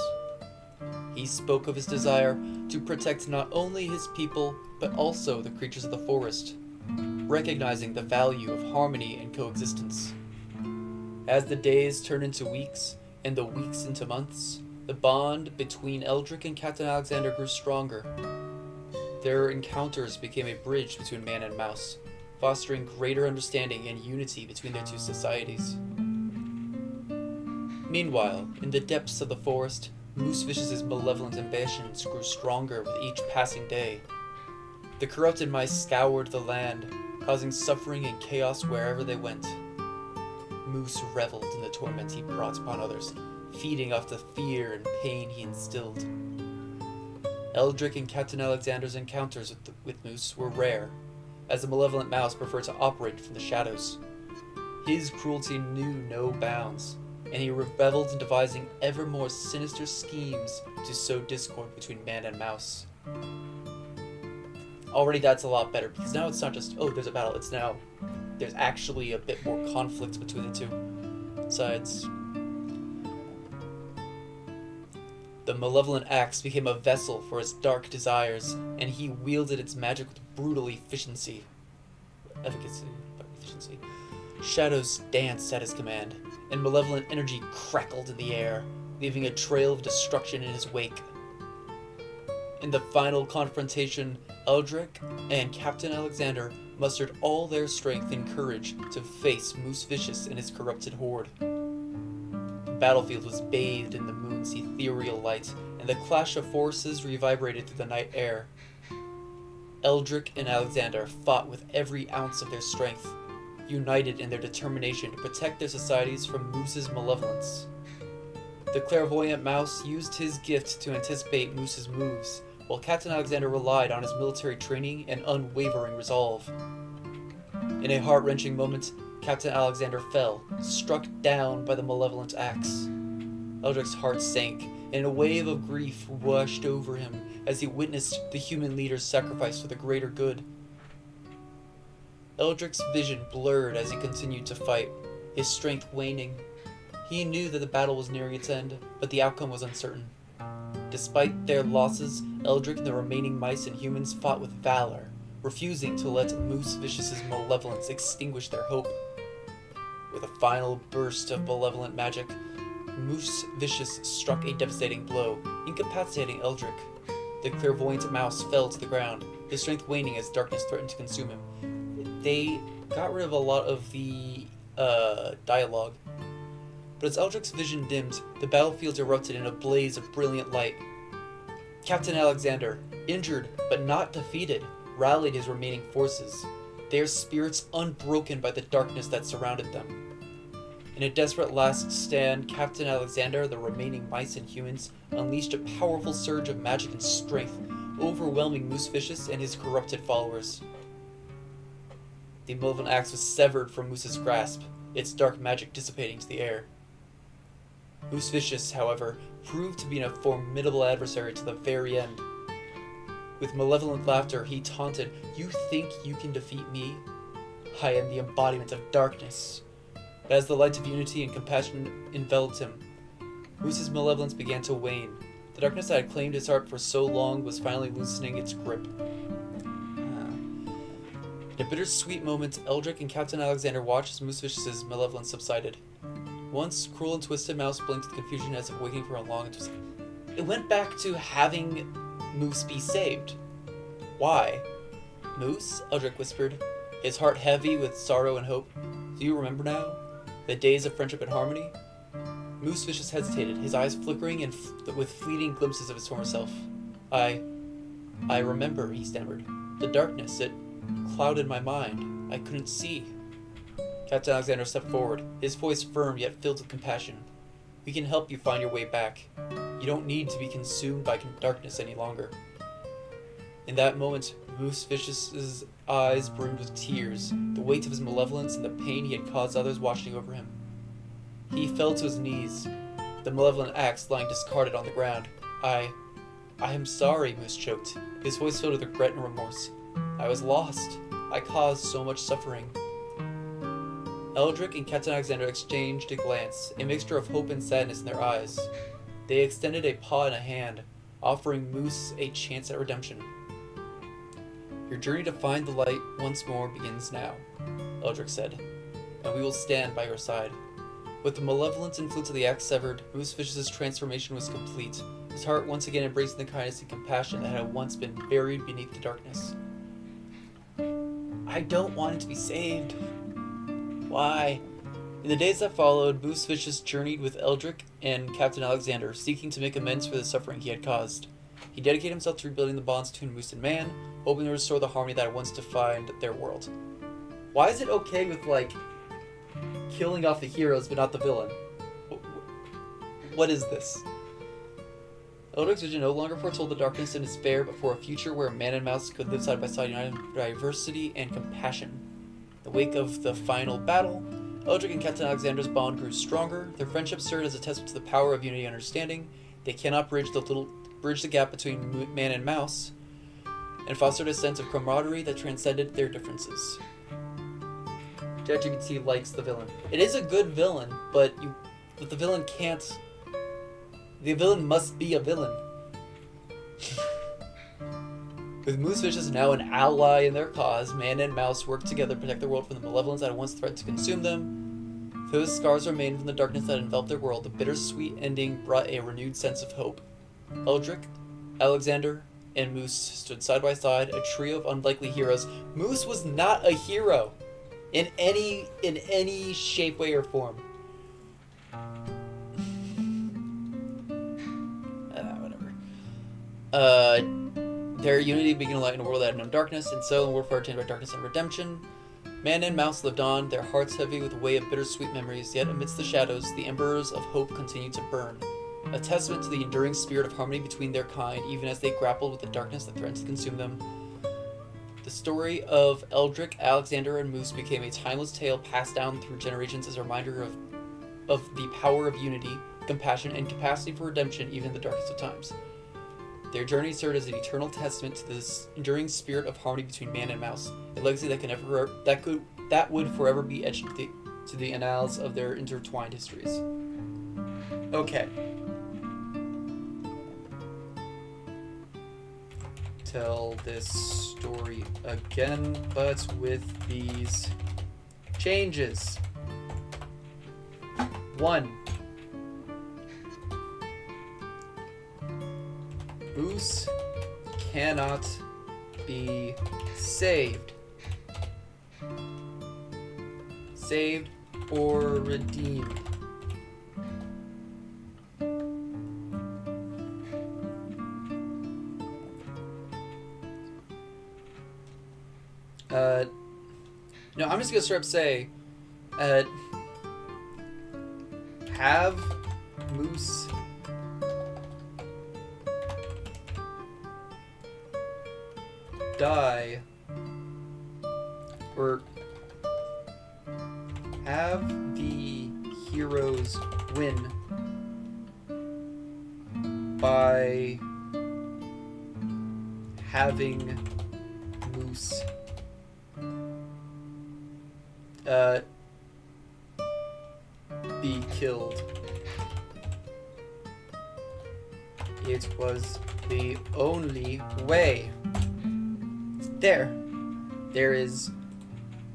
He spoke of his desire to protect not only his people, but also the creatures of the forest, recognizing the value of harmony and coexistence. As the days turned into weeks, and the weeks into months, the bond between Eldrick and Captain Alexander grew stronger. Their encounters became a bridge between man and mouse, fostering greater understanding and unity between their two societies. Meanwhile, in the depths of the forest, Moosevicious' malevolent ambitions grew stronger with each passing day. The corrupted mice scoured the land, causing suffering and chaos wherever they went. Moose reveled in the torment he brought upon others, feeding off the fear and pain he instilled. Eldrick and Captain Alexander's encounters with Moose were rare, as the malevolent mouse preferred to operate from the shadows. His cruelty knew no bounds, and he reveled in devising ever more sinister schemes to sow discord between man and mouse. Already that's a lot better, because now it's not just, oh, there's a battle, it's now there's actually a bit more conflict between the two sides. The malevolent axe became a vessel for his dark desires, and he wielded its magic with brutal efficiency. Shadows danced at his command, and malevolent energy crackled in the air, leaving a trail of destruction in his wake. In the final confrontation, Eldrick and Captain Alexander mustered all their strength and courage to face Moosevicious and his corrupted horde. The battlefield was bathed in the moon's ethereal light, and the clash of forces reverberated through the night air. Eldrick and Alexander fought with every ounce of their strength, united in their determination to protect their societies from Moose's malevolence. The clairvoyant mouse used his gift to anticipate Moose's moves, while Captain Alexander relied on his military training and unwavering resolve. In a heart-wrenching moment, Captain Alexander fell, struck down by the malevolent axe. Eldrick's heart sank, and a wave of grief washed over him as he witnessed the human leader's sacrifice for the greater good. Eldrick's vision blurred as he continued to fight, his strength waning. He knew that the battle was nearing its end, but the outcome was uncertain. Despite their losses, Eldrick and the remaining mice and humans fought with valor, refusing to let Moosevicious' malevolence extinguish their hope. With a final burst of malevolent magic, Moosevicious struck a devastating blow, incapacitating Eldrick. The clairvoyant mouse fell to the ground, his strength waning as darkness threatened to consume him. They got rid of a lot of the dialogue. But as Eldrick's vision dimmed, the battlefield erupted in a blaze of brilliant light. Captain Alexander, injured but not defeated, rallied his remaining forces, their spirits unbroken by the darkness that surrounded them. In a desperate last stand, Captain Alexander, the remaining mice and humans, unleashed a powerful surge of magic and strength, overwhelming Moosevicious and his corrupted followers. The malevolent axe was severed from Moose's grasp, its dark magic dissipating to the air. Moose Vicious, however, proved to be a formidable adversary to the very end. With malevolent laughter, he taunted, "You think you can defeat me? I am the embodiment of darkness." But as the light of unity and compassion enveloped him, Moose's malevolence began to wane. The darkness that had claimed his heart for so long was finally loosening its grip. In a bittersweet moment, Eldrick and Captain Alexander watched as Moose Vicious's malevolence subsided. Once, Cruel and Twisted Mouse blinked with confusion as if waking from a long and It went back to having Moose be saved. Why? "Moose?" Eldrick whispered, his heart heavy with sorrow and hope. "Do you remember now? The days of friendship and harmony?" Moose Vicious hesitated, his eyes flickering and with fleeting glimpses of his former self. I remember," he stammered. "The darkness, it clouded my mind. I couldn't see." Captain Alexander stepped forward, his voice firm yet filled with compassion. "We can help you find your way back. You don't need to be consumed by darkness any longer." In that moment, Moose Vicious's eyes brimmed with tears, the weight of his malevolence and the pain he had caused others watching over him. He fell to his knees, the malevolent axe lying discarded on the ground. I am sorry," Moose choked, his voice filled with regret and remorse. "I was lost. I caused so much suffering." Eldrick and Captain Alexander exchanged a glance, a mixture of hope and sadness in their eyes. They extended a paw and a hand, offering Moose a chance at redemption. "Your journey to find the light once more begins now," Eldrick said, "and we will stand by your side." With the malevolent influence of the axe severed, Moose Vicious's transformation was complete, his heart once again embracing the kindness and compassion that had once been buried beneath the darkness. "I don't want it to be saved." "Why?" In the days that followed, Moose Vicious journeyed with Eldrick and Captain Alexander, seeking to make amends for the suffering he had caused. He dedicated himself to rebuilding the bonds between Moose and man, hoping to restore the harmony that had once defined their world. Why is it okay with, killing off the heroes but not the villain? What is this? Eldrick's vision no longer foretold the darkness and despair, but for a future where man and mouse could live side by side, united in diversity and compassion. In the wake of the final battle, Eldrick and Captain Alexander's bond grew stronger. Their friendship served as a testament to the power of unity and understanding. They cannot bridge the gap between man and mouse, and fostered a sense of camaraderie that transcended their differences. ChatGPT likes the villain. It is a good villain, but the villain can't. The villain must be a villain. With Moose Vicious now an ally in their cause, man and mouse work together to protect the world from the malevolence that had once threatened to consume them. Though scars remained from the darkness that enveloped their world, the bittersweet ending brought a renewed sense of hope. Eldrick, Alexander, and Moose stood side by side, a trio of unlikely heroes. Moose was not a hero in any shape, way, or form. Whatever. Their unity began to light in a world that had no darkness, and so in a world far changed by darkness and redemption. Man and mouse lived on, their hearts heavy with a weight of bittersweet memories, yet amidst the shadows, the embers of hope continued to burn. A testament to the enduring spirit of harmony between their kind, even as they grappled with the darkness that threatened to consume them. The story of Eldrick, Alexander, and Moose became a timeless tale passed down through generations as a reminder of the power of unity, compassion, and capacity for redemption even in the darkest of times. Their journey served as an eternal testament to this enduring spirit of harmony between man and mouse, a legacy that would forever be etched to the annals of their intertwined histories. Okay. Tell this story again, but with these changes. 1. Moose cannot be saved. Saved or redeemed. No, I'm just gonna straight up say, have Moose die, or have the heroes win by having Moose be killed. It was the only way. There is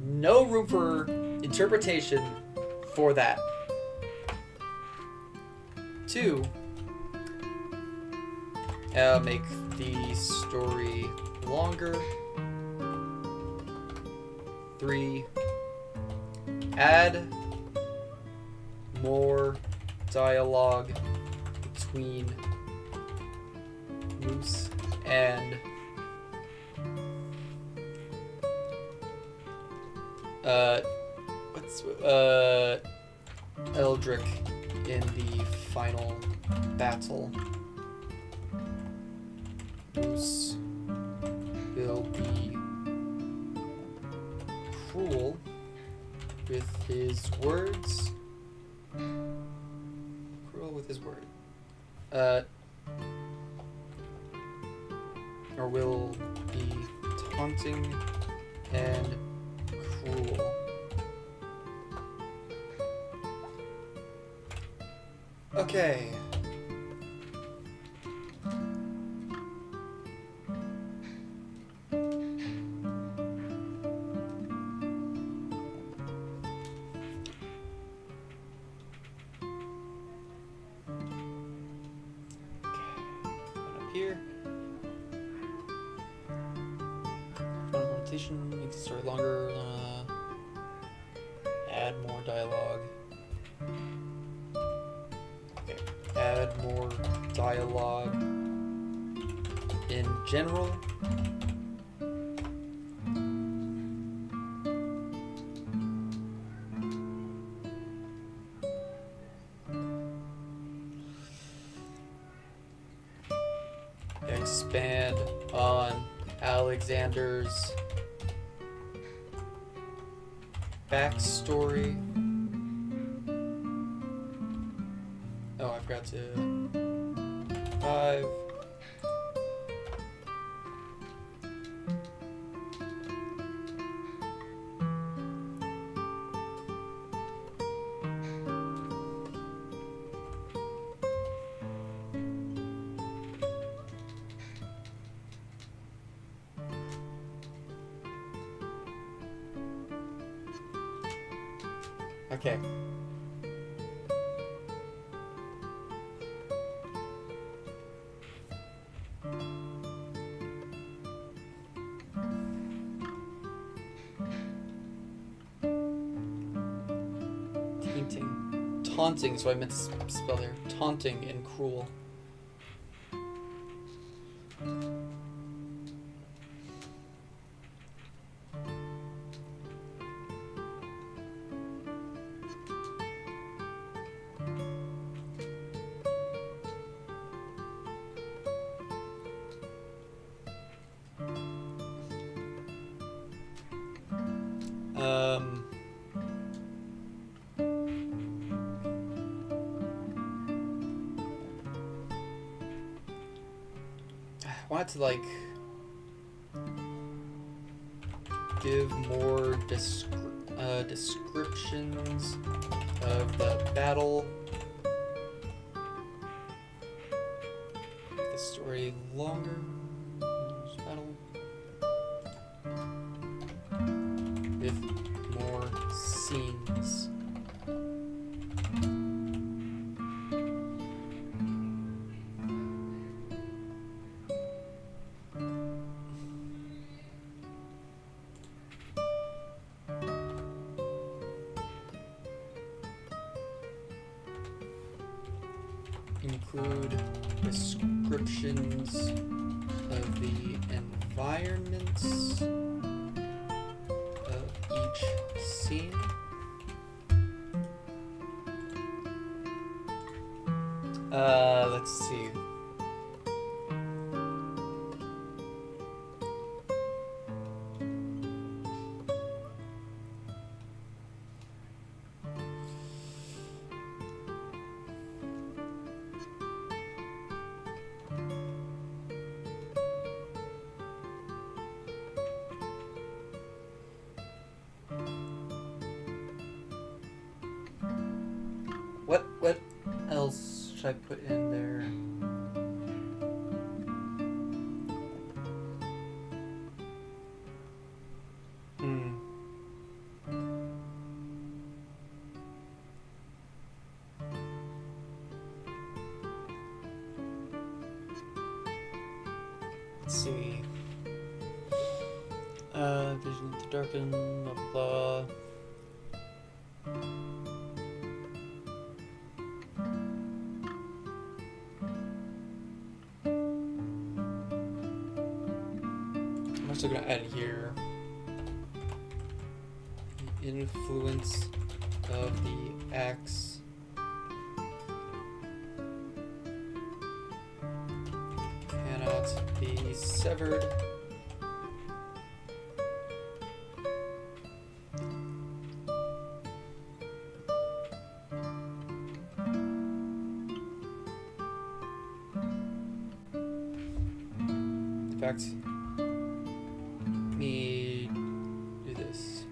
no room for interpretation for that. 2, make the story longer. 3, add more dialogue between Moose and Eldrick in the final battle. Moose will be cruel with his words. Cruel with his word. Or will be taunting and cruel. Okay. Here. Conversation makes the story longer. Add more dialogue. Okay. Add more dialogue in general. Expand on Alexander's backstory. Oh, I forgot to 5. Okay. Taunting, so I meant to spell there. Taunting and cruel. I wanted to like give more descriptions of the battle. Make the story longer. Battle with more scenes. Include descriptions of the environments of each scene. Let's see. What else should I put in there? Let's see. Vision to darken, blah blah blah. I'm also gonna add here the influence of the axe cannot be severed. In fact, let me do this.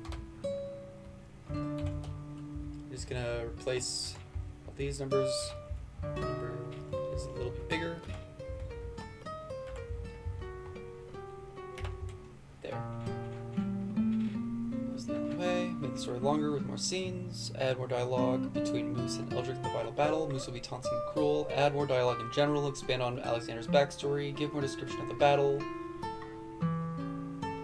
I'm just gonna replace all these numbers. Number is a little bit bigger. There. That's the only way. Make the story longer with more scenes. Add more dialogue between Moose and Eldrick in the final battle. Moose will be taunting and cruel. Add more dialogue in general. Expand on Alexander's backstory. Give more description of the battle.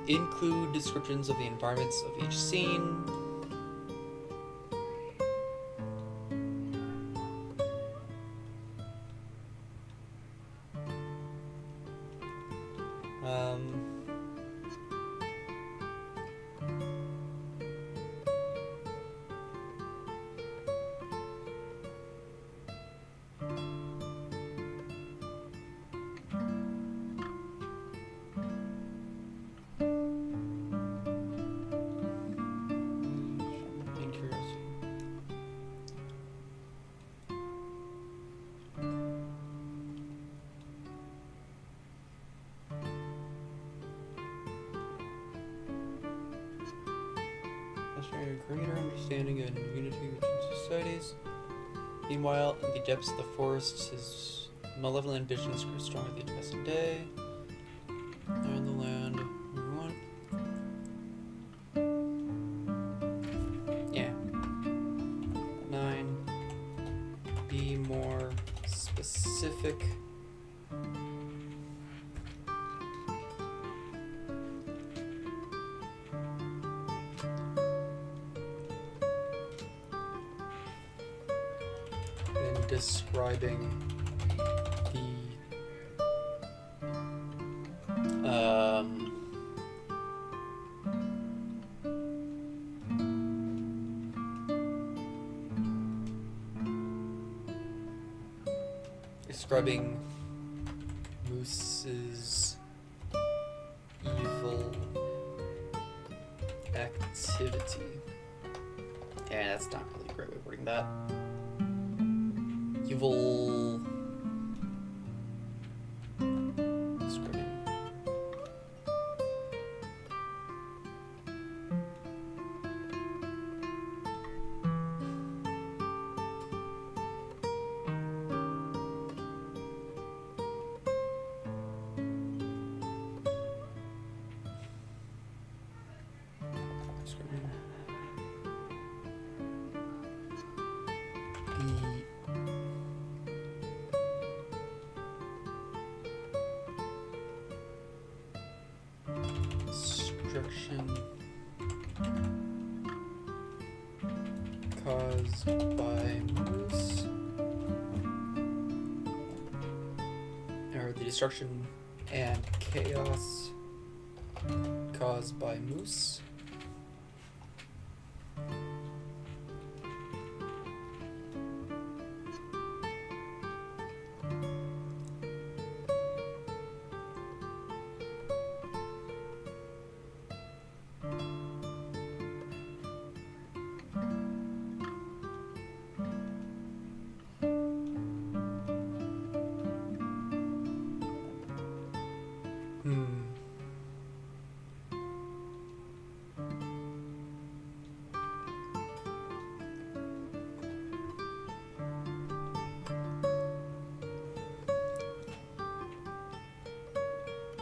Include descriptions of the environments of each scene. A greater understanding and unity between societies. Meanwhile, in the depths of the forest, his malevolent visions grew stronger with each passing day. On the land, we want. Yeah. 9. Be more specific. Describing describing Moose's evil activity. Yeah, that's not really a great way of wording that. Evil describing. Destruction caused by Moose, or the destruction and chaos caused by Moose.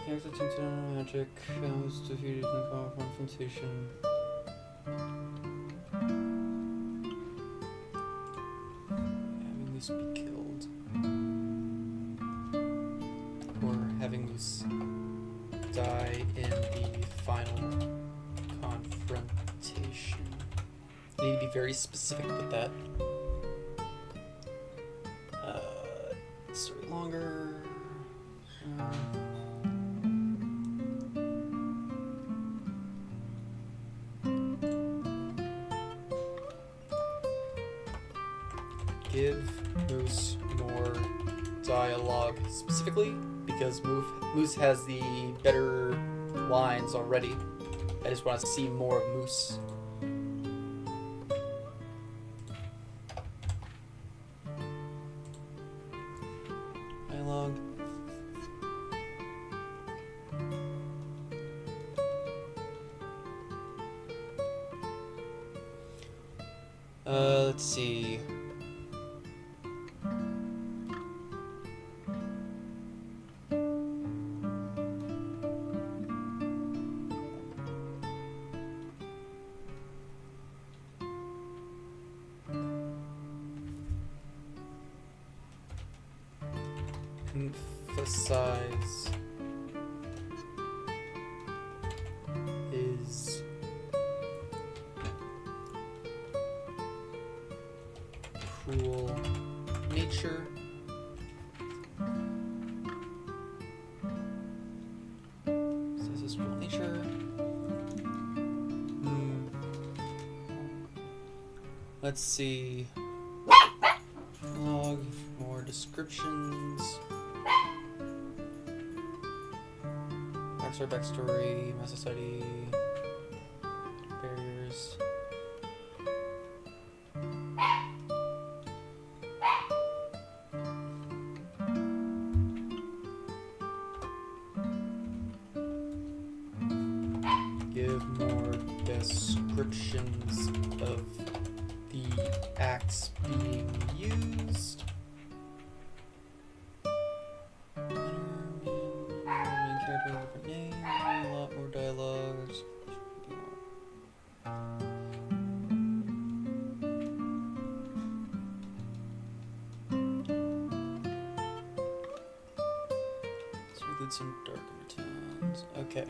Character tinted on magic. Was defeated in confrontation. Having Moose be killed. Or having Moose die in the final confrontation. I need to be very specific with that. Story longer. Give Moose more dialogue specifically because Moose has the better lines already. I just want to see more of Moose. Dialogue. Let's see. Emphasize his cruel nature. Says his cruel nature. Let's see. Log, more descriptions. Backstory, mass society, barriers. Give more descriptions of the acts being used. Some dark undertones. Okay.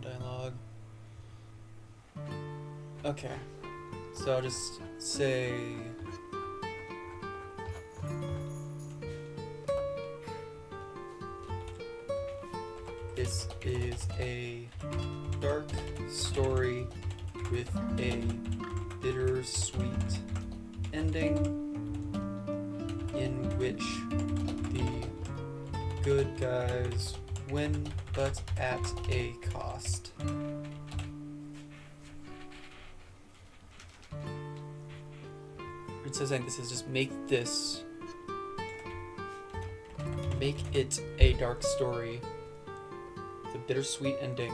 Dialogue. Okay. So I'll just say this is a dark story with a bittersweet ending in which the good guys win, but at a cost. It says like this is just make it a dark story, the bittersweet ending.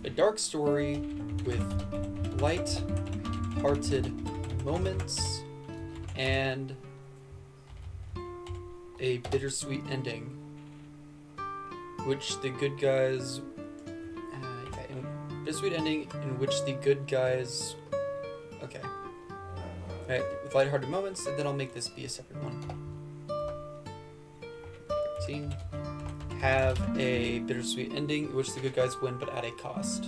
A dark story with light-hearted moments and a bittersweet ending, which the good guys. Bittersweet ending in which the good guys. Okay. Alright, with light-hearted moments, and then I'll make this be a separate one. 13. Have a bittersweet ending in which the good guys win, but at a cost.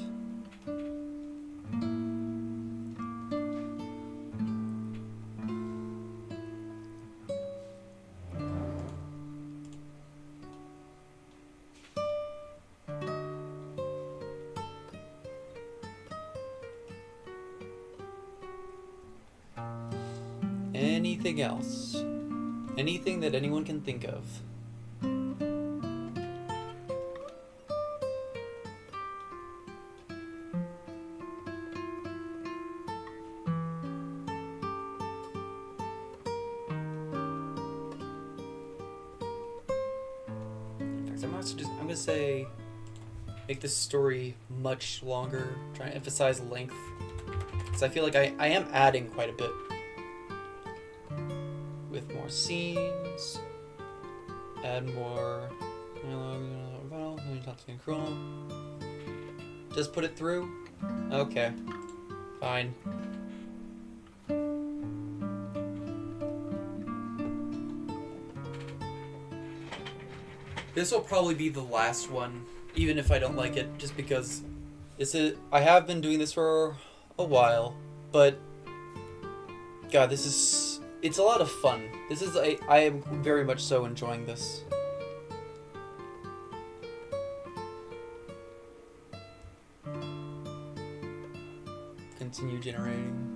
Anything else? Anything that anyone can think of? I'm gonna say make this story much longer. Try to emphasize length, because I feel like I am adding quite a bit with more scenes. Add more cruel. Just put it through? Okay. Fine. This will probably be the last one, even if I don't like it, just because I have been doing this for a while, but God, it's a lot of fun. I am very much so enjoying this. Continue generating.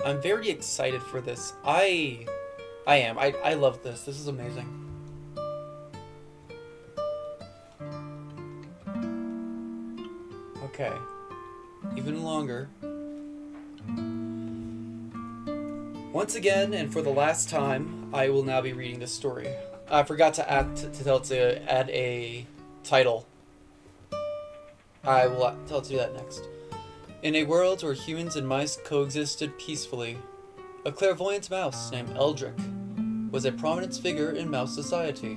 I'm very excited for this. I am. I love this. This is amazing. Okay. Even longer. Once again, and for the last time, I will now be reading this story. I forgot to add a title. I will tell it to do that next. In a world where humans and mice coexisted peacefully, a clairvoyant mouse named Eldrick was a prominent figure in mouse society.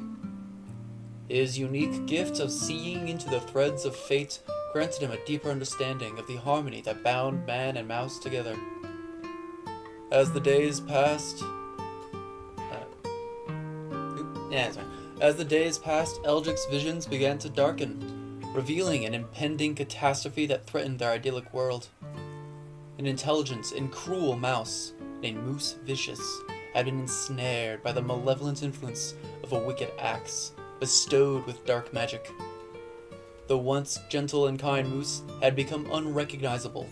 His unique gift of seeing into the threads of fate granted him a deeper understanding of the harmony that bound man and mouse together. As the days passed, Eldrick's visions began to darken, revealing an impending catastrophe that threatened their idyllic world. An intelligent and cruel mouse named Moose Vicious had been ensnared by the malevolent influence of a wicked axe bestowed with dark magic. The once gentle and kind moose had become unrecognizable,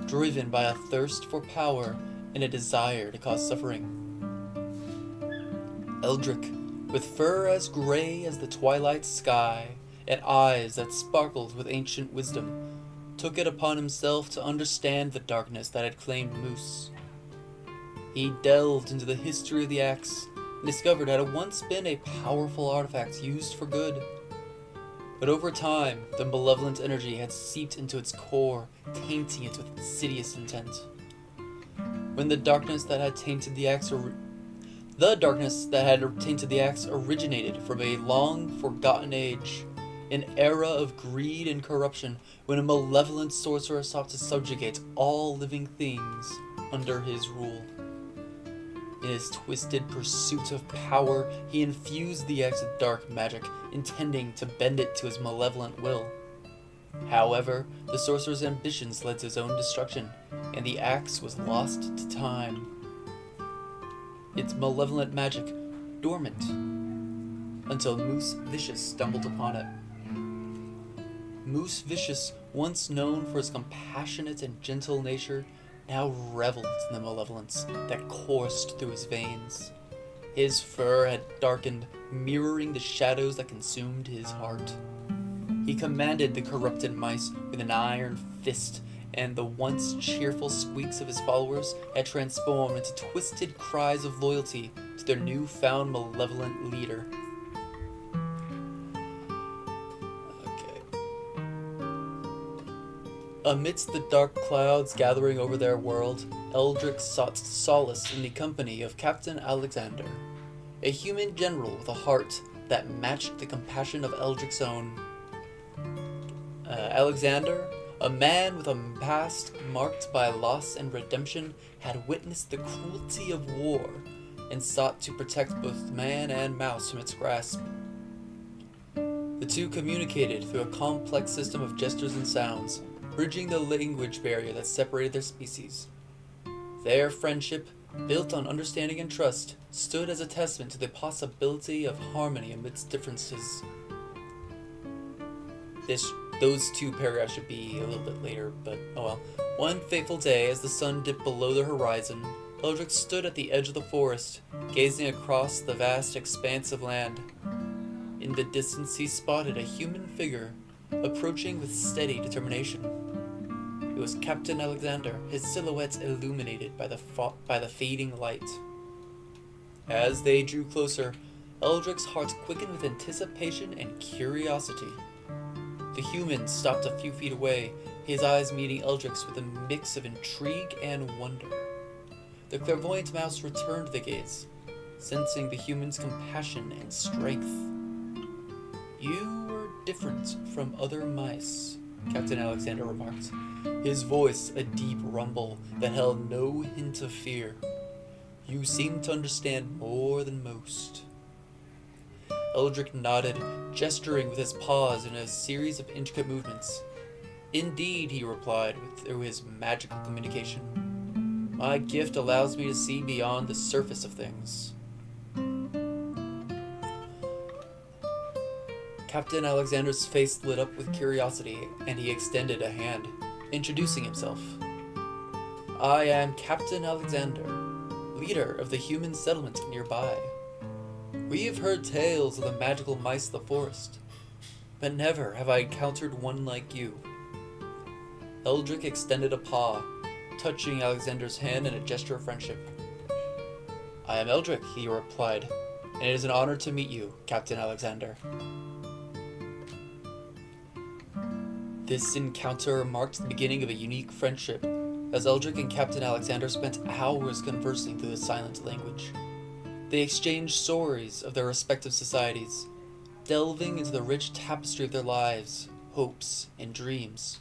driven by a thirst for power and a desire to cause suffering. Eldrick, with fur as gray as the twilight sky and eyes that sparkled with ancient wisdom, took it upon himself to understand the darkness that had claimed Moose. He delved into the history of the axe and discovered it had once been a powerful artifact used for good. But over time, the malevolent energy had seeped into its core, tainting it with insidious intent. When the darkness that had tainted the axe originated from a long-forgotten age, an era of greed and corruption, when a malevolent sorcerer sought to subjugate all living things under his rule. In his twisted pursuit of power, he infused the axe with dark magic, intending to bend it to his malevolent will. However, the sorcerer's ambitions led to his own destruction, and the axe was lost to time, its malevolent magic dormant, until Moose Vicious stumbled upon it. Moose Vicious, once known for his compassionate and gentle nature, now reveled in the malevolence that coursed through his veins. His fur had darkened, mirroring the shadows that consumed his heart. He commanded the corrupted mice with an iron fist, and the once cheerful squeaks of his followers had transformed into twisted cries of loyalty to their newfound malevolent leader. Amidst the dark clouds gathering over their world, Eldrick sought solace in the company of Captain Alexander, a human general with a heart that matched the compassion of Eldrick's own. Alexander, a man with a past marked by loss and redemption, had witnessed the cruelty of war and sought to protect both man and mouse from its grasp. The two communicated through a complex system of gestures and sounds, bridging the language barrier that separated their species. Their friendship, built on understanding and trust, stood as a testament to the possibility of harmony amidst differences. Those two paragraphs should be a little bit later, but oh well. One fateful day, as the sun dipped below the horizon, Eldrick stood at the edge of the forest, gazing across the vast expanse of land. In the distance he spotted a human figure, approaching with steady determination. It was Captain Alexander, his silhouette illuminated by the fading light. As they drew closer, Eldrick's heart quickened with anticipation and curiosity. The human stopped a few feet away, his eyes meeting Eldrick's with a mix of intrigue and wonder. The clairvoyant mouse returned the gaze, sensing the human's compassion and strength. "You were different from other mice," Captain Alexander remarked, his voice a deep rumble that held no hint of fear. "You seem to understand more than most." Eldrick nodded, gesturing with his paws in a series of intricate movements. "Indeed," he replied through his magical communication. "My gift allows me to see beyond the surface of things." Captain Alexander's face lit up with curiosity, and he extended a hand, introducing himself. "I am Captain Alexander, leader of the human settlement nearby. We have heard tales of the magical mice of the forest, but never have I encountered one like you." Eldrick extended a paw, touching Alexander's hand in a gesture of friendship. "I am Eldrick," he replied, "and it is an honor to meet you, Captain Alexander." This encounter marked the beginning of a unique friendship, as Eldrick and Captain Alexander spent hours conversing through the silent language. They exchanged stories of their respective societies, delving into the rich tapestry of their lives, hopes, and dreams.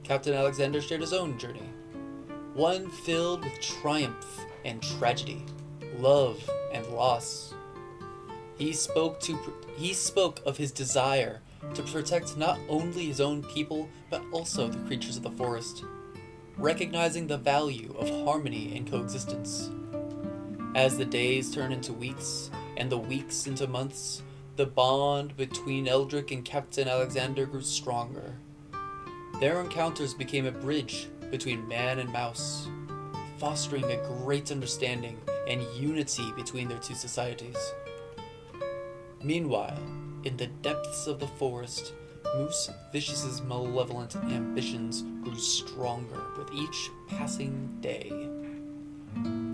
Captain Alexander shared his own journey, one filled with triumph and tragedy, love and loss. He spoke of his desire to protect not only his own people, but also the creatures of the forest, recognizing the value of harmony and coexistence. As the days turned into weeks, and the weeks into months, the bond between Eldrick and Captain Alexander grew stronger. Their encounters became a bridge between man and mouse, fostering a great understanding and unity between their two societies. Meanwhile, in the depths of the forest, Moose Vicious's malevolent ambitions grew stronger with each passing day.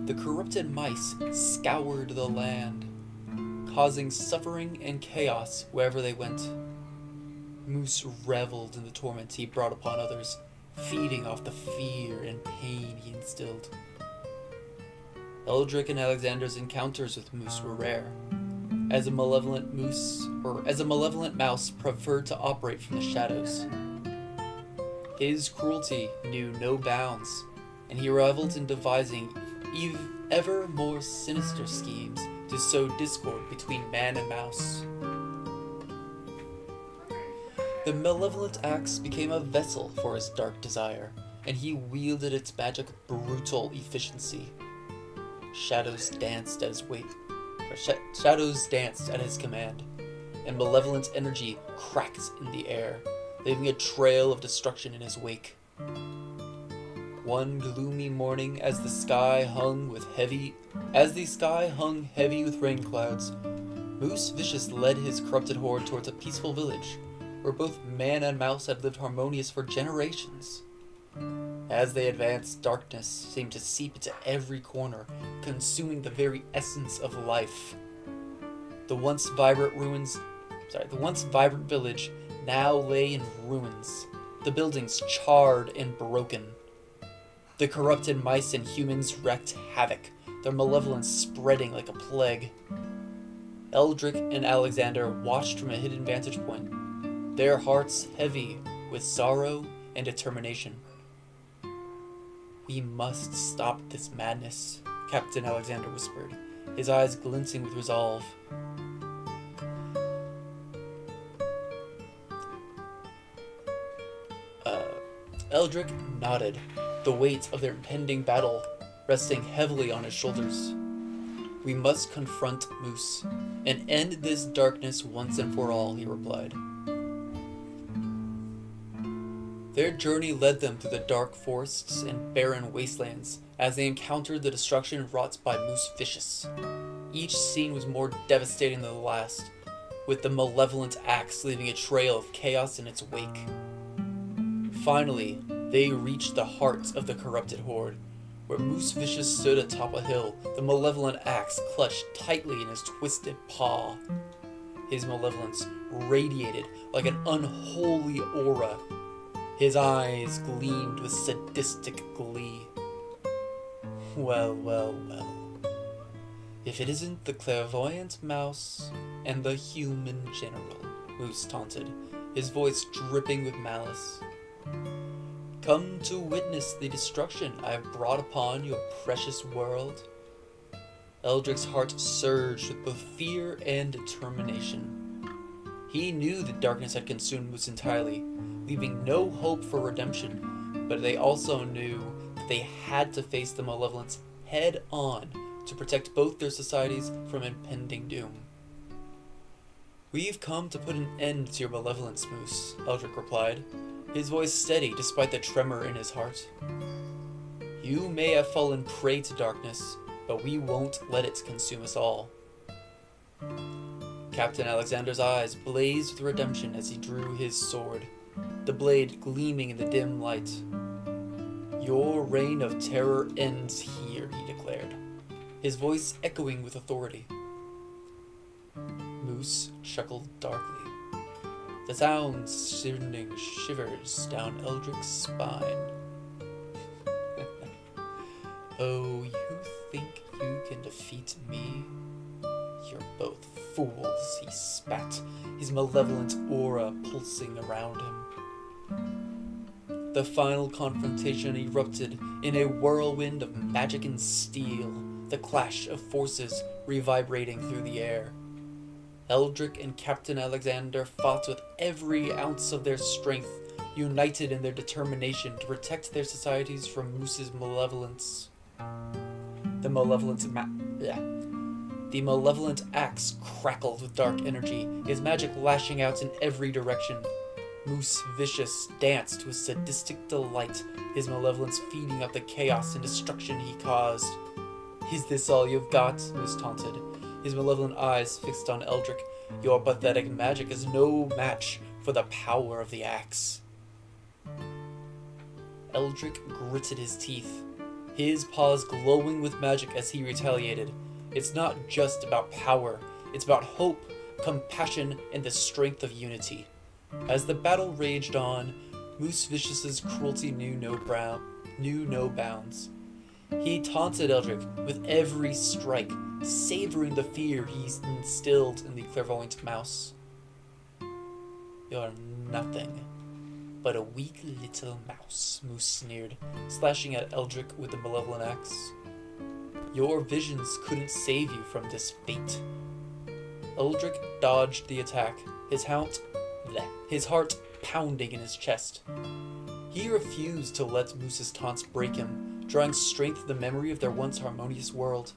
The corrupted mice scoured the land, causing suffering and chaos wherever they went. Moose reveled in the torment he brought upon others, feeding off the fear and pain he instilled. Eldrick and Alexander's encounters with Moose were rare, as a malevolent mouse preferred to operate from the shadows. His cruelty knew no bounds, and he reveled in devising ever more sinister schemes to sow discord between man and mouse. The malevolent axe became a vessel for his dark desire, and he wielded its magic with brutal efficiency. Shadows danced at his command, and malevolent energy cracked in the air, leaving a trail of destruction in his wake. One gloomy morning, as the sky hung heavy with rain clouds, Moose Vicious led his corrupted horde towards a peaceful village, where both man and mouse had lived harmonious for generations. As they advanced, darkness seemed to seep into every corner, consuming the very essence of life. The once vibrant village now lay in ruins, the buildings charred and broken. The corrupted mice and humans wreaked havoc, their malevolence spreading like a plague. Eldrick and Alexander watched from a hidden vantage point, their hearts heavy with sorrow and determination. "We must stop this madness," Captain Alexander whispered, his eyes glinting with resolve. Eldrick nodded, the weight of their impending battle resting heavily on his shoulders. "We must confront Moose and end this darkness once and for all," he replied. Their journey led them through the dark forests and barren wastelands as they encountered the destruction wrought by Moose Vicious. Each scene was more devastating than the last, with the malevolent axe leaving a trail of chaos in its wake. Finally, they reached the heart of the corrupted horde, where Moose Vicious stood atop a hill, the malevolent axe clutched tightly in his twisted paw. His malevolence radiated like an unholy aura. His eyes gleamed with sadistic glee. Well, well, well. If it isn't the clairvoyant mouse and the human general, Moose taunted, his voice dripping with malice. Come to witness the destruction I have brought upon your precious world. Eldric's heart surged with both fear and determination. He knew the darkness had consumed Moose entirely, leaving no hope for redemption, but they also knew that they had to face the malevolence head on to protect both their societies from impending doom. We've come to put an end to your malevolence, Moose, Eldric replied, his voice steady despite the tremor in his heart. You may have fallen prey to darkness, but we won't let it consume us all. Captain Alexander's eyes blazed with redemption as he drew his sword, the blade gleaming in the dim light. Your reign of terror ends here, he declared, his voice echoing with authority. Moose chuckled darkly, the sound sending shivers down Eldric's spine. Oh, you think you can defeat me? You're both fools, he spat, his malevolent aura pulsing around him. The final confrontation erupted in a whirlwind of magic and steel, the clash of forces reverberating through the air. Eldric and Captain Alexander fought with every ounce of their strength, united in their determination to protect their societies from Moose's malevolence. The malevolent axe crackled with dark energy, his magic lashing out in every direction. Moose Vicious danced with sadistic delight, his malevolence feeding up the chaos and destruction he caused. Is this all you've got? Moose taunted, his malevolent eyes fixed on Eldric. Your pathetic magic is no match for the power of the axe. Eldric gritted his teeth, his paws glowing with magic as he retaliated. It's not just about power, it's about hope, compassion, and the strength of unity. As the battle raged on, Moose Vicious's cruelty knew no bounds. He taunted Eldric with every strike, savoring the fear he instilled in the clairvoyant mouse. You're nothing but a weak little mouse, Moose sneered, slashing at Eldric with the malevolent axe. Your visions couldn't save you from this fate. Eldric dodged the attack, his heart pounding in his chest. He refused to let Moose's taunts break him, drawing strength from the memory of their once harmonious world.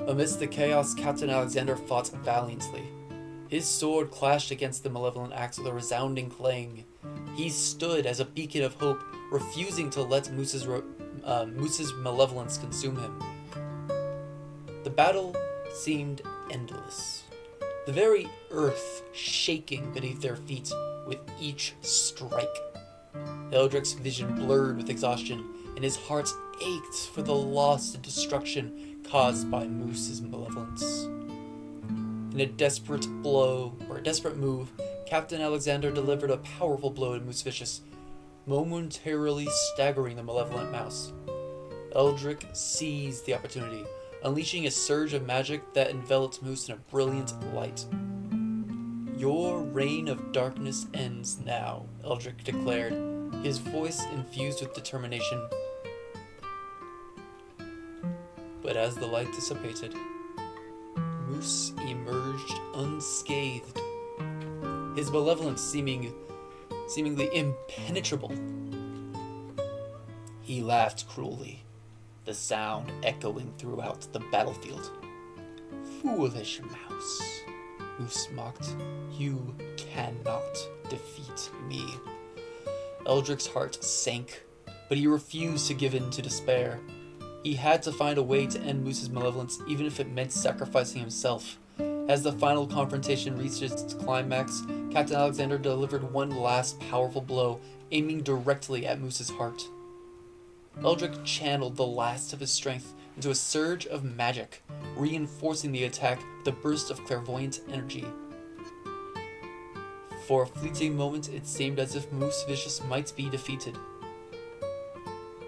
Amidst the chaos, Captain Alexander fought valiantly. His sword clashed against the malevolent axe with a resounding clang. He stood as a beacon of hope, refusing to let Moose's malevolence consume him. The battle seemed endless, the very earth shaking beneath their feet with each strike. Eldric's vision blurred with exhaustion, and his heart ached for the loss and destruction caused by Moose's malevolence. In a desperate move, Captain Alexander delivered a powerful blow to Moose Vicious, momentarily staggering the malevolent mouse. Eldric seized the opportunity, unleashing a surge of magic that enveloped Moose in a brilliant light. Your reign of darkness ends now, Eldric declared, his voice infused with determination. But as the light dissipated, Moose emerged unscathed, his malevolence seemingly impenetrable. He laughed cruelly, the sound echoing throughout the battlefield. Foolish mouse, Moose mocked, you cannot defeat me. Eldric's heart sank, but he refused to give in to despair. He had to find a way to end Moose's malevolence, even if it meant sacrificing himself. As the final confrontation reached its climax, Captain Alexander delivered one last powerful blow, aiming directly at Moose's heart. Eldric channeled the last of his strength into a surge of magic, reinforcing the attack with a burst of clairvoyant energy. For a fleeting moment, it seemed as if Moose Vicious might be defeated.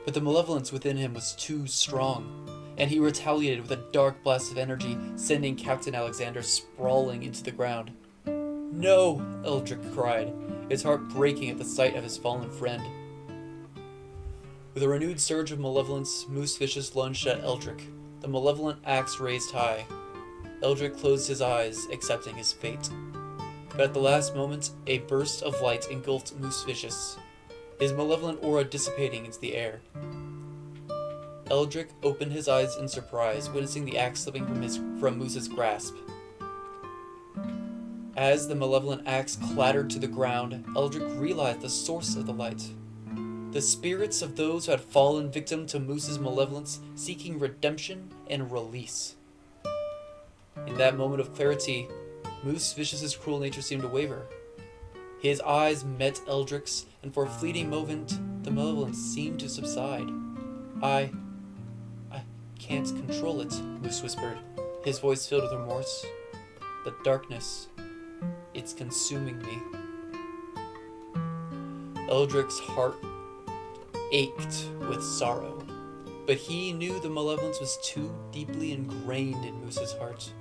But the malevolence within him was too strong, and he retaliated with a dark blast of energy, sending Captain Alexander sprawling into the ground. "No!" Eldric cried, his heart breaking at the sight of his fallen friend. With a renewed surge of malevolence, Moose Vicious lunged at Eldric, the malevolent axe raised high. Eldric closed his eyes, accepting his fate. But at the last moment, a burst of light engulfed Moose Vicious, his malevolent aura dissipating into the air. Eldric opened his eyes in surprise, witnessing the axe slipping from Moose's grasp. As the malevolent axe clattered to the ground, Eldric realized the source of the light. The spirits of those who had fallen victim to Moose's malevolence, seeking redemption and release. In that moment of clarity, Moose Vicious's cruel nature seemed to waver. His eyes met Eldric's, and for a fleeting moment, the malevolence seemed to subside. I can't control it," Moose whispered, his voice filled with remorse. "The darkness, it's consuming me." Eldric's heart ached with sorrow, but he knew the malevolence was too deeply ingrained in Moose's heart.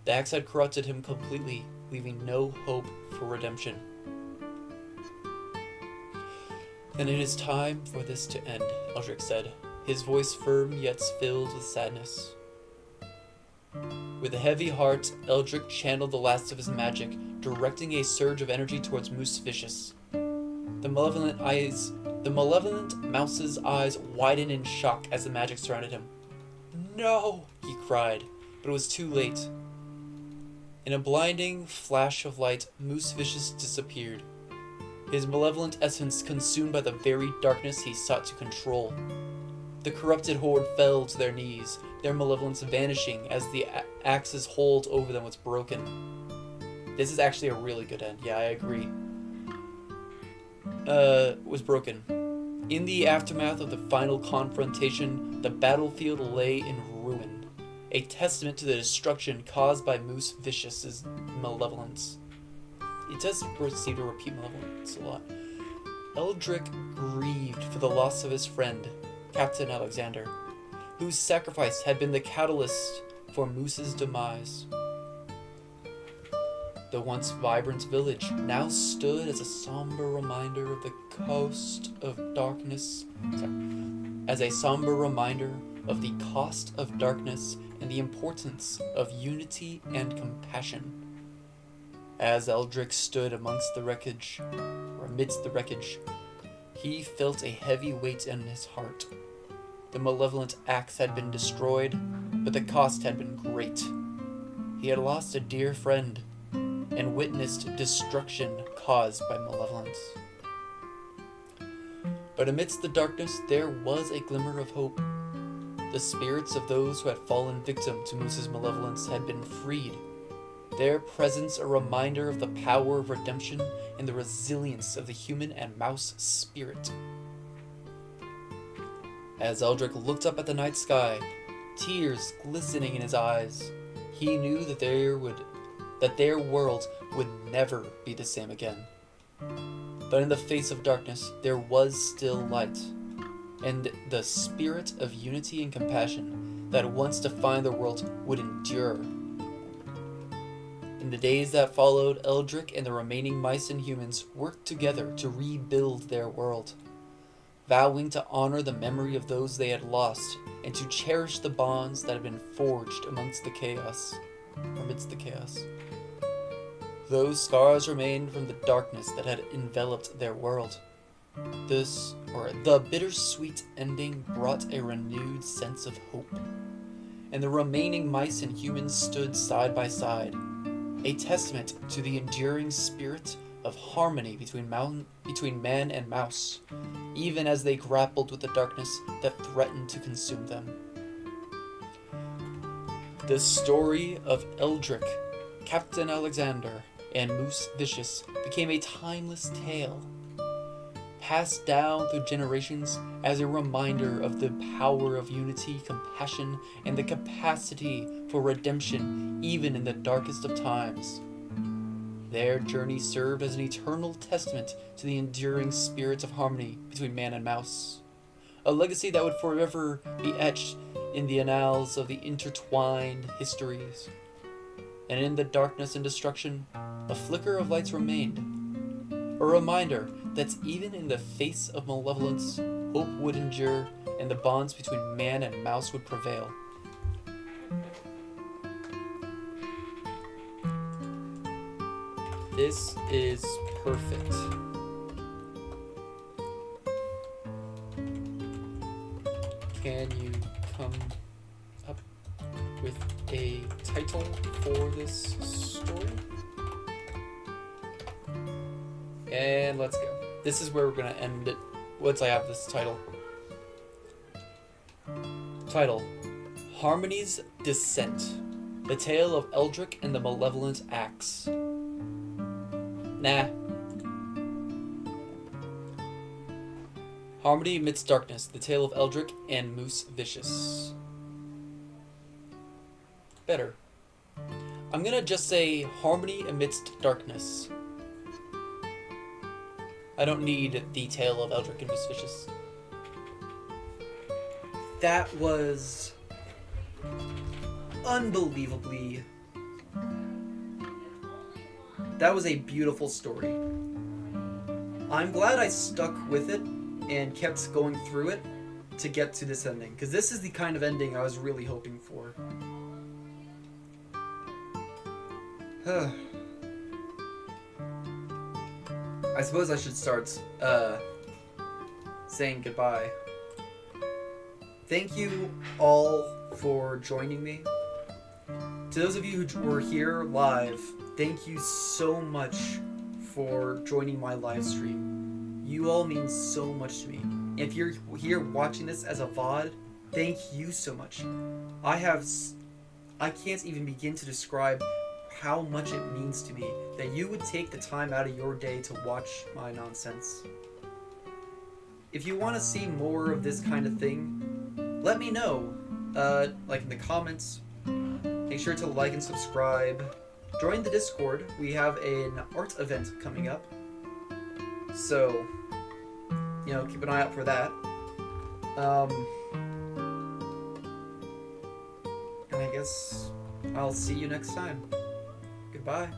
The axe had corrupted him completely, leaving no hope for redemption. "Then it is time for this to end," Eldric said, his voice firm yet filled with sadness. With a heavy heart, Eldric channeled the last of his magic, directing a surge of energy towards Moose Vicious. The malevolent mouse's eyes widened in shock as the magic surrounded him. "No!" he cried, but it was too late. In a blinding flash of light, Moose Vicious disappeared, his malevolent essence consumed by the very darkness he sought to control. The corrupted horde fell to their knees, their malevolence vanishing as the axe's hold over them was broken. This is actually a really good end. Yeah, I agree. Was broken. In the aftermath of the final confrontation, the battlefield lay in ruin, a testament to the destruction caused by Moose Vicious's malevolence. It does seem to repeat malevolence a lot. Eldric grieved for the loss of his friend, Captain Alexander, whose sacrifice had been the catalyst for Moose's demise. The once vibrant village now stood as a somber reminder of the cost of darkness. As a somber reminder of the cost of darkness and the importance of unity and compassion. As Eldric stood amidst the wreckage, he felt a heavy weight in his heart. The malevolent axe had been destroyed, but the cost had been great. He had lost a dear friend and witnessed destruction caused by malevolence. But amidst the darkness, there was a glimmer of hope. The spirits of those who had fallen victim to Moose's malevolence had been freed, their presence a reminder of the power of redemption and the resilience of the human and mouse spirit. As Eldric looked up at the night sky, tears glistening in his eyes, he knew that their world would never be the same again. But in the face of darkness, there was still light, and the spirit of unity and compassion that once defined the world would endure. In the days that followed, Eldric and the remaining mice and humans worked together to rebuild their world, vowing to honor the memory of those they had lost and to cherish the bonds that had been forged amidst the chaos. Those scars remained from the darkness that had enveloped their world. The bittersweet ending brought a renewed sense of hope, and the remaining mice and humans stood side by side, a testament to the enduring spirit of harmony between man and mouse, even as they grappled with the darkness that threatened to consume them. The story of Eldrick, Captain Alexander, and Moose Vicious became a timeless tale, passed down through generations as a reminder of the power of unity, compassion, and the capacity for redemption even in the darkest of times. Their journey served as an eternal testament to the enduring spirits of harmony between man and mouse, a legacy that would forever be etched in the annals of the intertwined histories. And in the darkness and destruction, a flicker of lights remained, a reminder that even in the face of malevolence, hope would endure and the bonds between man and mouse would prevail. This is perfect. Can you come up with a title for this story? And let's go. This is where we're going to end it once I have this title. Title: Harmony's Descent. The Tale of Eldrick and the Malevolent Axe. Nah. Harmony Amidst Darkness. The Tale of Eldrick and Moose Vicious. Better. I'm gonna just say Harmony Amidst Darkness. I don't need the Tale of Eldrick and Moose Vicious. That was unbelievably... That was a beautiful story. I'm glad I stuck with it and kept going through it to get to this ending, because this is the kind of ending I was really hoping for. I suppose I should start saying goodbye. Thank you all for joining me. To those of you who were here live, thank you so much for joining my live stream. You all mean so much to me. If you're here watching this as a VOD, thank you so much. I can't even begin to describe how much it means to me that you would take the time out of your day to watch my nonsense. If you want to see more of this kind of thing, let me know. Like in the comments. Make sure to like and subscribe. Join the Discord. We have an art event coming up. So, keep an eye out for that. And I guess I'll see you next time. Goodbye.